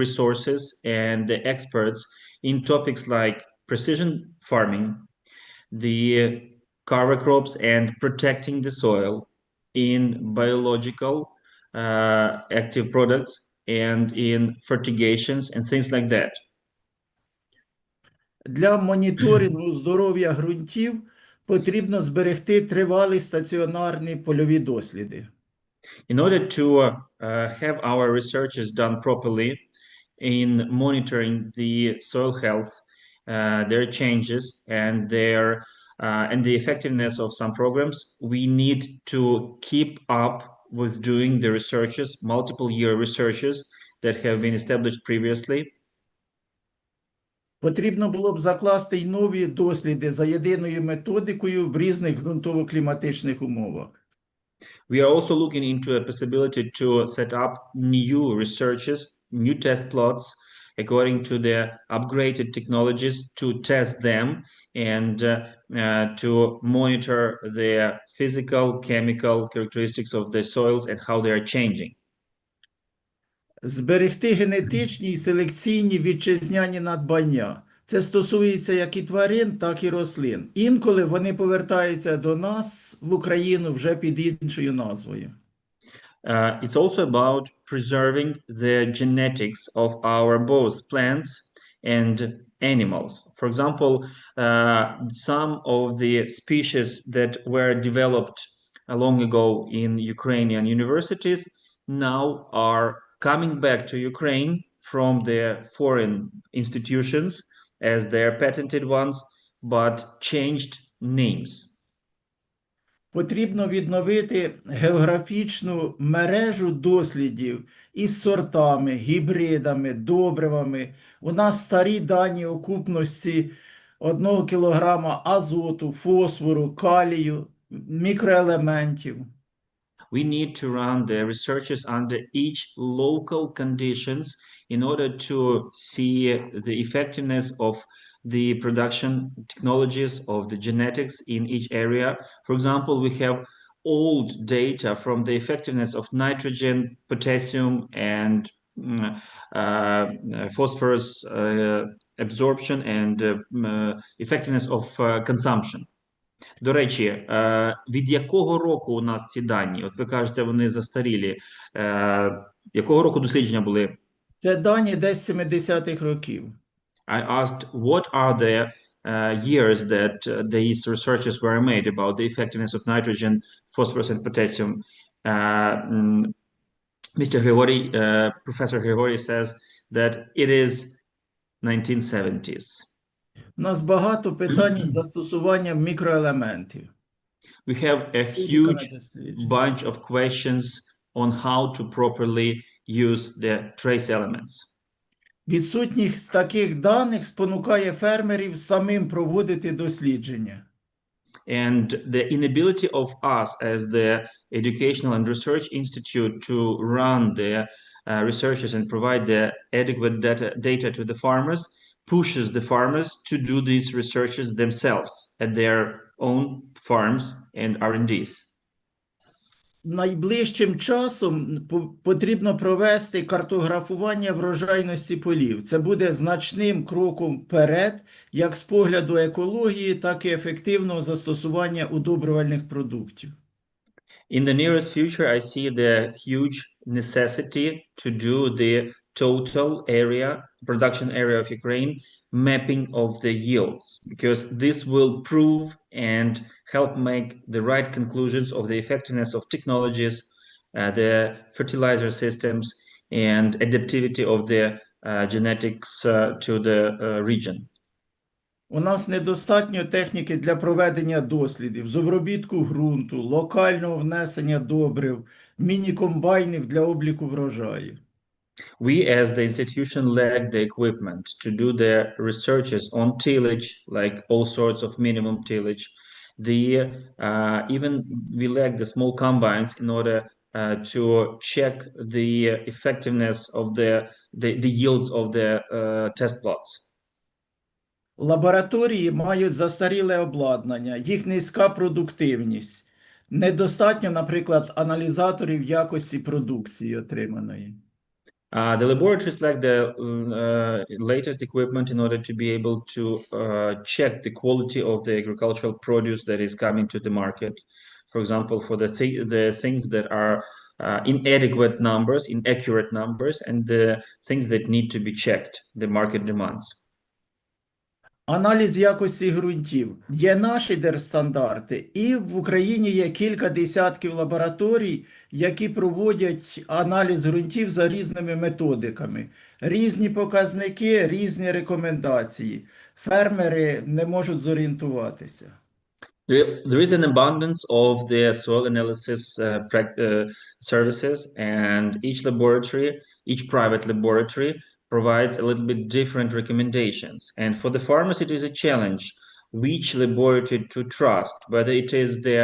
resources and the experts in topics like precision farming, the cover crops and protecting the soil, in biological active products, and in fertigations and things like that. Для моніторингу здоров'я ґрунтів потрібно зберегти тривалі стаціонарні польові досліди. In order to have our researches done properly in monitoring the soil health, their changes, and the effectiveness of some programs, we need to keep up with doing the researches, multiple year researches that have been established previously. Потрібно було б закласти й нові досліди за єдиною методикою в різних ґрунтово-кліматичних умовах. We are also looking into a possibility to set up new researches, new test plots, according to the upgraded technologies, to test them and to monitor the physical, chemical characteristics of the soils and how they are changing. Зберегти генетичні і селекційні вітчизняні надбання. Це стосується як і тварин, так і рослин. Інколи вони повертаються до нас в Україну вже під іншою назвою. It's also about preserving the genetics of our both plants and animals. For example, some of the species that were developed long ago in Ukrainian universities now are coming back to Ukraine from their foreign institutions as their patented ones, but changed names. Потрібно відновити географічну мережу дослідів із сортами, гібридами, добривами. У нас старі дані окупності 1 кілограма азоту, фосфору, калію, мікроелементів. We need to run the researches under each local conditions in order to see the effectiveness of the production technologies of the genetics in each area. For example, we have old data from the effectiveness of nitrogen, potassium, and phosphorus absorption and effectiveness of consumption. До речі, від якого року у нас ці дані? От ви кажете, вони застарілі. Якого року дослідження були? Це дані десь 70-х років. I asked, what are the years that these researches were made about the effectiveness of nitrogen, phosphorus, and potassium? Mr. Grigori, Professor Grigori says that it is 1970s. У нас багато питань з застосуванням мікроелементів. We have a huge bunch of questions on how to properly use the trace elements. Відсутність таких даних спонукає фермерів самим проводити дослідження. And the inability of us as the Educational and Research Institute to run the researches and provide the adequate data to the farmers pushes the farmers to do these researches themselves at their own farms and R&Ds. найближчим часом потрібно провести картографування врожайності полів. Це буде значним кроком вперед, як з погляду екології, так і ефективного застосування удобрювальних продуктів. In the nearest future, I see the huge necessity to do the total production area of Ukraine, mapping of the yields, because this will prove and help make the right conclusions of the effectiveness of technologies, the fertilizer systems, and adaptivity of the genetics to the region. У нас недостатньо техніки для проведення дослідів з обробітку ґрунту, локального внесення добрив, міні-комбайнів для обліку врожаю. We as the institution lack the equipment to do the researches on tillage, like all sorts of minimum tillage. Even we lack the small combines in order to check the effectiveness of the yields of the test plots. Лабораторії мають застаріле обладнання, їх низька продуктивність. Недостатньо, наприклад, аналізаторів якості продукції отриманої. The laboratories lack the latest equipment in order to be able to check the quality of the agricultural produce that is coming to the market. For example, for the things that are inadequate numbers, inaccurate numbers, and the things that need to be checked, the market demands. Аналіз якості ґрунтів. Є наші держстандарти, і в Україні є кілька десятків лабораторій, які проводять аналіз ґрунтів за різними методиками. Різні показники, різні рекомендації. Фермери не можуть зорієнтуватися. There is an abundance of the soil analysis services, and each private laboratory provides a little bit different recommendations. And for the farmers, it is a challenge which laboratory to trust, whether it is the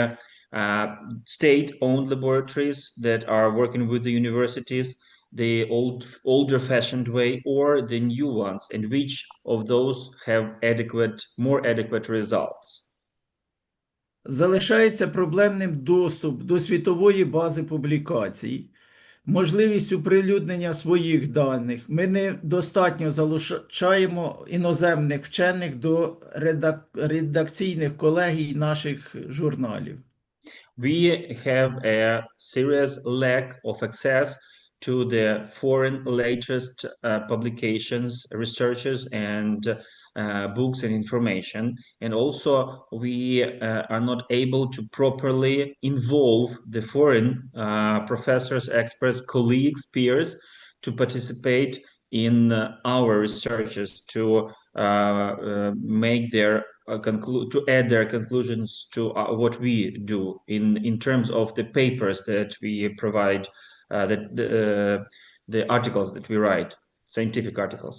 state-owned laboratories that are working with the universities, the older-fashioned way, or the new ones, and which of those have more adequate results. Залишається проблемним доступ до світової бази публікацій, можливість оприлюднення своїх даних. Ми недостатньо залучаємо іноземних вчених до редакційних колегій наших журналів. We have a serious lack of access to the foreign latest publications, researches, and books and information. And also we are not able to properly involve the foreign professors, experts, colleagues, peers to participate in our researches, to make their to add their conclusions to what we do in terms of the papers that we provide, the articles that we write, scientific articles.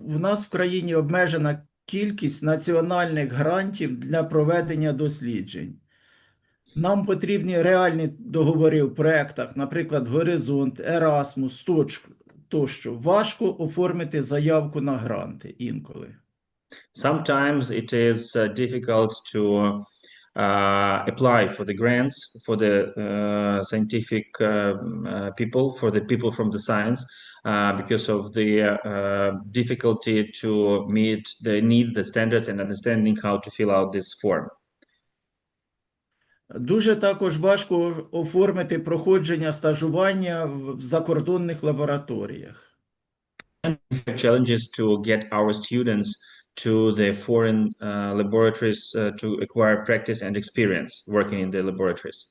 В нас в країні обмежена кількість національних грантів для проведення досліджень. Нам потрібні реальні договори в проєктах, наприклад, «Горизонт», «Ерасмус», тощо. Важко оформити заявку на гранти інколи. Sometimes it is difficult to apply for the grants for the scientific people, for the people from the science, because of the difficulty to meet the needs, the standards, and understanding how to fill out this form. Дуже також важко оформити проходження стажування в закордонних лабораторіях. And we have challenges to get our students to the foreign laboratories to acquire practice and experience working in the laboratories.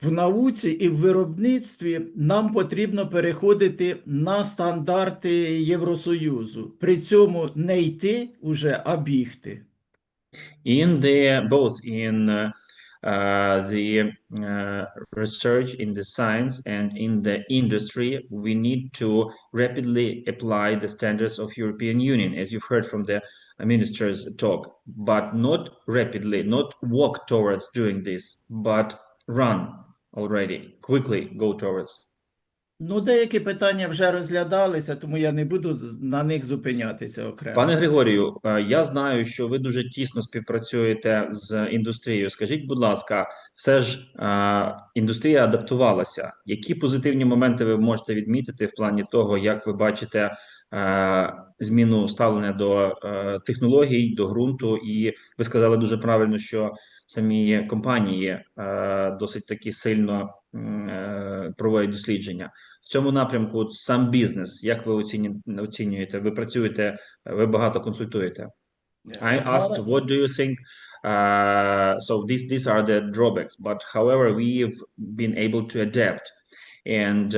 В науці і в виробництві нам потрібно переходити на стандарти Євросоюзу. При цьому не йти уже, а бігти. Both in the research, in the science, and in the industry, we need to rapidly apply the standards of European Union, as you've heard from the minister's talk, but not rapidly, not walk towards doing this, but run already, quickly go towards. Ну, деякі питання вже розглядалися, тому я не буду на них зупинятися окремо. Пане Григорію, я знаю, що ви дуже тісно співпрацюєте з індустрією. Скажіть, будь ласка, все ж індустрія адаптувалася. Які позитивні моменти ви можете відмітити в плані того, як ви бачите зміну ставлення до технологій, до ґрунту? І ви сказали дуже правильно, що самі компанії досить таки сильно проводять дослідження. В цьому напрямку сам бізнес, як ви оцінюєте? Ви працюєте, ви багато консультуєте. I asked, what do you think? So these are the drawbacks, but however, we've been able to adapt. And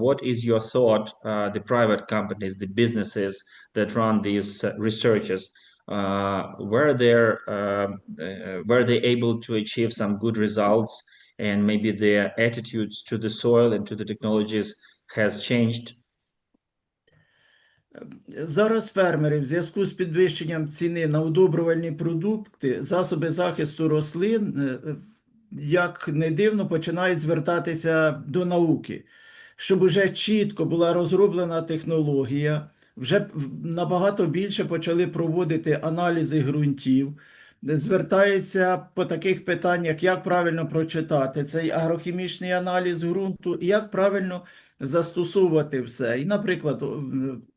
what is your thought? The private companies, the businesses that run these researches, were they able to achieve some good results? And maybe their attitudes to the soil and to the technologies has changed? Зараз фермери в зв'язку з підвищенням ціни на удобрювальні продукти, засоби захисту рослин, як не дивно, починають звертатися до науки, щоб уже чітко була розроблена технологія, вже набагато більше почали проводити аналізи ґрунтів, звертаються по таких питаннях, як правильно прочитати цей агрохімічний аналіз ґрунту і як правильно застосовувати все. І, наприклад,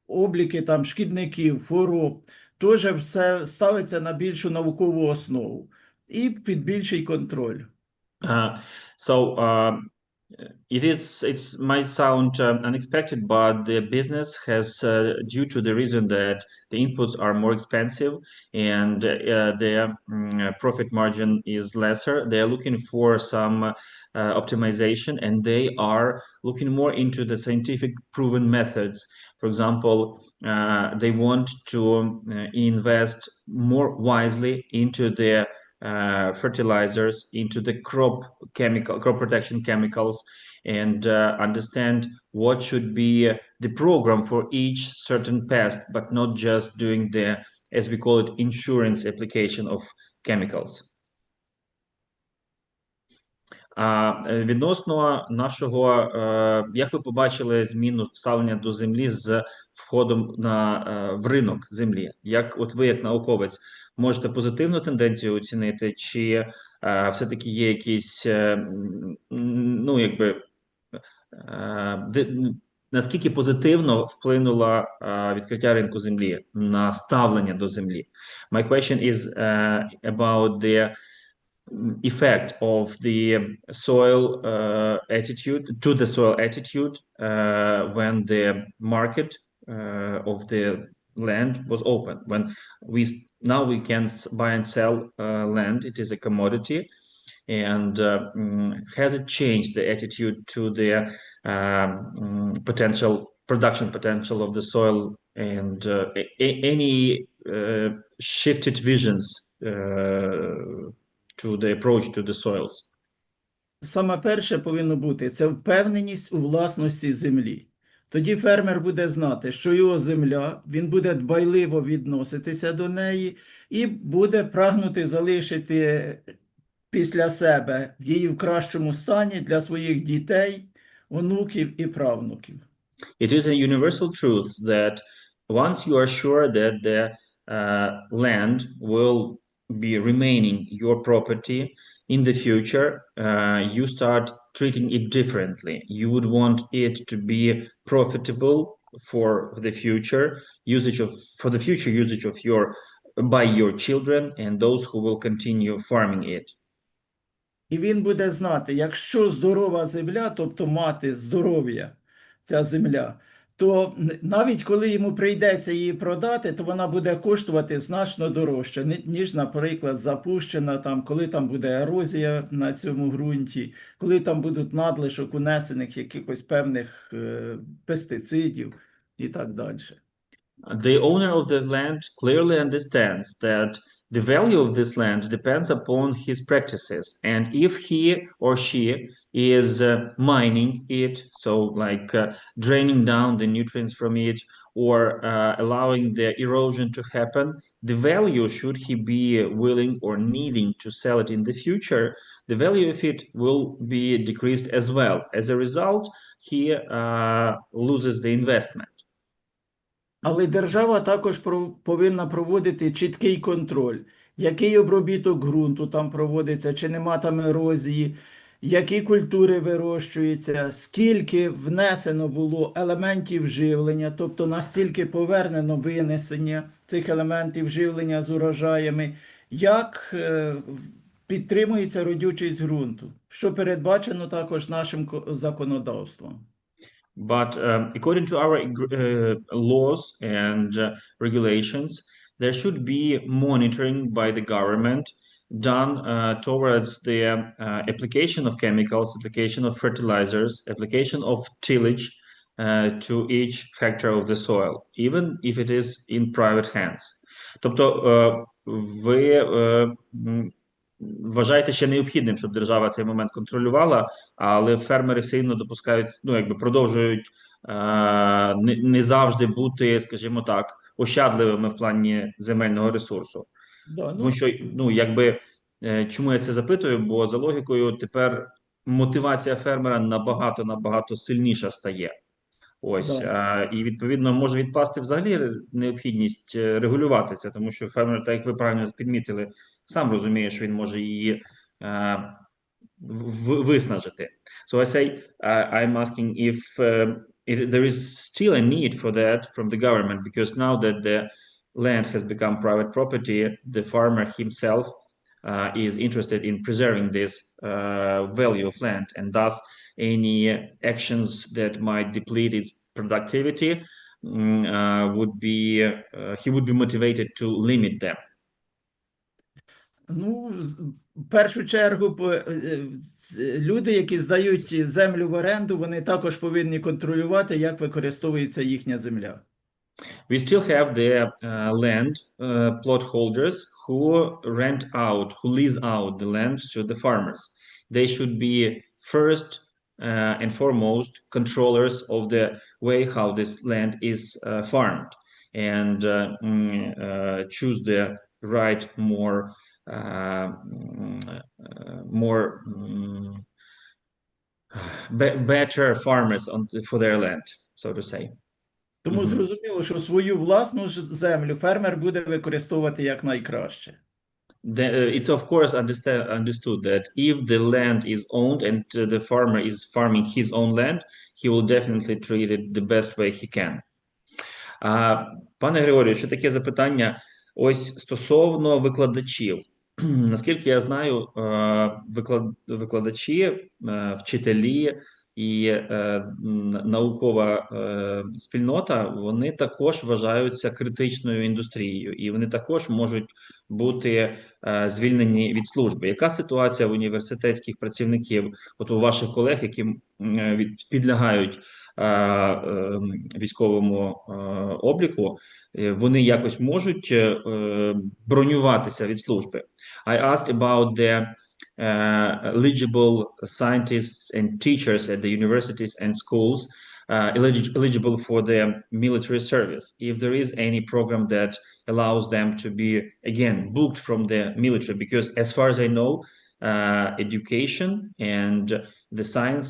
обліки там шкідників, хвороб, теж все ставиться на більшу наукову основу і під більший контроль. It might sound unexpected, but the business has, due to the reason that the inputs are more expensive and their profit margin is lesser, they are looking for some optimization, and they are looking more into the scientific proven methods. For example, they want to invest more wisely into their fertilizers, into the crop protection chemicals, and understand what should be the program for each certain pest, but not just doing the, as we call it, insurance application of chemicals. Відносно нашого, як ви побачили зміну ставлення до землі з входом в ринок землі? Як от ви, як науковець, можете позитивну тенденцію оцінити, чи все-таки є якісь, ну, якби, наскільки позитивно вплинуло відкриття ринку землі на ставлення до землі? My question is about the effect of the soil attitude to the soil attitude when the market of the land was open. When now we can buy and sell land, it is a commodity, and has it changed the attitude to the production potential of the soil, and any shifted visions to the approach to the soils? Саме перше повинно бути – це впевненість у власності землі. Тоді фермер буде знати, що його земля, він буде дбайливо відноситися до неї і буде прагнути залишити після себе її в кращому стані для своїх дітей, онуків і правнуків. It is a universal truth that once you are sure that the land will be remaining your property in the future, you start treating it differently. You would want it to be profitable for the future usage by your children and those who will continue farming it. І він буде знати, якщо здорова земля, тобто мати здоров'я, ця земля, то навіть коли йому прийдеться її продати, то вона буде коштувати значно дорожче, ніж, наприклад, запущена, там, коли там буде ерозія на цьому ґрунті, коли там будуть надлишок унесених якихось певних пестицидів і так далі. The owner of the land clearly understands that the value of this land depends upon his practices, and if he or she is mining it, so like draining down the nutrients from it or allowing the erosion to happen, the value, should he be willing or needing to sell it in the future, the value of it will be decreased as well. As a result, he loses the investment. Але держава також повинна проводити чіткий контроль, який обробіток ґрунту там проводиться, чи нема там ерозії, які культури вирощуються, скільки внесено було елементів живлення, тобто настільки повернено винесення цих елементів живлення з урожаями, як підтримується родючість ґрунту, що передбачено також нашим законодавством. But according to our laws and regulations, there should be monitoring by the government done towards the application of chemicals, application of fertilizers, application of tillage to each hectare of the soil, even if it is in private hands. Тобто ви вважаєте ще необхідним, щоб держава цей момент контролювала, але фермери все одно допускають, ну, якби продовжують не завжди бути, скажімо так, ощадливими в плані земельного ресурсу. Тому що, ну, якби, чому я це запитую? Бо за логікою тепер мотивація фермера набагато сильніша стає. Ось, і відповідно може відпасти взагалі необхідність регулювати це, тому що фермер, так як ви правильно підмітили, сам розуміє, що він може її виснажити. So I say, I'm asking if there is still a need for that from the government, because now that the land has become private property, the farmer himself is interested in preserving this value of land, and thus any actions that might deplete its productivity he would be motivated to limit them. Ну, в першу чергу, люди, які здають землю в оренду, вони також повинні контролювати, як використовується їхня земля. We still have the land plot holders who rent out, who lease out the land to the farmers. They should be first and foremost controllers of the way how this land is farmed, and choose the right better farmers for their land, so to say. Тому зрозуміло, що свою власну землю фермер буде використовувати якнайкраще. It's of course understood that if the land is owned and the farmer is farming his own land, he will definitely treat it the best way he can. Пане Григорію, ще таке запитання ось стосовно викладачів. Наскільки я знаю, викладачі, вчителі і наукова спільнота, вони також вважаються критичною індустрією, і вони також можуть бути звільнені від служби. Яка ситуація в університетських працівників, от у ваших колег, які підлягають військовому обліку, вони якось можуть бронюватися від служби? I asked about the eligible scientists and teachers at the universities and schools eligible for the military service. If there is any program that allows them to be, again, booked from the military, because as far as I know, education and the science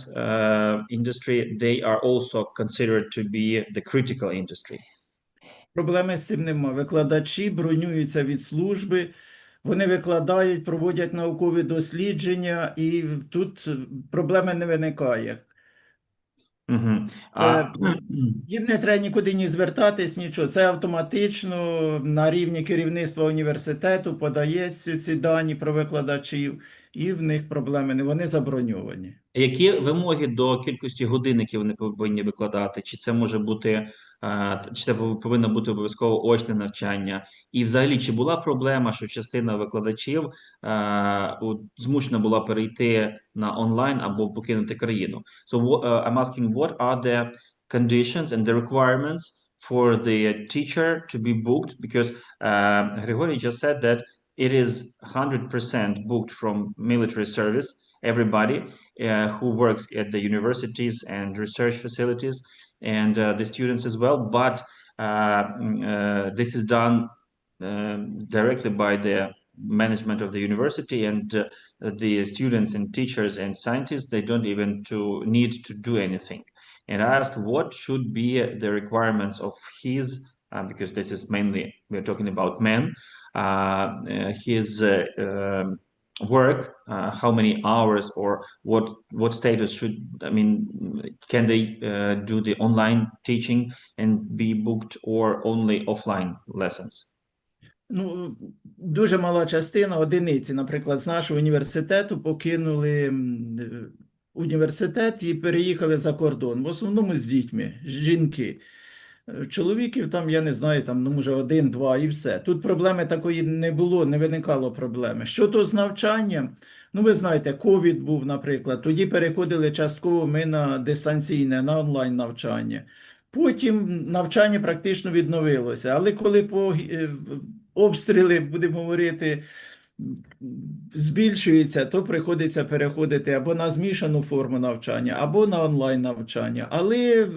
industry, they are also considered to be the critical industry. Проблеми з цим нема. Викладачі бронюються від служби, вони викладають, проводять наукові дослідження, і тут проблеми не виникає. Їм не треба нікуди ні звертатись, нічого. Це автоматично на рівні керівництва університету подається ці дані про викладачів, і в них проблеми не, вони заброньовані. Які вимоги до кількості годин, які вони повинні викладати? Чи це може бути, чи це повинно бути обов'язково очне навчання? І взагалі, чи була проблема, що частина викладачів змушена була перейти на онлайн або покинути країну? So I'm asking, what are the conditions and the requirements for the teacher to be booked? Because Grigori just said that it is 100% booked from military service, everybody who works at the universities and research facilities, and the students as well. But this is done directly by the management of the university, and the students and teachers and scientists, they don't even need to do anything. And I asked what should be the requirements of his, because this is mainly, we're talking about men, his work, how many hours or what status should, I mean, can they do the online teaching and be booked or only offline lessons? Ну, дуже мала частина, одиниці, наприклад, з нашого університету покинули університет і переїхали за кордон. В основному з дітьми, жінки. Чоловіків там, я не знаю, там, ну, може, один, два і все. Тут проблеми такої не було, не виникало проблеми. Щодо з навчанням, ну, ви знаєте, ковід був, наприклад, тоді переходили частково ми на дистанційне, на онлайн навчання. Потім навчання практично відновилося, але коли обстріли, будемо говорити, збільшуються, то приходиться переходити або на змішану форму навчання, або на онлайн навчання. Але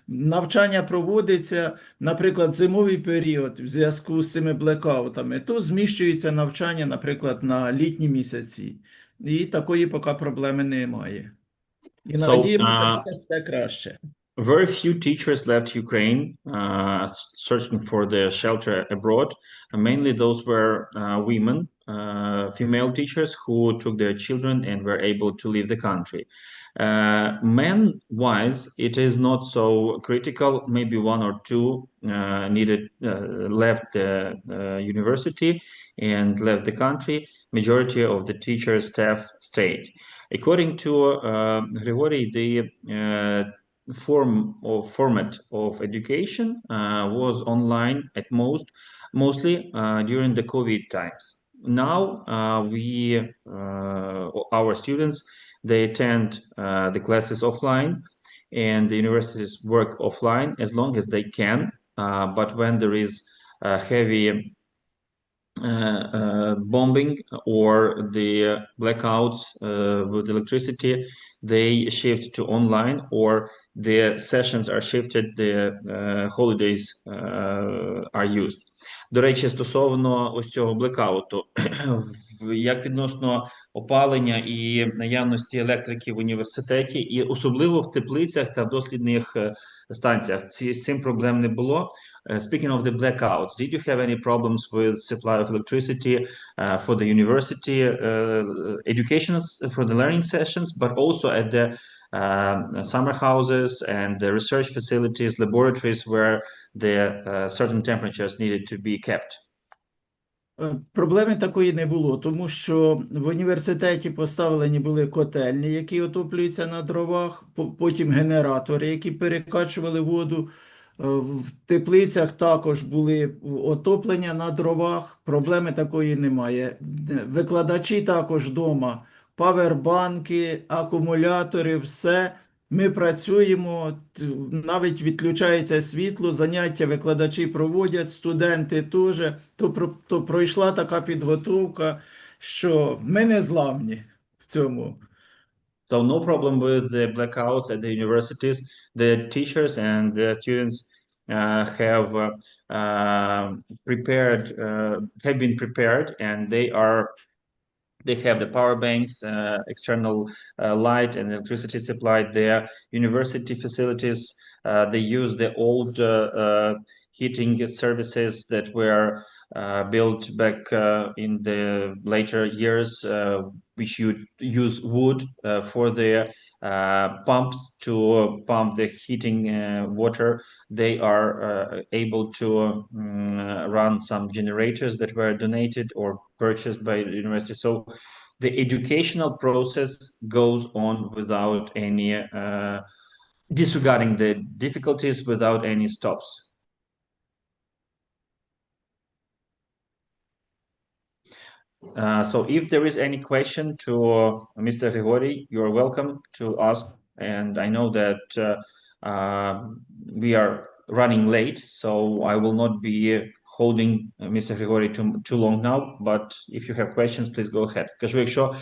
навчання проводиться, наприклад, зимовий період в зв'язку з цими блекаутами, то зміщується навчання, наприклад, на літні місяці. І такої поки проблеми немає. І надіємося, буде все краще. Very few teachers left Ukraine searching for the shelter abroad. Mainly those were women, female teachers who took their children and were able to leave the country. Men-wise, it is not so critical. Maybe one or two left the university and left the country. Majority of the teachers, staff stayed. According to Grigori, the format of education was online at mostly during the COVID times. Now our students, they attend the classes offline and the universities work offline as long as they can. But when there is heavy bombing or the blackouts with electricity, they shift to online, or the sessions are shifted, the holidays are used. До речі, стосовно ось цього блекауту, як відносно опалення і наявності електрики в університеті, і особливо в теплицях та дослідних станціях, з цим проблем не було. Speaking of the blackouts, did you have any problems with supply of electricity for the university education, for the learning sessions, but also at the summer houses and the research facilities, laboratories where the certain temperatures needed to be kept? Проблеми такої не було, тому що в університеті поставлені були котельні, які отоплюються на дровах, потім генератори, які перекачували воду. В теплицях також були отоплення на дровах, проблеми такої немає. Викладачі також вдома, павербанки, акумулятори, все. Ми працюємо, навіть відключається світло, заняття викладачі проводять, студенти теж. То пройшла така підготовка, що ми не зламні в цьому. So no problem with the blackouts at the universities. The teachers and the students have been prepared, and they have the power banks, external light and electricity supplied there. University facilities, they use the old heating services that were built back in the later years, which you use wood for the pumps to pump the heating water. They are able to run some generators that were donated or purchased by the university. So the educational process goes on without any disregarding the difficulties, without any stops. So if there is any question to Mr. Grigori, you're welcome to ask. And I know that we are running late, so I will not be holding Mr. Grigori too long now, but if you have questions, please go ahead. Кажу, якщо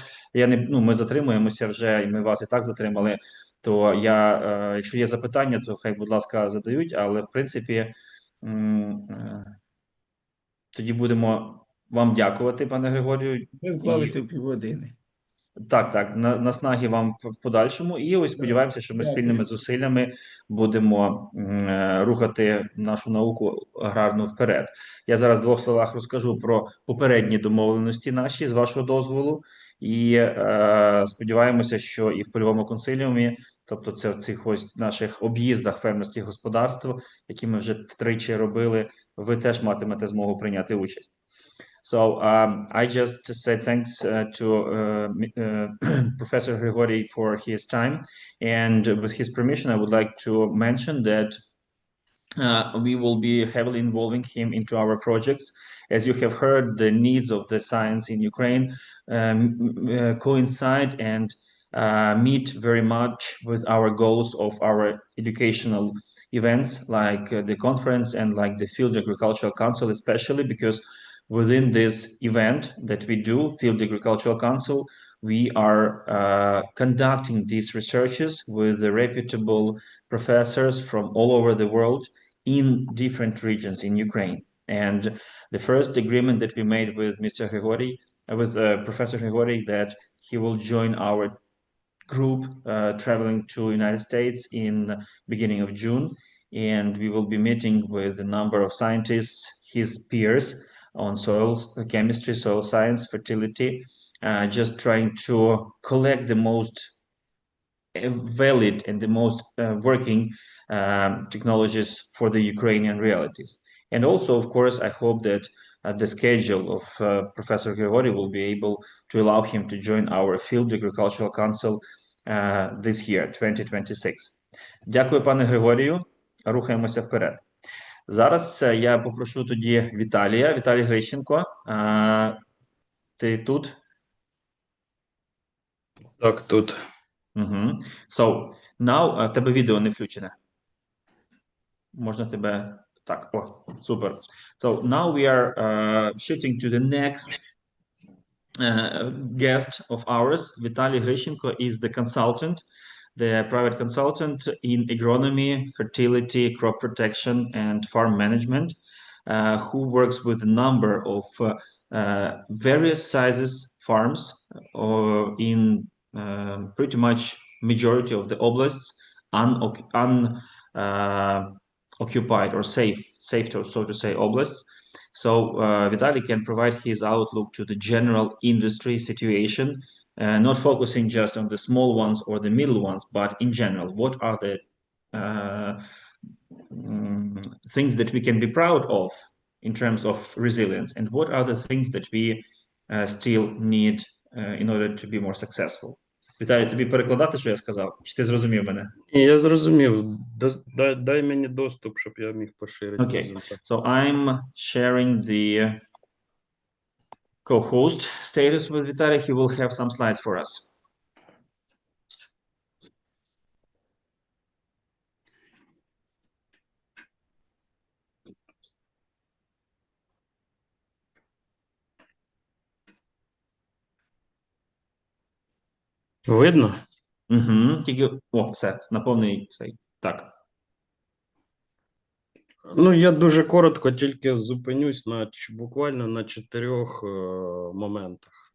ми затримуємося вже, і ми вас і так затримали, то якщо є запитання, то хай, будь ласка, задають, але в принципі тоді будемо вам дякувати, пане Григорію. Ми вклалися в півгодини. Так, наснаги вам в подальшому. І ось сподіваємося, що ми спільними зусиллями будемо рухати нашу науку аграрну вперед. Я зараз в 2 словах розкажу про попередні домовленості наші, з вашого дозволу. І сподіваємося, що і в польовому консиліумі, тобто це в цих ось наших об'їздах фермерських господарств, які ми вже тричі робили, ви теж матимете змогу прийняти участь. So I just said thanks to Professor Grigori for his time, and with his permission, I would like to mention that we will be heavily involving him into our projects. As you have heard, the needs of the science in Ukraine coincide and meet very much with our goals of our educational events, like the conference and like the Field Agricultural Council, especially because within this event that we do, Field Agricultural Council, we are conducting these researches with the reputable professors from all over the world in different regions in Ukraine. And the first agreement that we made with Mr. Grigori, with Professor Grigori, that he will join our group traveling to United States in beginning of June, and we will be meeting with a number of scientists, his peers, on soil chemistry, soil science, fertility, just trying to collect the most valid and the most working technologies for the Ukrainian realities. And also, of course, I hope that the schedule of Professor Grigori will be able to allow him to join our Field Agricultural Council this year, 2026. Дякую, пане Григорію. Рухаємося вперед. Зараз я попрошу тоді Віталія. Віталій Грищенко, ти тут? Так, тут. So, now, в тебе відео не включене. Можна тебе... Так, о, супер. So, now we are shifting to the next guest of ours. Vitaly Grishenko is the consultant, the private consultant in agronomy, fertility, crop protection, and farm management, who works with a number of various sizes farms in pretty much majority of the oblasts, occupied or safe, so to say, oblasts. So Vitaly can provide his outlook to the general industry situation, not focusing just on the small ones or the middle ones, but in general, what are the things that we can be proud of in terms of resilience, and what are the things that we still need in order to be more successful. Віталій, тобі перекладати, що я сказав? Чи ти зрозумів мене? Я зрозумів. Дай мені доступ, щоб я міг поширити. Okay, so I'm sharing the co-host status with Vitaly. He will have some slides for us. Видно? Тільки, все, на повний цей. Так. Ну, я дуже коротко тільки зупинюсь буквально на 4 моментах.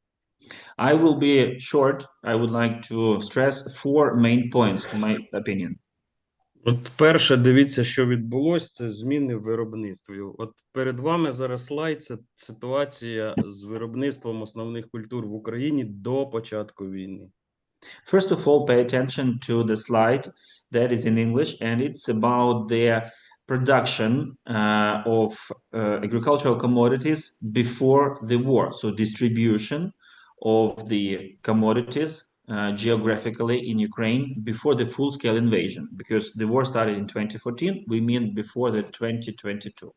I will be short. I would like to stress 4 main points to my opinion. От перше, дивіться, що відбулося, це зміни в виробництві. От перед вами зараз слайд, це ситуація з виробництвом основних культур в Україні до початку війни. First of all, pay attention to the slide that is in English, and it's about the production of agricultural commodities before the war. So distribution of the commodities geographically in Ukraine before the full-scale invasion, because the war started in 2014, we mean before the 2022.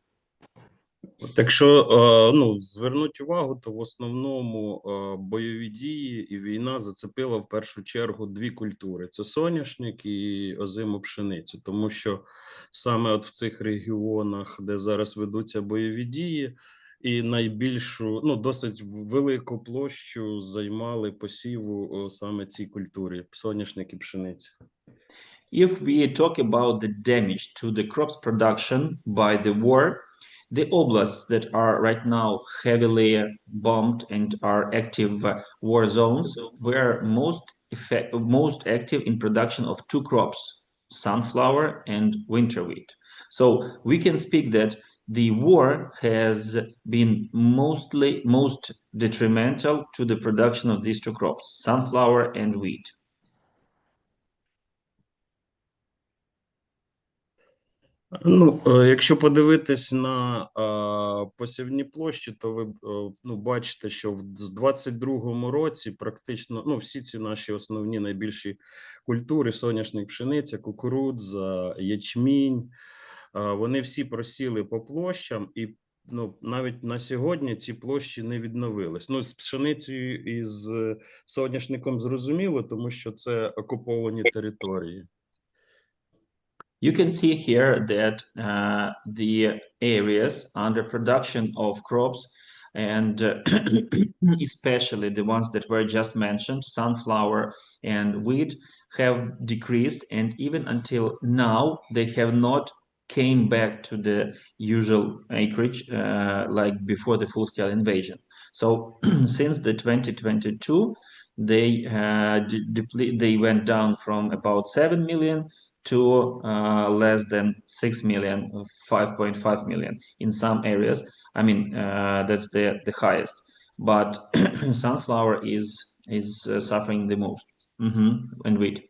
Так що, звернуть увагу, то в основному бойові дії і війна зацепила в першу чергу 2 культури. Це соняшник і озиму пшеницю. Тому що саме от в цих регіонах, де зараз ведуться бойові дії, і найбільшу, досить велику площу займали посіву саме ці культури – соняшник і пшениця. If we talk about the damage to the crops production by the war, the oblasts that are right now heavily bombed and are active war zones were most active in production of two crops, sunflower and winter wheat. So we can speak that the war has been most detrimental to the production of these two crops, sunflower and wheat. Ну, якщо подивитись на посівні площі, то ви ну, бачите, що в 22-му році практично ну, всі ці наші основні найбільші культури, соняшник, пшениця, кукурудза, ячмінь, вони всі просіли по площам, і ну, навіть на сьогодні ці площі не відновились. Ну, з пшеницею і з соняшником зрозуміло, тому що це окуповані території. You can see here that the areas under production of crops and especially the ones that were just mentioned, sunflower and wheat, have decreased, and even until now they have not came back to the usual acreage like before the full-scale invasion. So since the 2022, they went down from about 7 million to less than 6 million, 5.5 million in some areas. I mean, that's the highest. But sunflower is suffering the most. And wheat.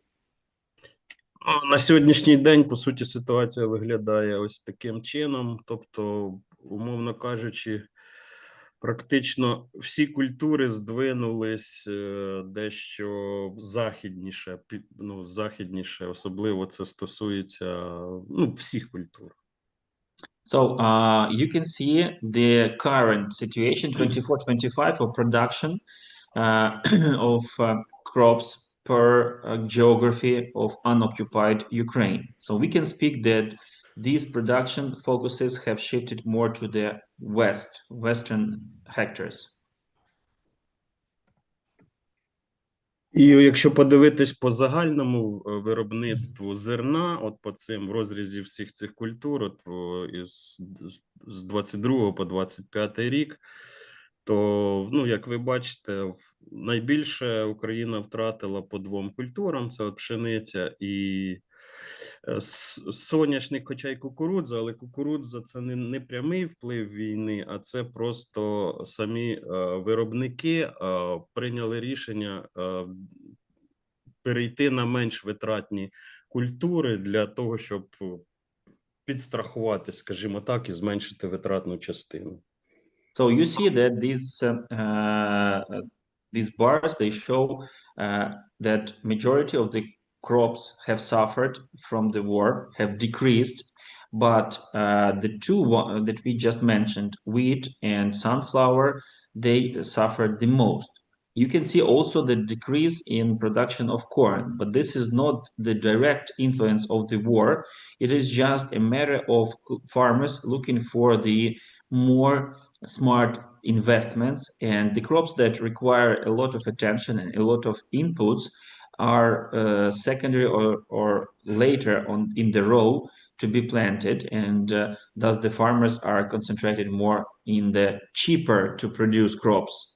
На сьогоднішній день, по суті, ситуація виглядає ось таким чином. Тобто, умовно кажучи, практично всі культури здвинулись дещо західніше, ну, західніше, особливо це стосується ну, всіх культур. So you can see the current situation 24-25 of production of crops per geography of unoccupied Ukraine. So we can speak that these production focuses have shifted more to the western hectares. І якщо подивитись по загальному виробництву зерна, от по цим в розрізі всіх цих культур, от з 22 по 25 рік, то, ну, як ви бачите, найбільше Україна втратила по двом культурам, це от пшениця і соняшник, хоча й кукурудза, але кукурудза – це не прямий вплив війни, а це просто самі виробники прийняли рішення перейти на менш витратні культури для того, щоб підстрахувати, скажімо так, і зменшити витратну частину. So you see that these bars, they show that majority of the crops have suffered from the war, have decreased, but the two that we just mentioned, wheat and sunflower, they suffered the most. You can see also the decrease in production of corn, but this is not the direct influence of the war. It is just a matter of farmers looking for the more smart investments, and the crops that require a lot of attention and a lot of inputs are secondary or later on in the row to be planted, and thus the farmers are concentrated more in the cheaper to produce crops.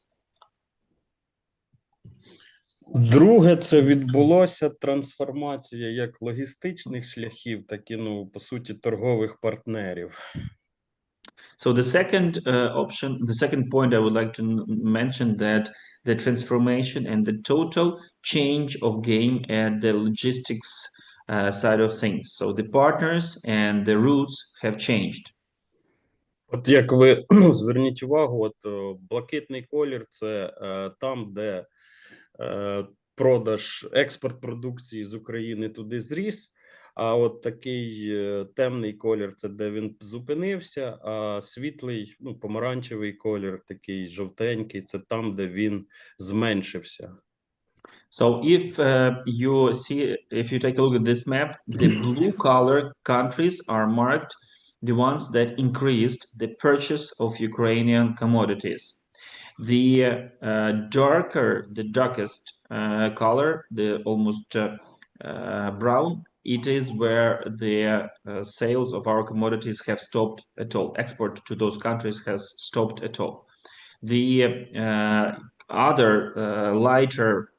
Друге, це відбулося трансформація як логістичних шляхів, так і, ну, по суті, торгових партнерів. So the second option, the second point I would like to mention that the transformation and the total change of game at the logistics side of things. So the partners and the routes have changed. От як ви зверніть увагу, от блакитний колір – це там, де продаж, експорт продукції з України туди зріс, а от такий темний колір – це де він зупинився, а світлий, ну, помаранчевий колір, такий жовтенький – це там, де він зменшився. So if you take a look at this map, the blue color countries are marked the ones that increased the purchase of Ukrainian commodities. The darkest color, the almost brown, it is where the sales of our commodities have stopped at all. Export to those countries has stopped at all. The other lighter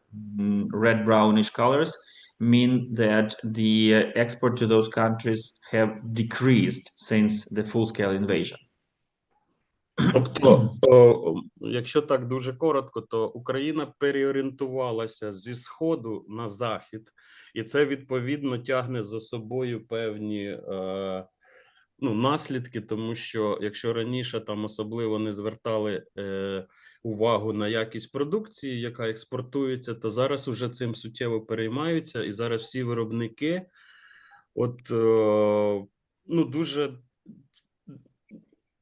red brownish colors mean that the export to those countries have decreased since the full-scale invasion. Тобто, якщо так дуже коротко, то Україна переорієнтувалася зі Сходу на Захід, і це, відповідно, тягне за собою певні наслідки, тому що якщо раніше там особливо не звертали увагу на якість продукції, яка експортується, то зараз уже цим суттєво переймаються, і зараз всі виробники дуже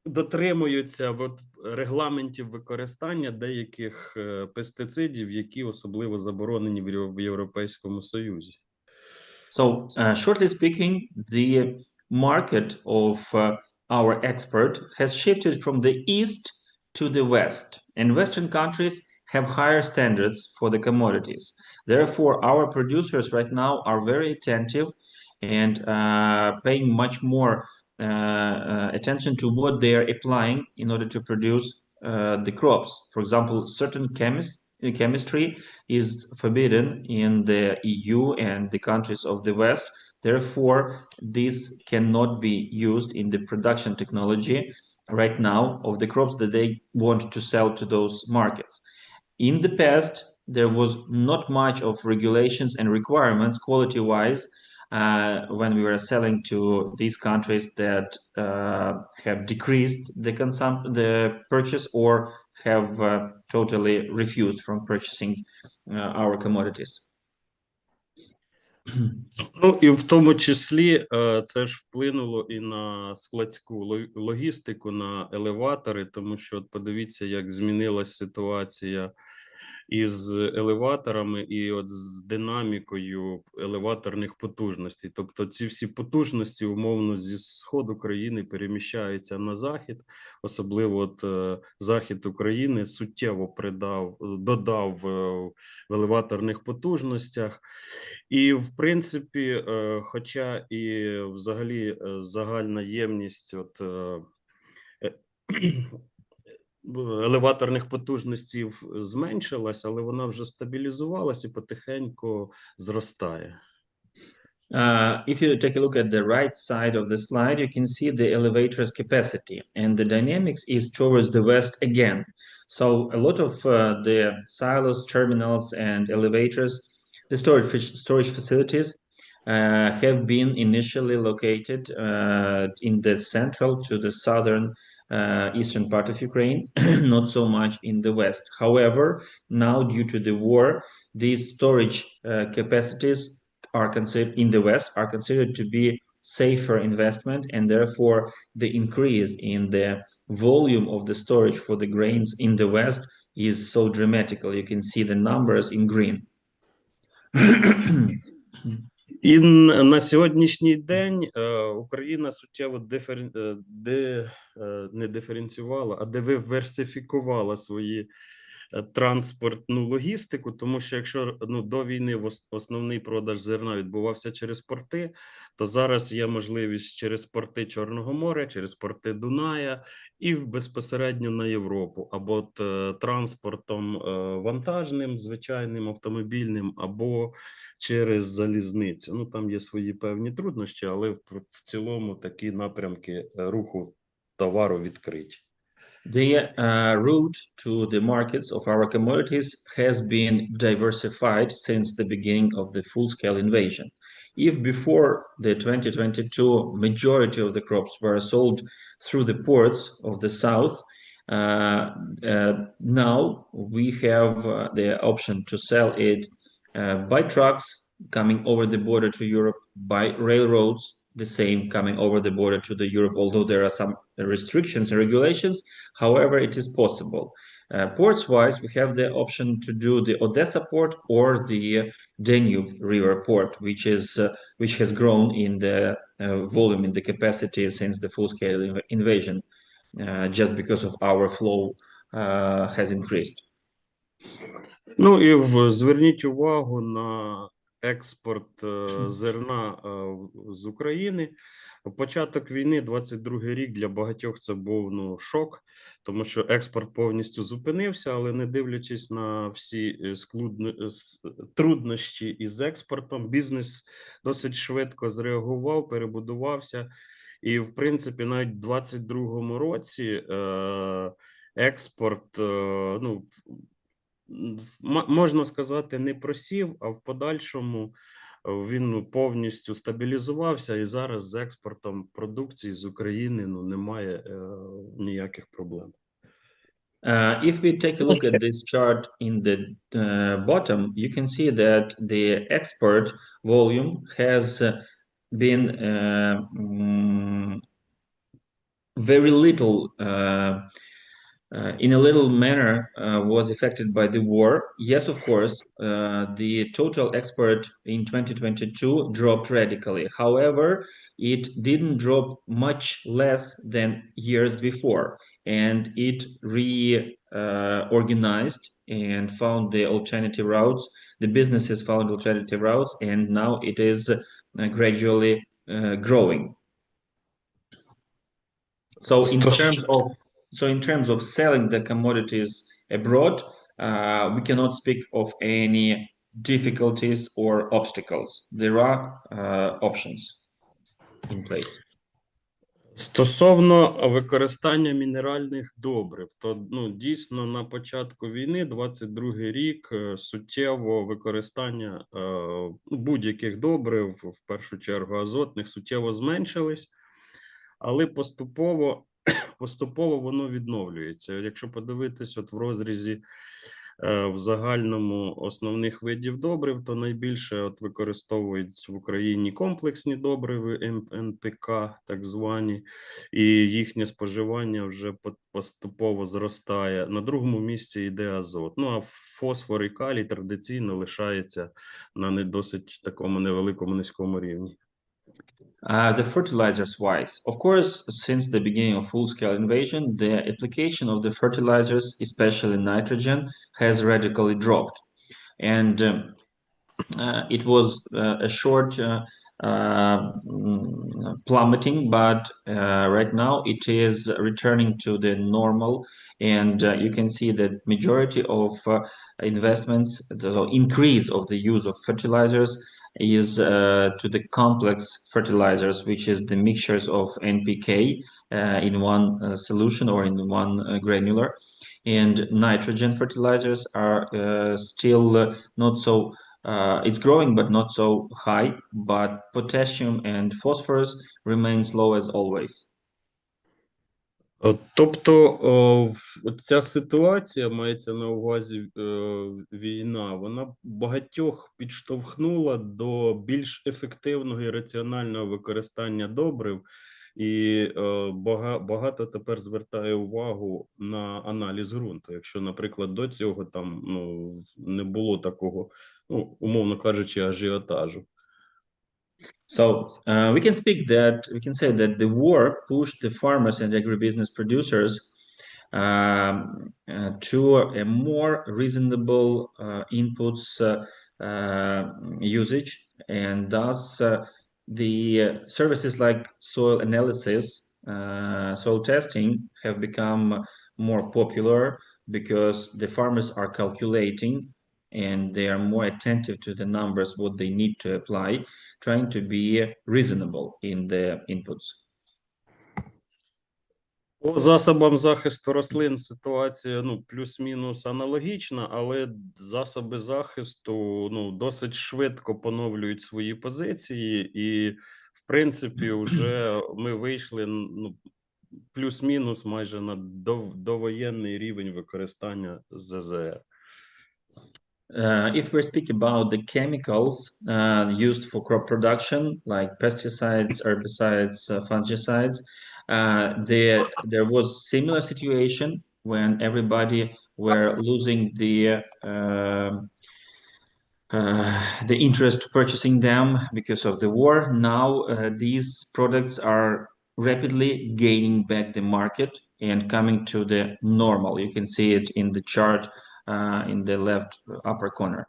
дотримуються регламентів використання деяких пестицидів, які особливо заборонені в Європейському Союзі. So, shortly speaking, the market of our export has shifted from the east to the west, and Western countries have higher standards for the commodities. Therefore, our producers right now are very attentive and paying much more attention to what they are applying in order to produce the crops. For example, certain chemistry is forbidden in the EU and the countries of the West. Therefore, this cannot be used in the production technology right now of the crops that they want to sell to those markets. In the past, there was not much of regulations and requirements quality-wise when we were selling to these countries that have decreased the purchase or have totally refused from purchasing our commodities. Ну, і в тому числі це ж вплинуло і на складську логістику, на елеватори, тому що подивіться, як змінилася ситуація із елеваторами і з динамікою елеваторних потужностей. Тобто ці всі потужності умовно зі сходу країни переміщаються на захід, особливо захід України суттєво додав в елеваторних потужностях. І в принципі, хоча і взагалі загальна ємність елеваторних потужностей зменшилась, але вона вже стабілізувалась і потихеньку зростає. If you take a look at the right side of the slide, you can see the elevator's capacity, and the dynamics is towards the west again. So a lot of the silos, terminals, and elevators, the storage facilities have been initially located in the central to the southern eastern part of Ukraine, not so much in the west. However, now due to the war, these storage capacities are considered in the west are considered to be safer investment, and therefore the increase in the volume of the storage for the grains in the west is so dramatical. You can see the numbers in green. І на сьогоднішній день Україна суттєво не диференціювала, а диверсифікувала свої транспортну логістику, тому що якщо до війни основний продаж зерна відбувався через порти, то зараз є можливість через порти Чорного моря, через порти Дуная і безпосередньо на Європу, або транспортом вантажним, звичайним, автомобільним, або через залізницю. Ну, там є свої певні труднощі, але в цілому такі напрямки руху товару відкриті. The route to the markets of our commodities has been diversified since the beginning of the full-scale invasion. If before the 2022 majority of the crops were sold through the ports of the south, now we have the option to sell it by trucks coming over the border to Europe, by railroads, the same coming over the border to the Europe, although there are some restrictions and regulations. However, it is possible. Ports-wise, we have the option to do the Odessa port or the Danube River port, which has grown in the volume, in the capacity since the full-scale invasion, just because of our flow has increased. Ну і зверніть увагу на експорт зерна з України. Початок війни, 22-й рік, для багатьох це був шок, тому що експорт повністю зупинився, але не дивлячись на всі труднощі із експортом, бізнес досить швидко зреагував, перебудувався. І, в принципі, навіть в 22-му році експорт, можна сказати, не просів, а в подальшому він повністю стабілізувався, і зараз з експортом продукції з України немає ніяких проблем. If we take a look at this chart in the bottom, you can see that the export volume has been very little in a little manner was affected by the war. Yes, of course, the total export in 2022 dropped radically. However, it didn't drop much less than years before, and it reorganized and found the alternative routes. The businesses found alternative routes, and now it is gradually growing. So in terms of selling the commodities abroad, we cannot speak of any difficulties or obstacles. There are options in place. Стосовно використання мінеральних добрив, то дійсно на початку війни, 22-й рік, суттєво використання будь-яких добрив, в першу чергу азотних, суттєво зменшились, але поступово воно відновлюється. Якщо подивитись в розрізі в загальному основних видів добрив, то найбільше використовують в Україні комплексні добриви, НПК так звані, і їхнє споживання вже поступово зростає. На другому місці йде азот. А фосфор і калій традиційно лишається на досить такому невеликому низькому рівні. The fertilizers wise, of course, since the beginning of full-scale invasion, the application of the fertilizers, especially nitrogen, has radically dropped. And it was a short plummeting, but right now it is returning to the normal. And you can see that majority of investments, the increase of the use of fertilizers is to the complex fertilizers, which is the mixtures of NPK in one solution or in one granular. And nitrogen fertilizers are still not so, it's growing but not so high, but potassium and phosphorus remains low as always. Тобто ця ситуація, мається на увазі війна, вона багатьох підштовхнула до більш ефективного і раціонального використання добрив, і багато тепер звертає увагу на аналіз ґрунту. Якщо, наприклад, до цього там не було такого, умовно кажучи, ажіотажу. So we can say that the war pushed the farmers and agribusiness producers to a more reasonable inputs usage, and thus the services like soil analysis, soil testing have become more popular because the farmers are calculating and they are more attentive to the numbers, what they need to apply, trying to be reasonable in the inputs. По засобам захисту рослин ситуація плюс-мінус аналогічна, але засоби захисту досить швидко поновлюють свої позиції, і в принципі вже ми вийшли плюс-мінус майже на довоєнний рівень використання ЗЗР. If we speak about the chemicals used for crop production, like pesticides, herbicides, fungicides, there was similar situation when everybody were losing the interest purchasing them because of the war. Now these products are rapidly gaining back the market and coming to the normal. You can see it in the chart in the left upper corner.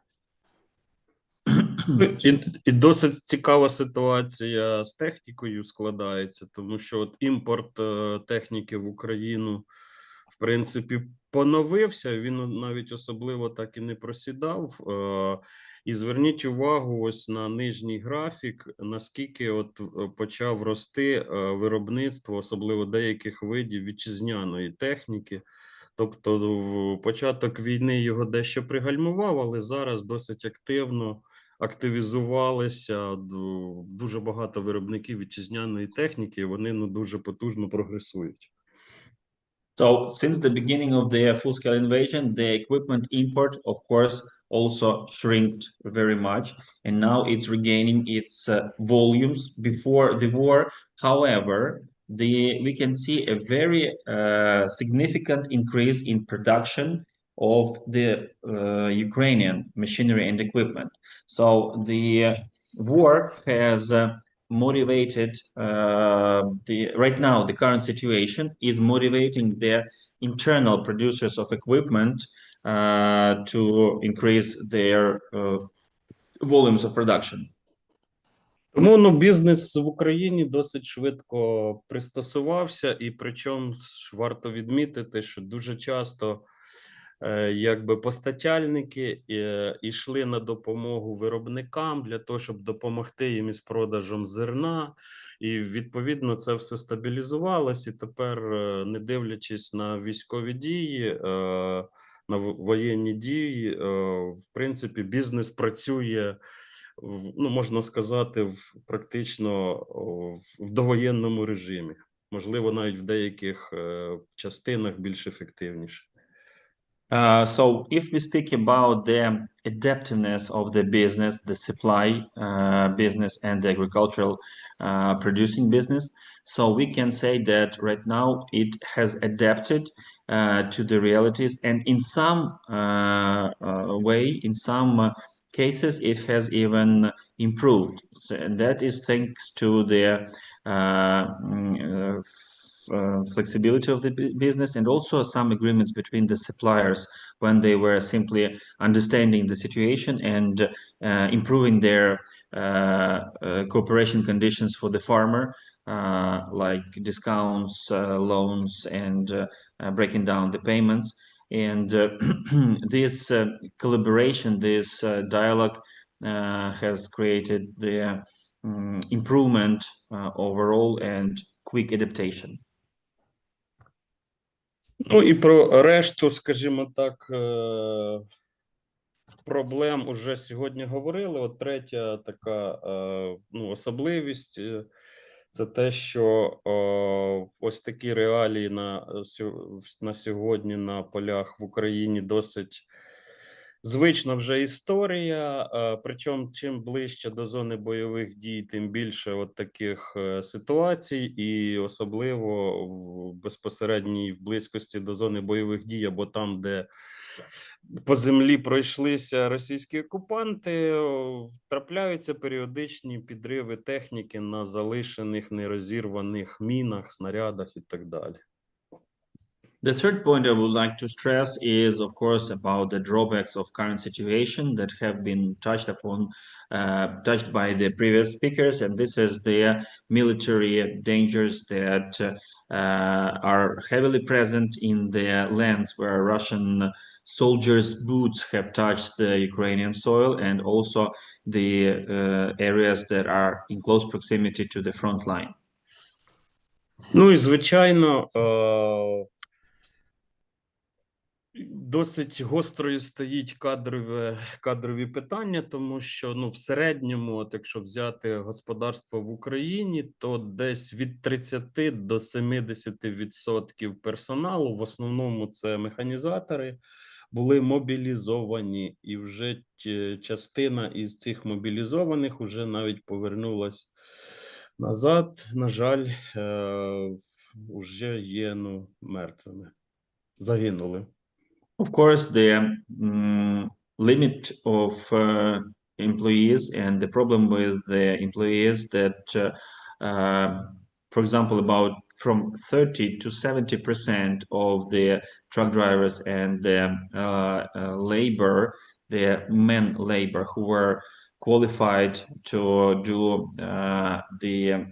І досить цікава ситуація з технікою складається, тому що от імпорт техніки в Україну, в принципі, поновився, він навіть особливо так і не просідав. І зверніть увагу ось на нижній графік, наскільки от почав рости виробництво, особливо деяких видів вітчизняної техніки. Тобто в початок війни його дещо пригальмував, але зараз досить активізувалися дуже багато виробників вітчизняної техніки, і вони дуже потужно прогресують. So since the beginning of the full-scale invasion, the equipment import, of course, also shrinked very much, and now it's regaining its volumes before the war. However, we can see a very significant increase in production of the Ukrainian machinery and equipment. So the war has motivated right now the current situation is motivating the internal producers of equipment to increase their volumes of production. Тому бізнес в Україні досить швидко пристосувався, і причому варто відмітити, що дуже часто якби постачальники йшли на допомогу виробникам для того, щоб допомогти їм із продажем зерна, і відповідно це все стабілізувалось, і тепер, не дивлячись на військові дії, на воєнні дії, в принципі, бізнес працює, можна сказати, практично в довоєнному режимі. Можливо, навіть в деяких частинах більш ефективніше. So if we speak about the adaptiveness of the business, the supply business and the agricultural producing business, so we can say that right now it has adapted to the realities, and in some way, in some cases, it has even improved. So, and that is thanks to the flexibility of the business, and also some agreements between the suppliers when they were simply understanding the situation and improving their cooperation conditions for the farmer, like discounts, loans, and breaking down the payments. And this collaboration, this dialogue has created the improvement overall and quick adaptation. Ну і про решту, скажімо так, проблем уже сьогодні говорили. От третя така особливість – це те, що ось такі реалії на сьогодні на полях в Україні досить звична вже історія, причому чим ближче до зони бойових дій, тим більше от таких ситуацій, і особливо в безпосередній в близькості до зони бойових дій, або там, де по землі пройшлися російські окупанти, трапляються періодичні підриви техніки на залишених нерозірваних мінах, снарядах і так далі. The third point I would like to stress is, of course, about the drawbacks of current situation that have been touched by the previous speakers, and this is the military dangers that are heavily present in the lands where Russian soldiers' boots have touched the Ukrainian soil, and also the areas that are in close proximity to the front line. Ну і звичайно, досить гострою стоїть кадрові питання, тому що в середньому, от якщо взяти господарство в Україні, то десь від 30 до 70% персоналу, в основному це механізатори, були мобілізовані, і вже частина із цих мобілізованих вже навіть повернулась назад, на жаль, вже є мертвими, загинули. Of course, the limit of employees and the problem with the employees that, for example, about from 30 to 70% of the truck drivers and the labor, the men labor who were qualified to do the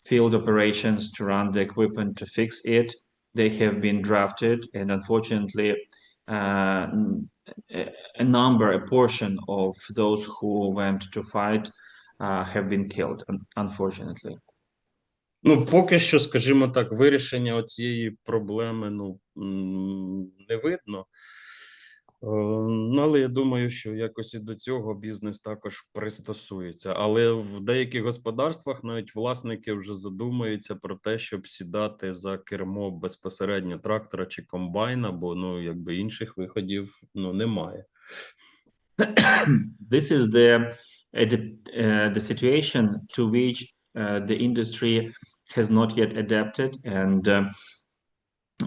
field operations, to run the equipment, to fix it. They have been drafted, and unfortunately, a portion of those who went to fight have been killed, unfortunately. Ну, поки що, скажімо так, вирішення оцієї проблеми, не видно. Ну, але я думаю, що якось і до цього бізнес також пристосується. Але в деяких господарствах навіть власники вже задумуються про те, щоб сідати за кермо безпосередньо трактора чи комбайна, бо, якби інших виходів, немає. This is the situation to which the industry has not yet adapted, and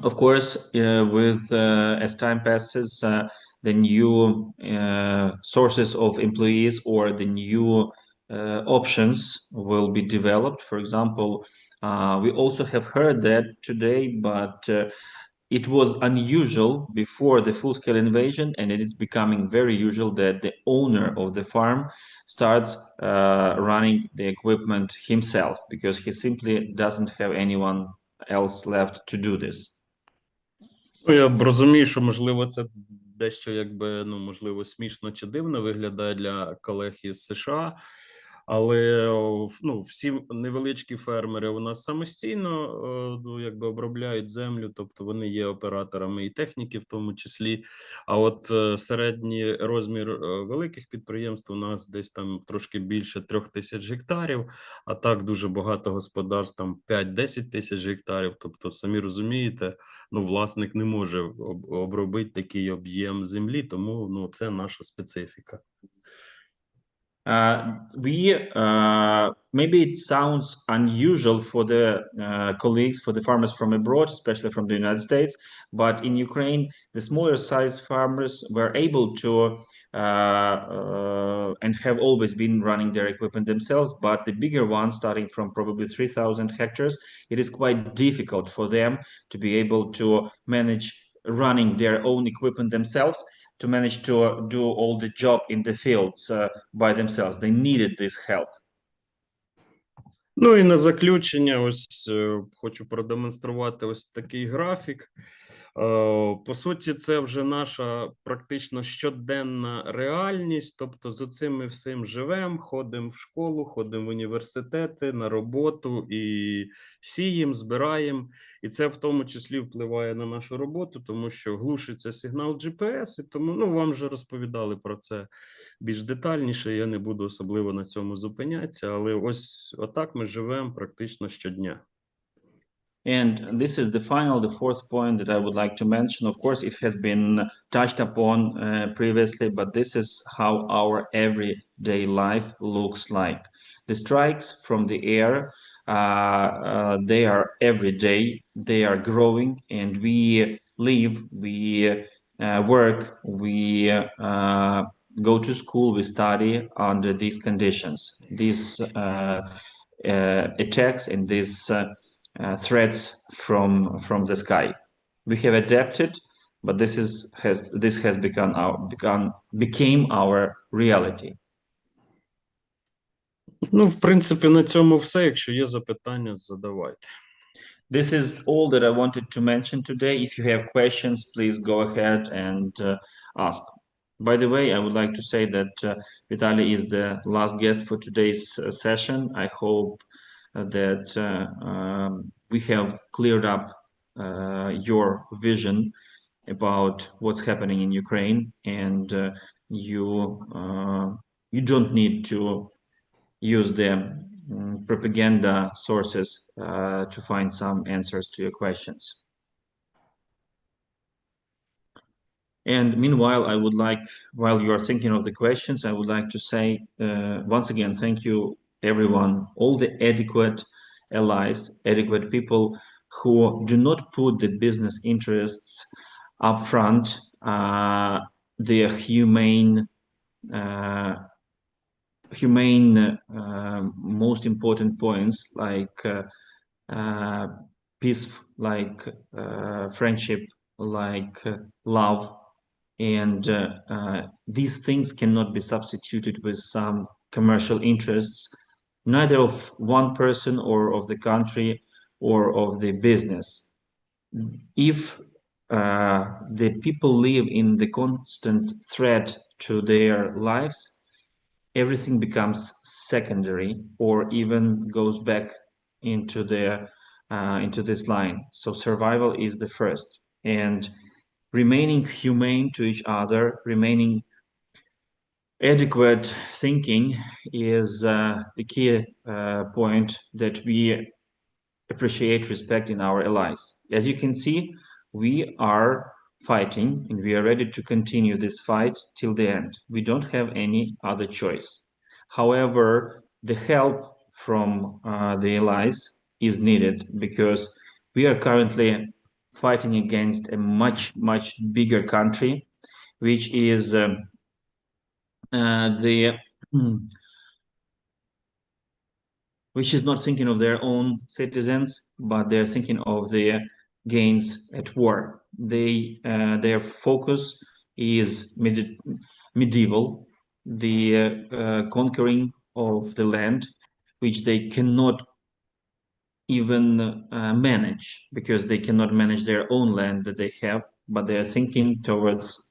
of course, as time passes, the new sources of employees or the new options will be developed. For example, we also have heard that today, but it was unusual before the full-scale invasion, and it is becoming very usual that the owner of the farm starts running the equipment himself, because he simply doesn't have anyone else left to do this. Я розумію, що, можливо, це дещо, якби, можливо, смішно чи дивно виглядає для колег із США, але, всі невеличкі фермери у нас самостійно, якби обробляють землю, тобто вони є операторами і техніки в тому числі, а от середній розмір великих підприємств у нас десь там трошки більше 3000 гектарів, а так дуже багато господарств, там 5-10 тисяч гектарів, тобто, самі розумієте, власник не може обробити такий об'єм землі, тому, це наша специфіка. Maybe it sounds unusual for the colleagues, for the farmers from abroad, especially from the United States, but in Ukraine, the smaller size farmers were able to and have always been running their equipment themselves, but the bigger ones, starting from probably 3,000 hectares, it is quite difficult for them to be able to manage running their own equipment themselves, to manage to do all the job in the fields by themselves. They needed this help. Ну і на заключення ось хочу продемонструвати ось такий графік. По суті, це вже наша практично щоденна реальність, тобто з цим ми всім живемо, ходимо в школу, ходимо в університети, на роботу і сіємо, збираємо. І це в тому числі впливає на нашу роботу, тому що глушиться сигнал GPS, і тому вам вже розповідали про це більш детальніше, я не буду особливо на цьому зупинятися, але ось отак ми живемо практично щодня. And this is the fourth point that I would like to mention. Of course, it has been touched upon previously, but this is how our everyday life looks like. The strikes from the air, they are every day, they are growing, and we live, we work, we go to school, we study under these conditions. These attacks and these threats from the sky. We have adapted, but this has became our reality. Ну, в принципі, на цьому все. Якщо є запитання, задавайте. This is all that I wanted to mention today. If you have questions, please go ahead and ask. By the way, I would like to say that Vitaly is the last guest for today's session. I hope that we have cleared up your vision about what's happening in Ukraine, and you don't need to use the propaganda sources to find some answers to your questions. And meanwhile, I would like, while you are thinking of the questions, I would like to say once again, thank you everyone, all the adequate allies, adequate people who do not put the business interests up front, their humane most important points like peace, like friendship, like love, And these things cannot be substituted with some commercial interests, neither of one person or of the country or of the business. If the people live in the constant threat to their lives, everything becomes secondary or even goes back into this line. So survival is the first, and remaining humane to each other, remaining adequate thinking is the key point that we appreciate, respect in our allies. As you can see, we are fighting and we are ready to continue this fight till the end. We don't have any other choice. However, the help from the allies is needed because we are currently fighting against a much bigger country, which is which is not thinking of their own citizens, but they're thinking of their gains at war. Their focus is medieval, the conquering of the land, which they cannot even manage, because they cannot manage their own land that they have, but they are thinking towards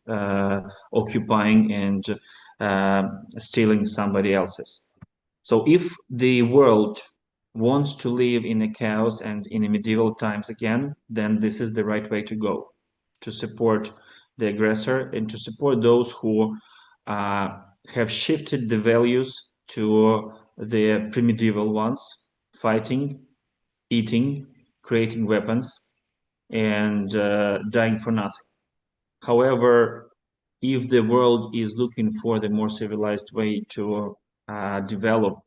occupying and stealing somebody else's. So if the world wants to live in a chaos and in a medieval times again, then this is the right way to go, to support the aggressor and to support those who have shifted the values to the premedieval ones, fighting, eating, creating weapons, and dying for nothing. However, if the world is looking for the more civilized way to develop,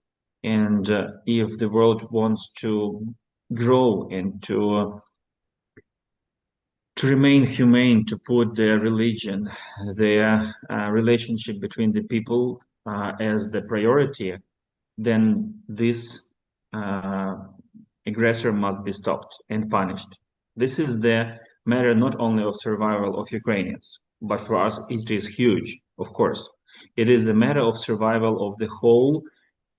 and if the world wants to grow and to remain humane, to put their religion, their relationship between the people as the priority, then this aggressor must be stopped and punished. This is the matter not only of survival of Ukrainians, but for us it is huge, of course. It is a matter of survival of the whole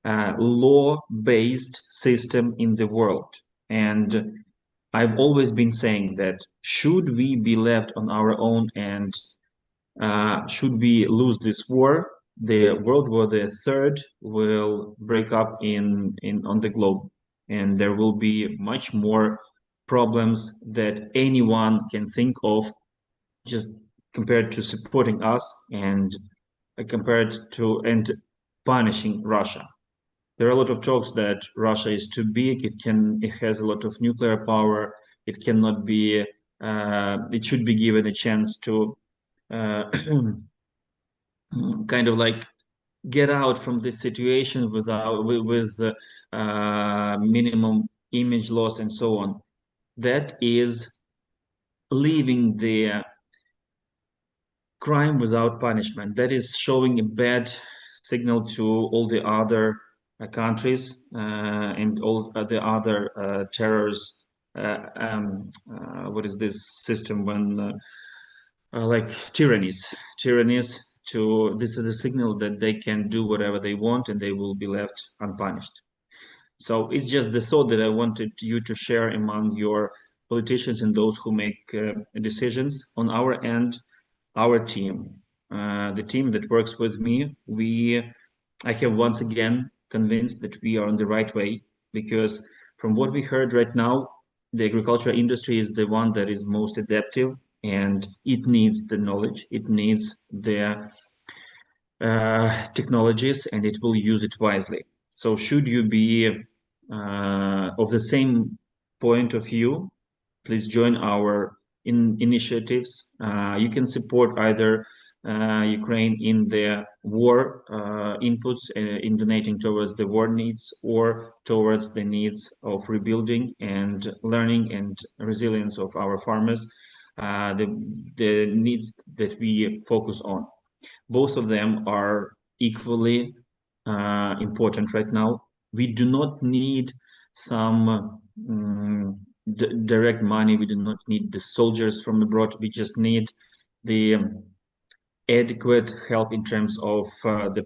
law-based system in the world. And I've always been saying that should we be left on our own and should we lose this war, the World War III will break up on the globe, and there will be much more problems that anyone can think of, just compared to supporting us and compared to and punishing Russia. There are a lot of talks that Russia is too big. It has a lot of nuclear power. It cannot be. It should be given a chance to kind of like get out from this situation with minimum image loss and so on. That is leaving the crime without punishment. That is showing a bad signal to all the other countries and all the other terrors. What is this system when like tyrannies? This is a signal that they can do whatever they want and they will be left unpunished. So it's just the thought that I wanted you to share among your politicians and those who make decisions. On our end, our team, the team that works with me, I have once again convinced that we are on the right way, because from what we heard right now, the agricultural industry is the one that is most adaptive, and it needs the knowledge, it needs the technologies, and it will use it wisely. So should you be of the same point of view, please join our initiatives. You can support either Ukraine in their war inputs, in donating towards the war needs or towards the needs of rebuilding and learning and resilience of our farmers, the needs that we focus on. Both of them are equally important right now. We do not need some direct money. We do not need the soldiers from abroad. We just need the adequate help in terms of the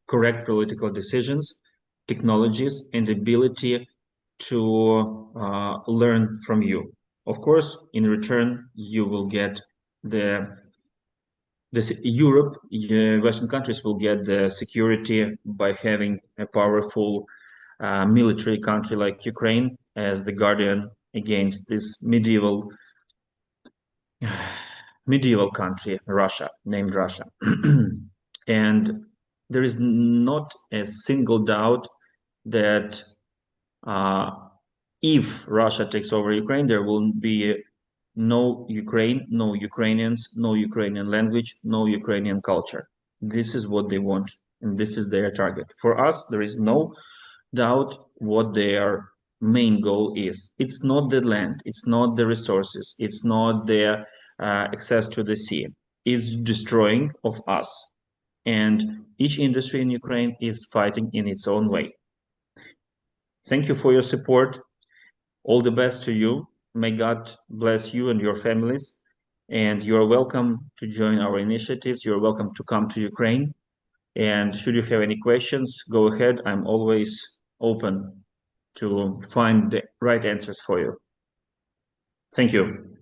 correct political decisions, technologies, and ability to learn from you. Of course, in return, you will get Europe, Western countries will get the security by having a powerful military country like Ukraine as the guardian against this medieval country, Russia, named Russia. And there is not a single doubt that if Russia takes over Ukraine, there will be no Ukraine, no Ukrainians, no Ukrainian language, no Ukrainian culture. This is what they want, and this is their target. For us, there is no doubt what their main goal is. It's not the land, it's not the resources, it's not the access to the sea. It's destroying of us. And each industry in Ukraine is fighting in its own way. Thank you for your support. All the best to you. May God bless you and your families. And you're welcome to join our initiatives. You're welcome to come to Ukraine. And should you have any questions, go ahead. I'm always open to find the right answers for you. Thank you.